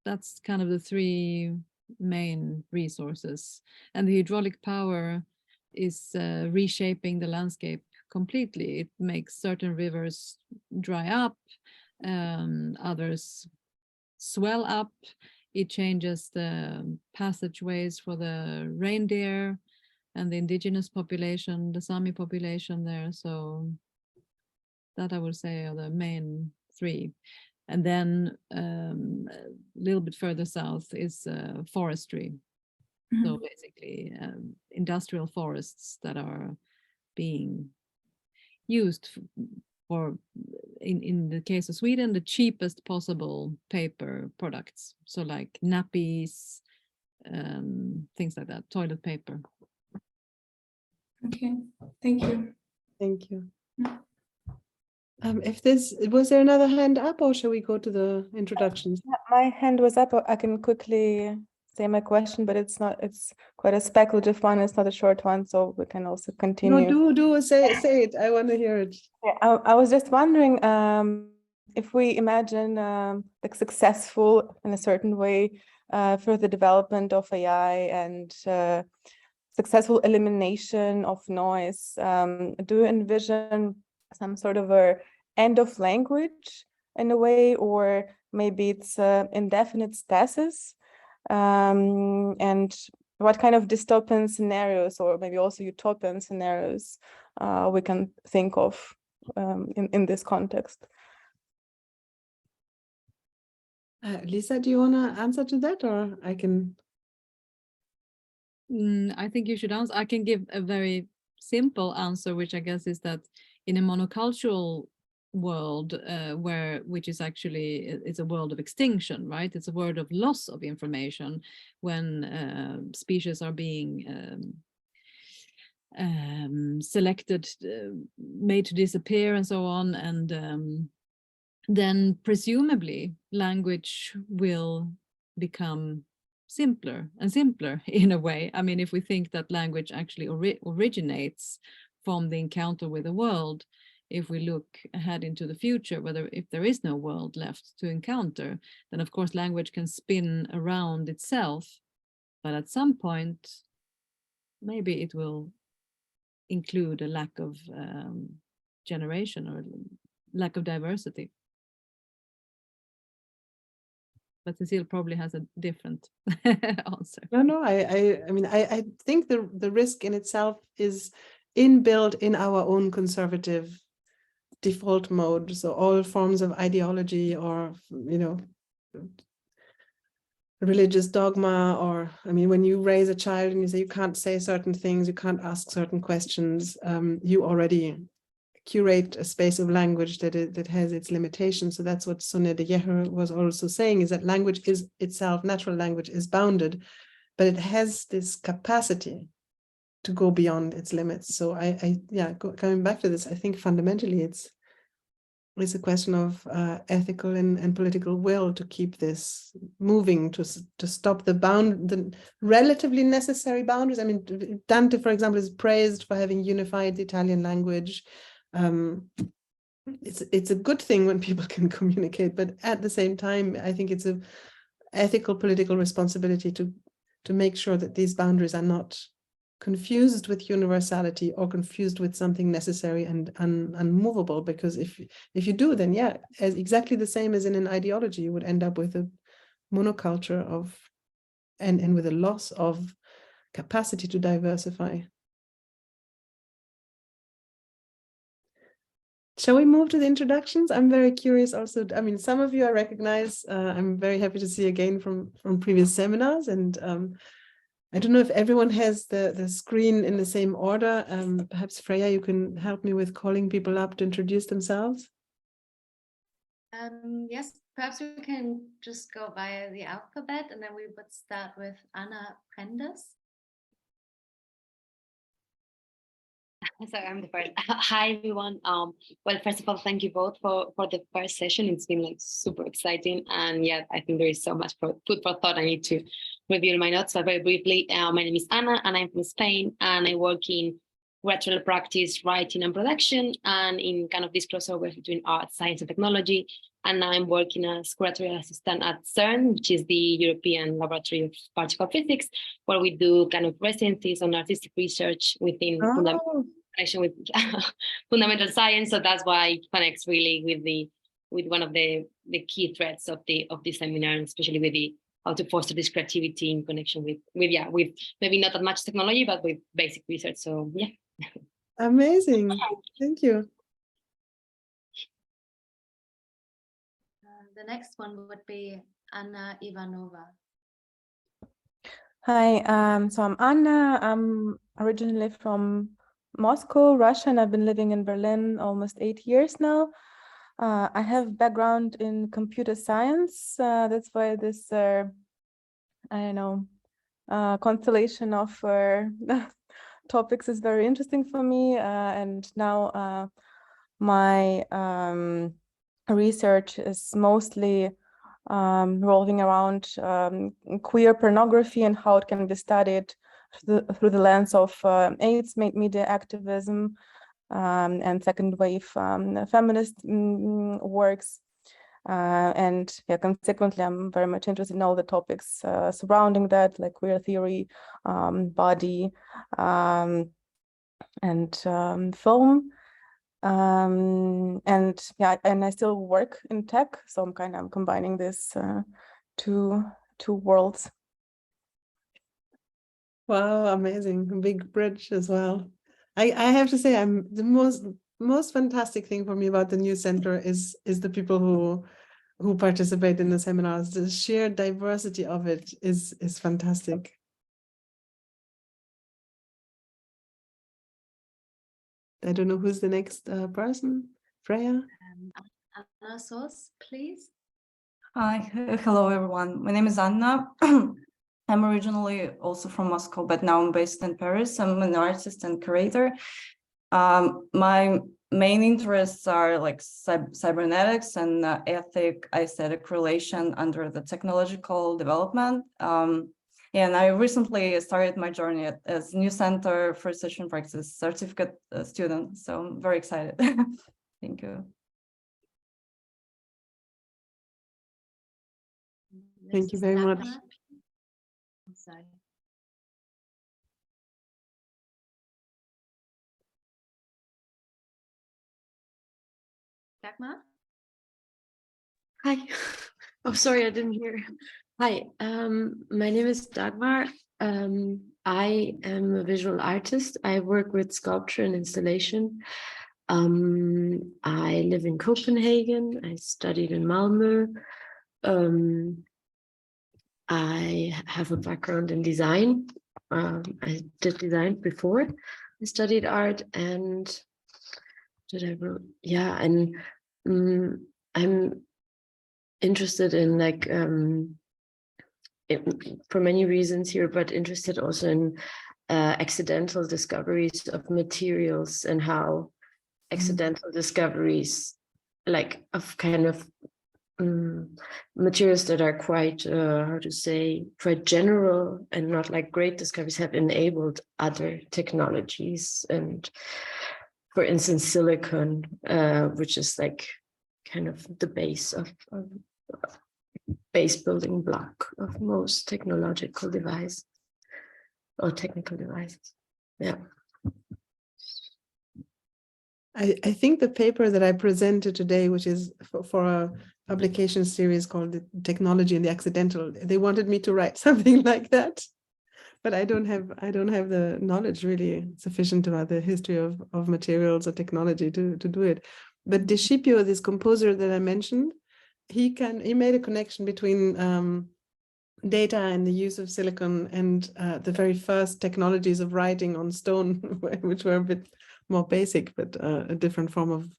That's kind of the three main resources, and the hydraulic power is reshaping the landscape completely. It makes certain rivers dry up, others swell up. It changes the passageways for the reindeer and the indigenous population, the Sami population there. So that I would say are the main three. And then a little bit further south is forestry. So basically industrial forests that are being used for, in the case of Sweden, the cheapest possible paper products. So like nappies, things like that, toilet paper. Okay, thank you. Thank you. Was there another hand up, or shall we go to the introductions? My hand was up. I can quickly say my question, but it's quite a speculative one. It's not a short one, so we can also continue. No, say it. I want to hear it. Yeah, I was just wondering if we imagine like successful in a certain way further development of AI and successful elimination of noise. Do you envision some sort of a end of language in a way, or maybe it's indefinite stasis? And what kind of dystopian scenarios, or maybe also utopian scenarios, we can think of in this context? Lisa, do you want to answer to that, or I can? I think you should answer. I can give a very simple answer, which I guess is that in a monocultural world, which is actually, it's a world of extinction, right? It's a world of loss of information when species are being selected, made to disappear and so on, and then presumably language will become simpler and simpler in a way. I mean, if we think that language actually originates from the encounter with the world, if we look ahead into the future, if there is no world left to encounter, then of course language can spin around itself, but at some point maybe it will include a lack of generation or lack of diversity. But Cecile probably has a different answer. No, I mean, I think the risk in itself is inbuilt in our own conservative default mode. So all forms of ideology, or, you know, religious dogma, or, I mean, when you raise a child and you say you can't say certain things, you can't ask certain questions, you already curate a space of language that has its limitations. So that's what Sonja de Jeger was also saying, is that language is itself, natural language is bounded, but it has this capacity to go beyond its limits. So coming back to this, I think fundamentally it's a question of ethical and political will to keep this moving, to stop the relatively necessary boundaries. I mean, Dante, for example, is praised for having unified the Italian language. It's a good thing when people can communicate, but at the same time, I think it's an ethical political responsibility to make sure that these boundaries are not confused with universality or confused with something necessary and unmovable. Because if you do, then as exactly the same as in an ideology, you would end up with a monoculture of and with a loss of capacity to diversify. Shall we move to the introductions? I'm very curious also. I mean, some of you I recognize. I'm very happy to see again from previous seminars. And I don't know if everyone has the screen in the same order. Perhaps Freya, you can help me with calling people up to introduce themselves. Yes, perhaps we can just go via the alphabet, and then we would start with Anna Prenders. So I'm the first. Hi everyone. Well, first of all, thank you both for the first session. It's been like super exciting, and I think there is so much food for thought I need to review my notes, but very briefly, my name is Ana, and I'm from Spain, and I work in curatorial practice, writing, and production, and in kind of this crossover between art, science, and technology. And now I'm working as curatorial assistant at CERN, which is the European Laboratory of Particle Physics, where we do kind of residencies on artistic research within connection with fundamental science. So that's why it connects really with one of the key threads of the seminar, especially with the how to foster this creativity in connection with maybe not that much technology, but with basic research. So yeah. Amazing. Thank you. The next one would be Anna Ivanova. Hi, so I'm Anna. I'm originally from Moscow, Russia, and I've been living in Berlin almost 8 years now. I have background in computer science. That's why this, I don't know, constellation of topics is very interesting for me. And now my research is mostly revolving around queer pornography and how it can be studied through the lens of AIDS media activism and second wave feminist works. And yeah, consequently, I'm very much interested in all the topics surrounding that, like queer theory, body, and film. And yeah, and I still work in tech, so I'm combining this two worlds. Wow, amazing. A big bridge as well. I have to say, I'm the most fantastic thing for me about the new center is the people who participate in the seminars. The sheer diversity of it is fantastic. I don't know who's the next person. Freya? Anna Sos, please. Hi, hello everyone. My name is Anna. I'm originally also from Moscow, but now I'm based in Paris. I'm an artist and curator. My main interests are like cybernetics and aesthetic relation under the technological development. And I recently started my journey as New Center for Research and Practice certificate student. So I'm very excited. Thank you. Thank you very much. Sorry. Dagmar? Hi. Oh, sorry, I didn't hear. Hi, my name is Dagmar. I am a visual artist. I work with sculpture and installation. I live in Copenhagen. I studied in Malmö. I have a background in design. I did design before I studied art, and I'm interested in like for many reasons here, but interested also in accidental discoveries of materials and how accidental discoveries, like of kind of materials that are quite quite general and not like great discoveries, have enabled other technologies. And for instance, silicon, which is like kind of the base of base building block of most technological devices or technical devices. Yeah. I think the paper that I presented today, which is for a publication series called the Technology and the Accidental, they wanted me to write something like that, but I don't have the knowledge really sufficient about the history of materials or technology to do it. But De Scipio, this composer that I mentioned, he made a connection between data and the use of silicon and the very first technologies of writing on stone, which were a bit more basic, but a different form of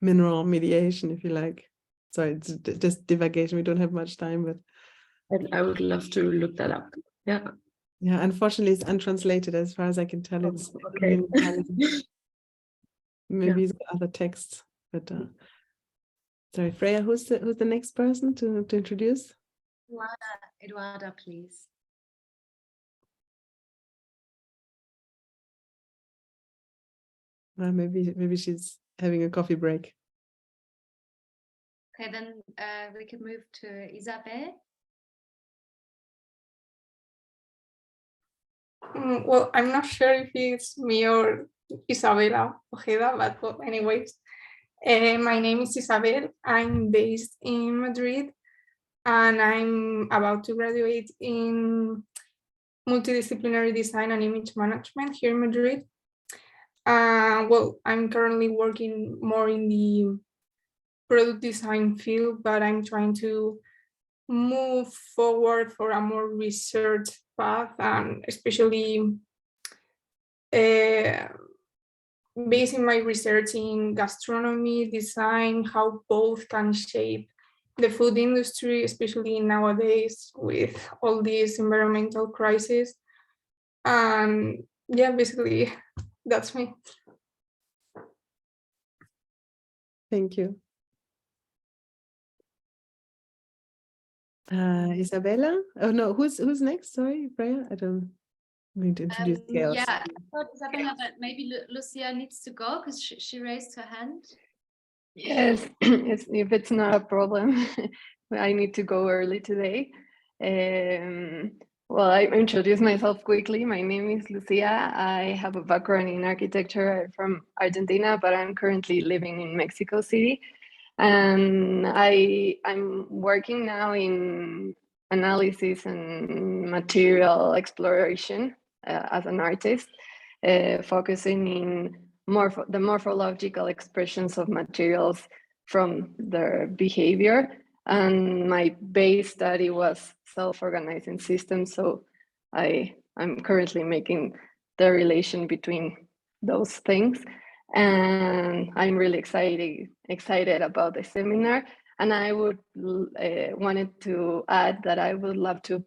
mineral mediation, if you like. Sorry, it's just divagation. We don't have much time, but I would love to look that up. Yeah. Yeah, unfortunately, it's untranslated as far as I can tell. It's okay. Maybe it's other texts, but sorry, Freya, who's the next person to introduce? Eduarda, please. Maybe she's having a coffee break. Okay, then we can move to Isabel. Well, I'm not sure if it's me or Isabela Ojeda, but well, anyways, my name is Isabel. I'm based in Madrid, and I'm about to graduate in multidisciplinary design and image management here in Madrid. Well, I'm currently working more in the product design field, but I'm trying to move forward for a more research path, and especially basing my research in gastronomy, design, how both can shape the food industry, especially nowadays with all these environmental crises. And yeah, basically that's me. Thank you. Isabella? Oh no, who's next? Sorry, Freya. I'm going to introduce Gail. Yeah, I thought Isabella, but maybe Lucia needs to go because she raised her hand. Yes, if it's not a problem, I need to go early today. Well, I introduce myself quickly. My name is Lucia. I have a background in architecture. I'm from Argentina, but I'm currently living in Mexico City. And I'm working now in analysis and material exploration as an artist, focusing in the morphological expressions of materials from their behavior. And my base study was self-organizing systems. So I'm currently making the relation between those things. And I'm really excited about the seminar. And I would wanted to add that I would love to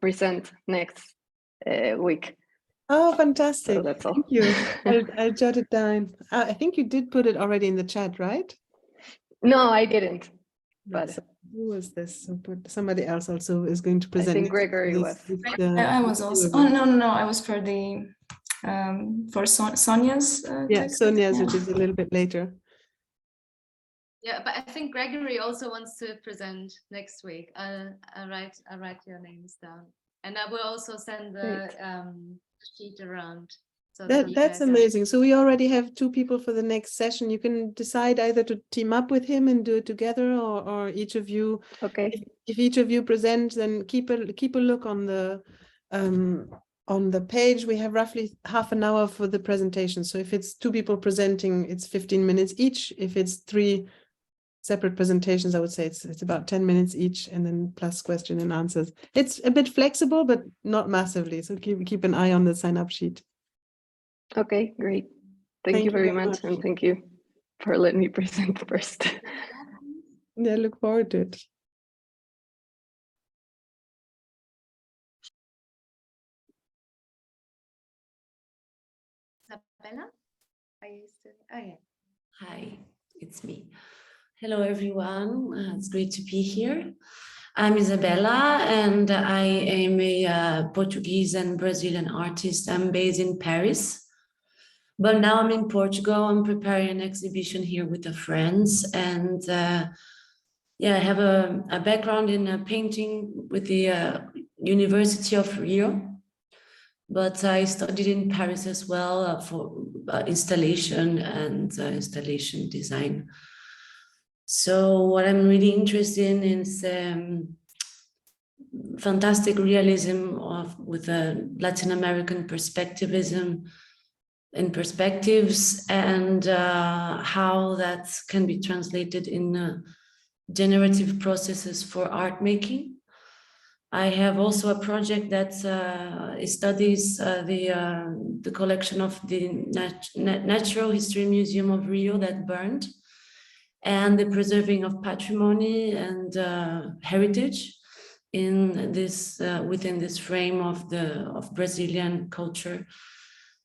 present next week. Oh, fantastic. So that's all. Thank you. I'll jot it down. I think you did put it already in the chat, right? No, I didn't. But so who was this? Somebody else also is going to present. I think Gregory was. I was also. Oh no! I was for the for Sonia's. Yeah, text. Sonia's, which is a little bit later. Yeah, but I think Gregory also wants to present next week. I'll write your names down, and I will also send the sheet around. So that's amazing. So we already have 2 people for the next session. You can decide either to team up with him and do it together, or each of you. Okay. If each of you present, then keep a look on the page. We have roughly half an hour for the presentation. So if it's 2 people presenting, it's 15 minutes each. If it's 3 separate presentations, I would say it's about 10 minutes each, and then plus question and answers. It's a bit flexible, but not massively. So keep an eye on the sign up sheet. Okay, great. Thank you very much. And thank you for letting me present first. Yeah, look forward to it. Isabella, are you still? Oh yeah. Hi, it's me. Hello, everyone. It's great to be here. I'm Isabella, and I am a Portuguese and Brazilian artist. I'm based in Paris, but now I'm in Portugal. I'm preparing an exhibition here with a friends, and yeah, I have a background in painting with the University of Rio, but I studied in Paris as well for installation and installation design. So what I'm really interested in is fantastic realism with a Latin American perspectivism and perspectives, and how that can be translated in generative processes for art making. I have also a project that studies the collection of the Natural History Museum of Rio that burned, and the preserving of patrimony and heritage in this within this frame of Brazilian culture,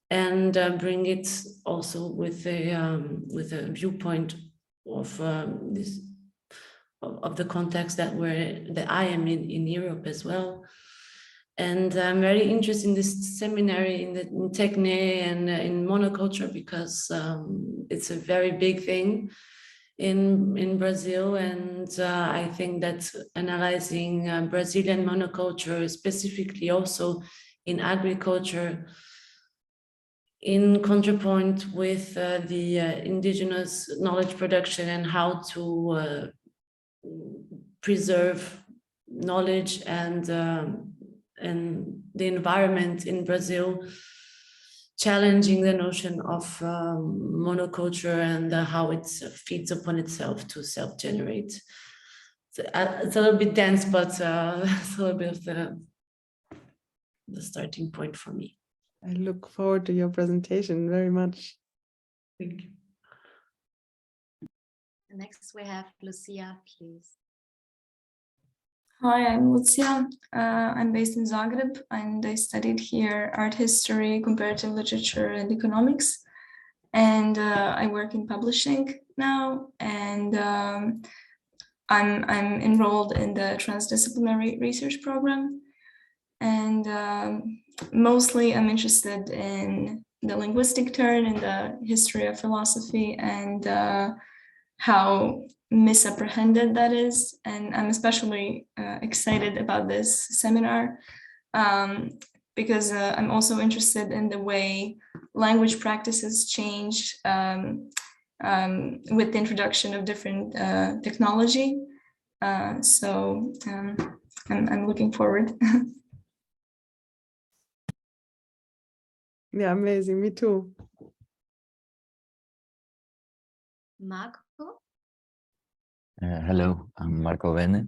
and bring it also with a viewpoint of of the context that I am in Europe as well. And I'm very interested in this seminary in Techne and in monoculture because it's a very big thing in Brazil. And I think that analyzing Brazilian monoculture, specifically also in agriculture, in contrapoint with the indigenous knowledge production and how to preserve knowledge and the environment in Brazil, challenging the notion of monoculture and how it feeds upon itself to self-generate. It's a little bit dense, but it's a little bit of the starting point for me. I look forward to your presentation very much. Thank you. Next we have Lucia, please. Hi, I'm Lucia. I'm based in Zagreb and I studied here art history, comparative literature and economics. And I work in publishing now, and I'm enrolled in the Transdisciplinary research program. And mostly I'm interested in the linguistic turn in the history of philosophy and how misapprehended that is. And I'm especially excited about this seminar because I'm also interested in the way language practices change with the introduction of different technology. So I'm looking forward. Yeah, amazing. Me too. Marco? Hello, I'm Marco Bene.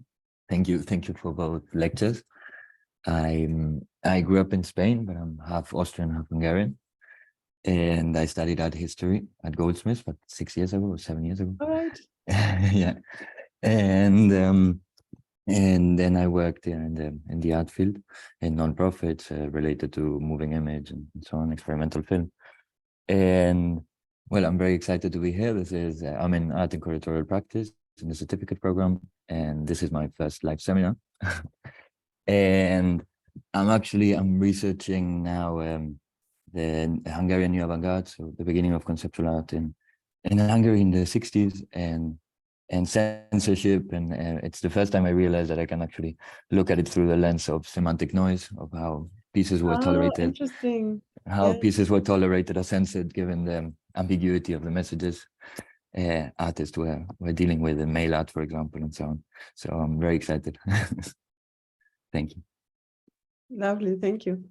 Thank you for both lectures. I grew up in Spain, but I'm half Austrian, half Hungarian. And I studied art history at Goldsmiths, but 6 years ago or 7 years ago. All right. Yeah. And then I worked in the art field in nonprofits related to moving image and so on, experimental film. And well, I'm very excited to be here. This is I'm in art and curatorial practice in the certificate program, and this is my first live seminar. And I'm researching now the Hungarian new avant-garde, so the beginning of conceptual art in Hungary in the 60s, and censorship. And it's the first time I realized that I can actually look at it through the lens of semantic noise, of how pieces were tolerated. Interesting. How Yeah. pieces were tolerated or censored given the ambiguity of the messages artists were dealing with in mail art, for example, and so on. So I'm very excited. Thank you. Lovely. Thank you.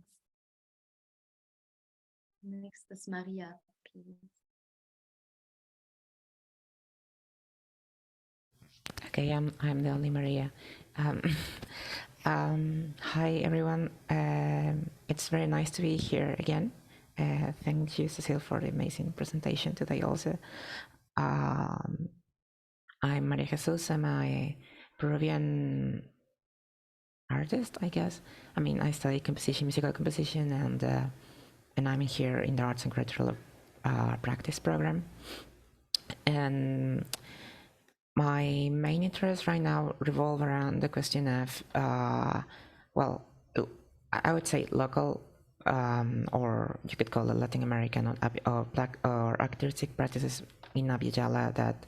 Next is Maria, please. Okay, I'm the only Maria. Hi everyone. It's very nice to be here again. Thank you, Cecile, for the amazing presentation today also. I'm Maria Jesus. I'm a Peruvian artist, I guess. I mean, I study composition, musical composition, and I'm here in the Arts and Curatorial practice program. And my main interests right now revolve around the question of, well, I would say local, or you could call it Latin American or Black or artistic practices in Abya Yala that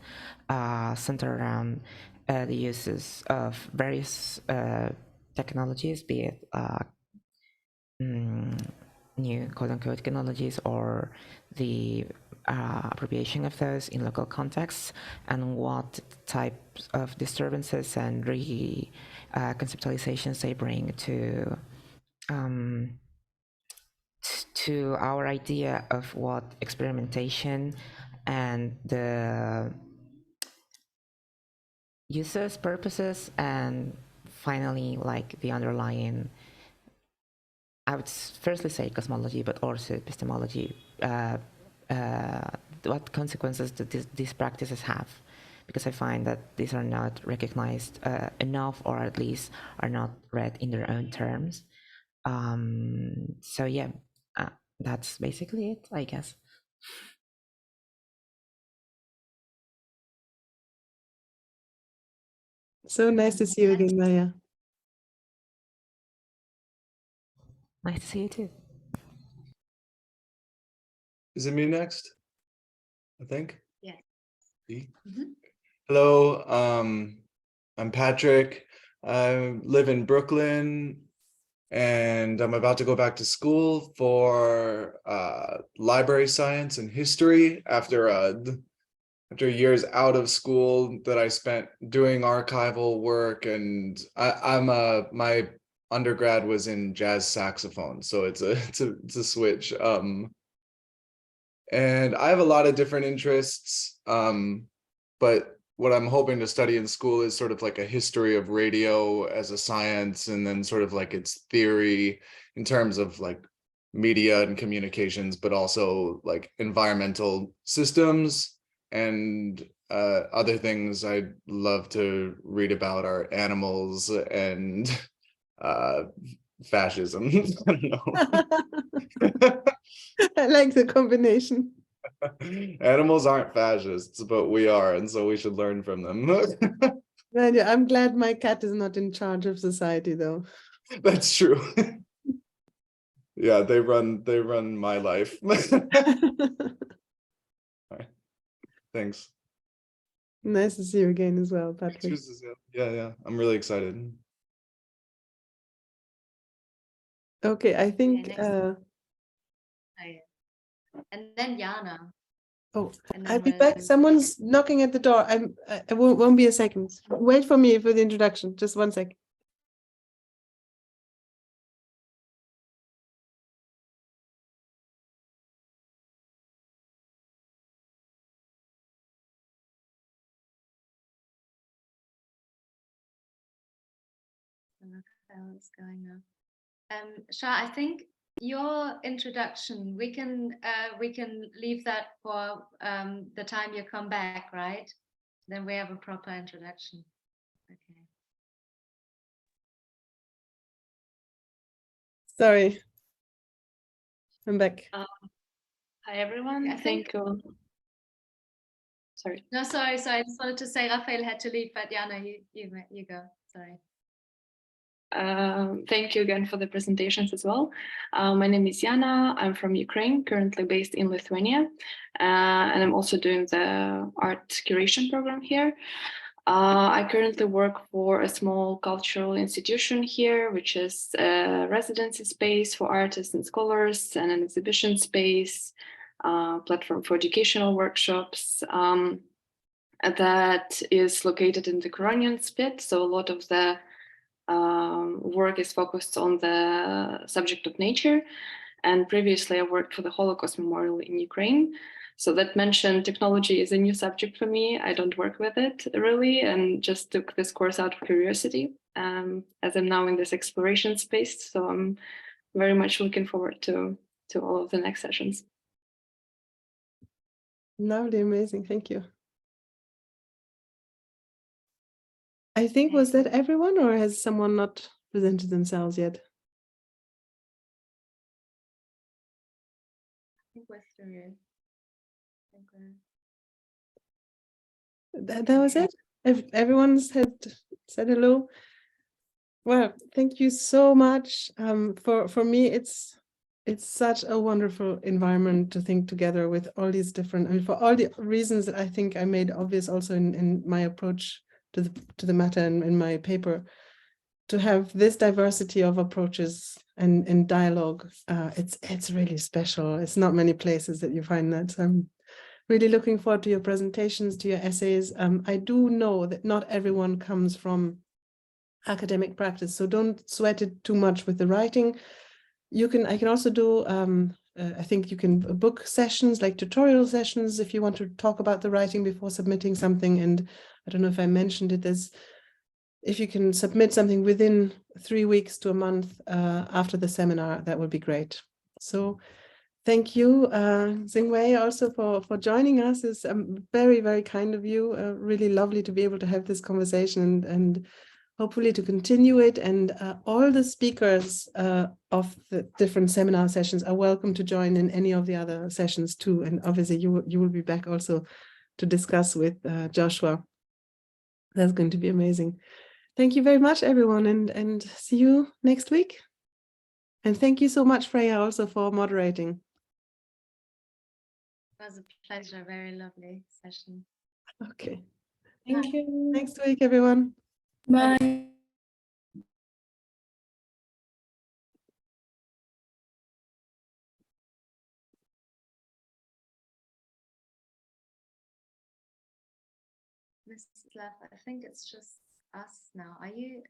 center around the uses of various technologies, be it new quote-unquote technologies or the appropriation of those in local contexts, and what types of disturbances and conceptualizations they bring to our idea of what experimentation and the users, purposes, and finally, like the underlying, I would firstly say cosmology, but also epistemology, what consequences do these practices have? Because I find that these are not recognized enough, or at least are not read in their own terms. So yeah, that's basically it, I guess. So nice to see you again, Maya. Nice to see you too. Is it me next? I think. Yeah. Hello, I'm Patrick. I live in Brooklyn, and I'm about to go back to school for library science and history after years out of school that I spent doing archival work. And my undergrad was in jazz saxophone, so it's a switch. And I have a lot of different interests, but what I'm hoping to study in school is sort of like a history of radio as a science, and then sort of like its theory in terms of like media and communications, but also like environmental systems. And other things I'd love to read about are animals and fascism. I don't know. I like the combination. Animals aren't fascists, but we are, and so we should learn from them. Man, yeah, I'm glad my cat is not in charge of society, though. That's true. Yeah, they run my life. Thanks. Nice to see you again as well, Patrick. Yeah, I'm really excited. Okay, I think. And then Jana. Oh, and then I'll be we'll- back. Someone's knocking at the door. I won't be a second. Wait for me for the introduction. Just 1 second. What's going on? Shah, I think your introduction, we can leave that for the time you come back, right? Then we have a proper introduction. Okay. Sorry. I'm back. Hi everyone. I think- Thank you. Sorry. No, sorry. I just wanted to say Raphael had to leave, but Jana, you go. Sorry. Thank you again for the presentations as well. My name is Jana. I'm from Ukraine, currently based in Lithuania, and I'm also doing the art curation program here. I currently work for a small cultural institution here, which is a residency space for artists and scholars, and an exhibition space, platform for educational workshops. That is located in the Curonian Spit, so a lot of the work is focused on the subject of nature. And previously I worked for the Holocaust Memorial in Ukraine. So that mentioned technology is a new subject for me. I don't work with it really, and just took this course out of curiosity, as I'm now in this exploration space. So I'm very much looking forward to all of the next sessions. Lovely, amazing. Thank you. I think, was that everyone, or has someone not presented themselves yet? I think we're through. That was it? Everyone's said hello. Well, thank you so much. For me, it's such a wonderful environment to think together with all these different, I mean, for all the reasons that I think I made obvious also in my approach to the matter in my paper, to have this diversity of approaches and dialogue. It's really special. It's not many places that you find that. So I'm really looking forward to your presentations, to your essays. I do know that not everyone comes from academic practice, so don't sweat it too much with the writing. I can also do, I think you can book sessions, like tutorial sessions, if you want to talk about the writing before submitting something. And I don't know if I mentioned it, if you can submit something within 3 weeks to a month after the seminar, that would be great. So thank you, Xingwei, also for joining us. It's very, very kind of you. Really lovely to be able to have this conversation and hopefully to continue it. And all the speakers of the different seminar sessions are welcome to join in any of the other sessions too. And obviously you will be back also to discuss with Joshua. That's going to be amazing. Thank you very much, everyone, and see you next week. And thank you so much, Freya, also for moderating. It was a pleasure, very lovely session. Okay. Thank you. Next week, everyone. Bye. Mrs. Leff, I think it's just us now. Are you